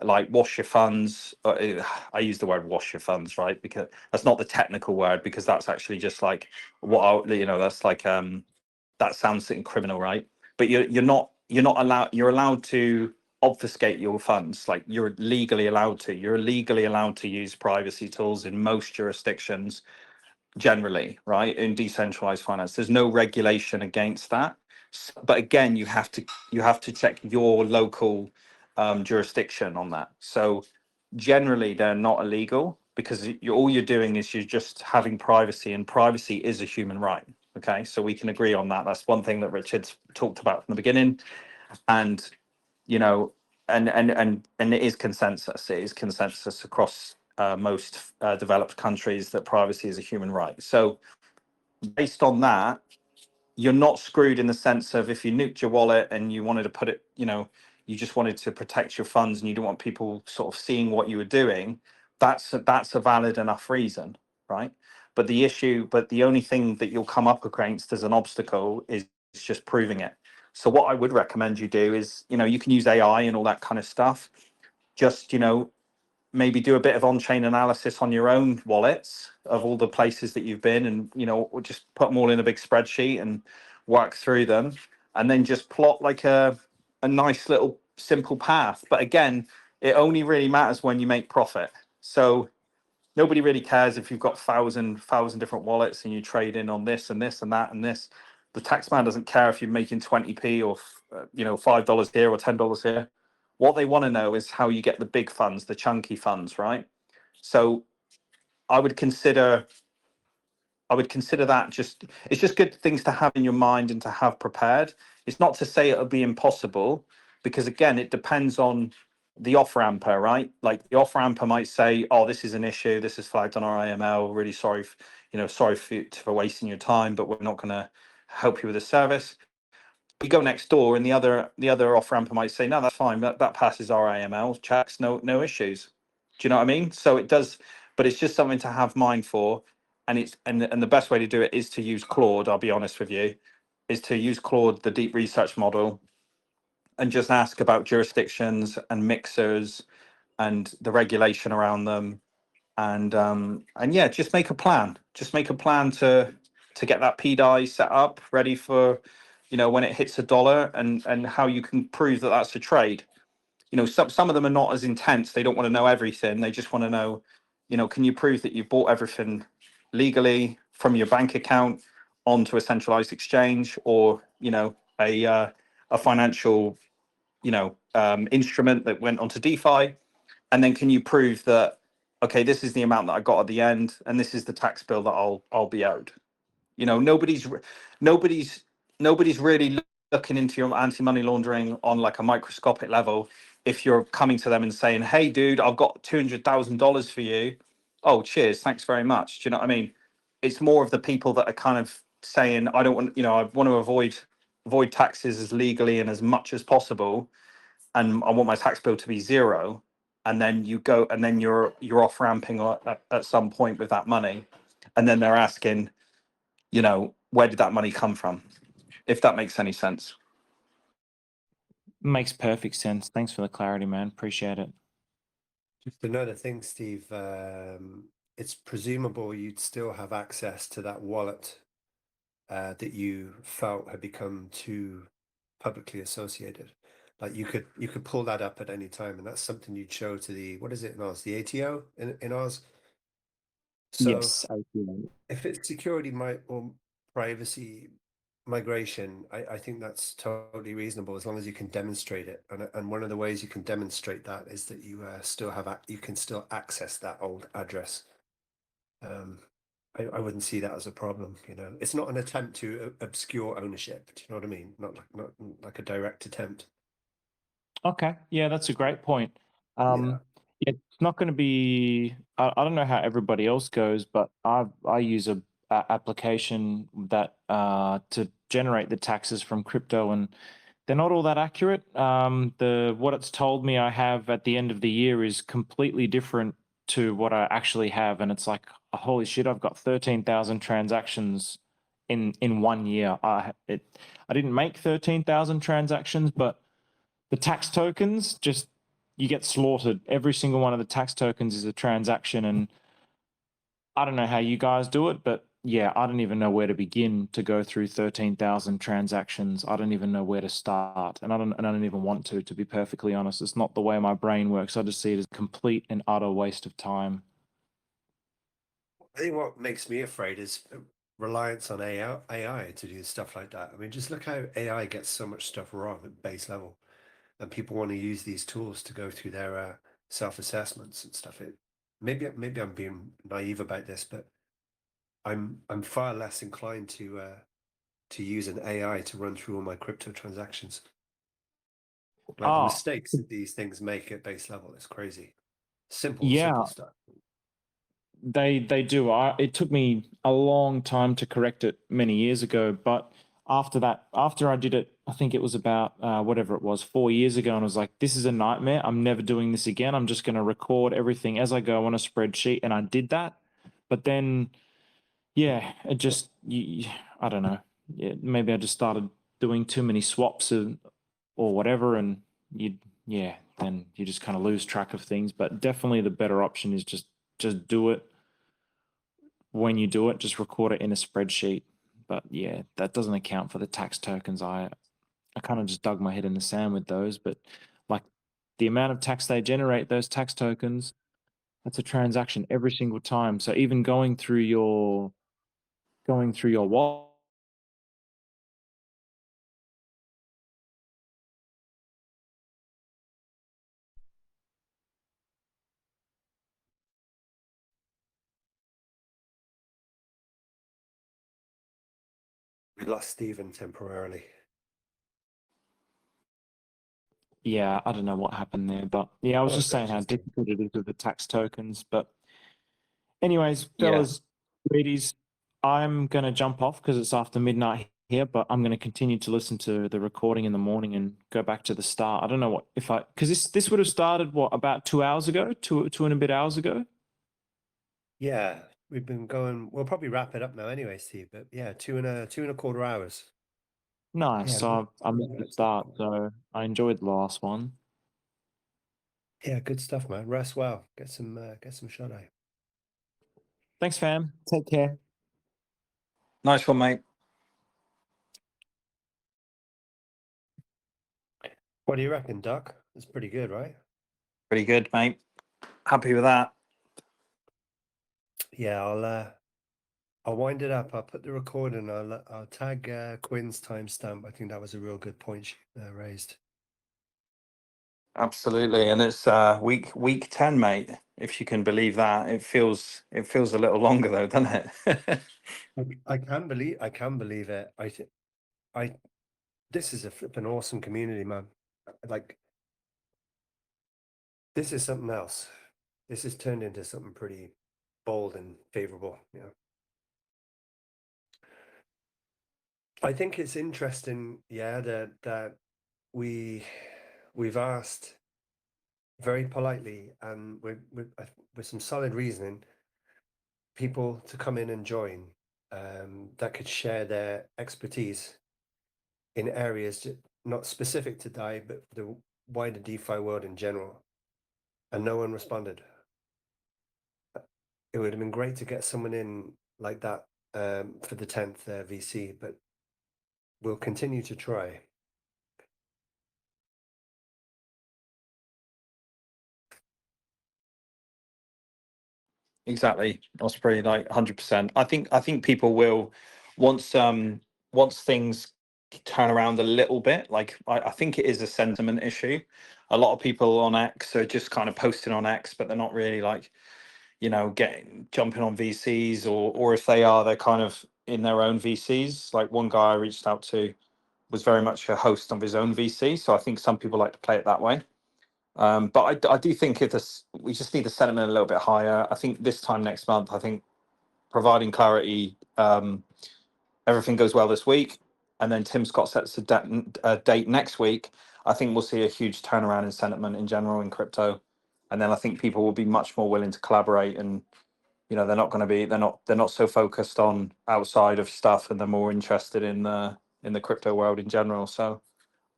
like, wash your funds. I use the word wash your funds, right? Because that's not the technical word, because that's actually just like that's like that sounds something criminal, right? But you're not allowed. You're allowed to obfuscate your funds. Like, you're legally allowed to. You're legally allowed to use privacy tools in most jurisdictions, generally, right? In decentralized finance, there's no regulation against that. But again, you have to check your local jurisdiction on that. So generally, they're not illegal, because all you're doing is you're just having privacy, and privacy is a human right. Okay, so we can agree on that. That's one thing that Richard's talked about from the beginning, and and it is consensus. It is consensus across most developed countries that privacy is a human right. So based on that, you're not screwed in the sense of, if you nuked your wallet and you wanted to put it, you just wanted to protect your funds and you don't want people sort of seeing what you were doing, that's a valid enough reason, right? But the only thing that you'll come up against as an obstacle is just proving it. So what I would recommend you do is, you can use AI and all that kind of stuff. Just, maybe do a bit of on-chain analysis on your own wallets of all the places that you've been, and just put them all in a big spreadsheet and work through them, and then just plot like a nice little simple path. But again, it only really matters when you make profit. So nobody really cares if you've got thousand different wallets and you trade in on this and this and that and this. The tax man doesn't care if you're making 20p or $5 here or $10 here. What they want to know is how you get the big funds, the chunky funds, right? So I would consider that it's just good things to have in your mind and to have prepared. It's not to say it'll be impossible, because again, it depends on the off ramper, right? Like the off ramper might say, "Oh, this is an issue. This is flagged on our AML. Really sorry, sorry for wasting your time, but we're not going to help you with the service." We go next door, and the other off ramper might say, "No, that's fine. That passes our AML checks. No issues." Do you know what I mean? So it does, but it's just something to have mind for. And the best way to do it is to use Claude. I'll be honest with you, is to use Claude, the deep research model, and just ask about jurisdictions and mixers and the regulation around them, and yeah, just make a plan. Just make a plan to get that PDAI set up, ready for when it hits $1, and how you can prove that that's a trade. Some of them are not as intense. They don't want to know everything. They just want to know, can you prove that you bought everything legally from your bank account onto a centralized exchange, or a financial instrument that went onto DeFi. And then can you prove that, okay, this is the amount that I got at the end, and this is the tax bill that I'll be owed. Nobody's really looking into your anti-money laundering on like a microscopic level. If you're coming to them and saying, "Hey, dude, I've got $200,000 for you," oh, cheers, thanks very much. Do you know what I mean? It's more of the people that are kind of saying, "I don't want, I want to avoid taxes as legally and as much as possible, and I want my tax bill to be zero." And then you go, and then you're off ramping at some point with that money, and then they're asking, where did that money come from? If that makes any sense. Makes perfect sense. Thanks for the clarity, man. Appreciate it. Just another thing, Steve. It's presumable you'd still have access to that wallet that you felt had become too publicly associated. Like you could pull that up at any time, and that's something you'd show to the, what is it in Oz, the ATO in Oz. So Yes, I feel if it's security or privacy migration, I think that's totally reasonable as long as you can demonstrate it. And one of the ways you can demonstrate that is that you you can still access that old address. I wouldn't see that as a problem. It's not an attempt to obscure ownership. Do you know what I mean? Not like a direct attempt. Okay, yeah, that's a great point. Yeah. It's not going to be. I don't know how everybody else goes, but I use a application that to generate the taxes from crypto, and they're not all that accurate. What it's told me I have at the end of the year is completely different to what I actually have, and it's like, holy shit, I've got 13,000 transactions in 1 year. I didn't make 13,000 transactions, but the tax tokens, just you get slaughtered. Every single one of the tax tokens is a transaction, and I don't know how you guys do it, but yeah, I don't even know where to begin to go through 13,000 transactions. I don't even know where to start, and I don't even want to be perfectly honest. It's not the way my brain works. I just see it as a complete and utter waste of time. I think what makes me afraid is reliance on AI to do stuff like that. I mean, just look how AI gets so much stuff wrong at base level, and people want to use these tools to go through their self-assessments and stuff. Maybe I'm being naive about this, but I'm far less inclined to use an AI to run through all my crypto transactions. Like the Oh, mistakes that these things make at base level is crazy. Simple yeah, stuff. they do. It took me a long time to correct it many years ago, but after I did it, I think it was about whatever it was, 4 years ago, and I was like, this is a nightmare. I'm never doing this again. I'm just going to record everything as I go on a spreadsheet, and I did that. But then, yeah, it just, I don't know. Yeah, maybe I just started doing too many swaps or whatever, and then you just kind of lose track of things. But definitely the better option is just do it. When you do it, just record it in a spreadsheet. But yeah, that doesn't account for the tax tokens. I kind of just dug my head in the sand with those, but like the amount of tax they generate, those tax tokens, that's a transaction every single time. So even going through your wallet. We lost Stephen temporarily. Yeah, I don't know what happened there, but yeah, I was Oh, just saying how interesting. difficult it is with the tax tokens. But anyways, Yeah. fellas, ladies, I'm gonna jump off because it's after midnight here, but I'm gonna continue to listen to the recording in the morning and go back to the start. I don't know what if I because this would have started what about 2 hours ago, two and a bit hours ago. Yeah, we've been going. We'll probably wrap it up now anyway, Steve. But yeah, two and a quarter hours. Nice. Yeah, So I missed the start, so I enjoyed the last one. yeah, good stuff, man. Rest well. Get some shut eye. Thanks, fam. Take care. Nice one, mate. What do you reckon, Doc? It's pretty good, right? Pretty good, mate. Happy with that. Yeah, I'll wind it up. I'll put the recording. I'll tag Quinn's timestamp. I think that was a real good point she raised. Absolutely. And it's week 10, mate. If you can believe that. It feels a little longer though, doesn't it? I can believe it. This is a flipping awesome community, man. Like, this is something else. This has turned into something pretty bold and favorable. Yeah. I think it's interesting, yeah, that we've asked very politely and with some solid reasoning people to come in and join that could share their expertise in areas not specific to DAI, but the wider DeFi world in general. And no one responded. It would have been great to get someone in like that for the 10th VC, but we'll continue to try. Exactly. Osprey, like 100%. I think people will once things turn around a little bit. Like I think it is a sentiment issue. A lot of people on X are just kind of posting on X, but they're not really like, jumping on VCs, or if they are, they're kind of in their own VCs. Like one guy I reached out to was very much a host of his own VC. So I think some people like to play it that way. But I do think we just need the sentiment a little bit higher. I think this time next month, I think providing clarity, everything goes well this week, and then Tim Scott sets a date next week. I think we'll see a huge turnaround in sentiment in general in crypto, and then I think people will be much more willing to collaborate, and they're not so focused on outside of stuff, and they're more interested in the crypto world in general. So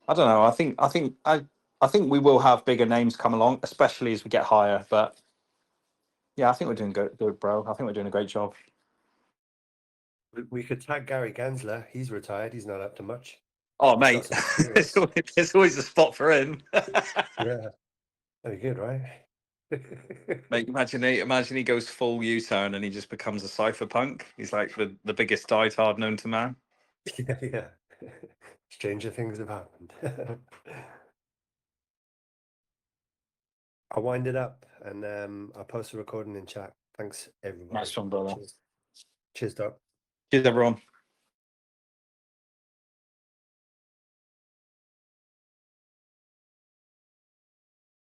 I don't know. I think we will have bigger names come along, especially as we get higher. But yeah, I think we're doing good, bro. I think we're doing a great job. We could tag Gary Gensler. He's retired. He's not up to much. Oh, He's got mate, some experience. there's always a spot for him. Yeah, very good, right? Mate, imagine he goes full U-turn and he just becomes a cypherpunk. He's like the biggest diehard known to man. Yeah. Stranger things have happened. I'll wind it up and I'll post a recording in chat. Thanks, everybody. Nice one, brother. Cheers. Cheers, Doc. Cheers, everyone.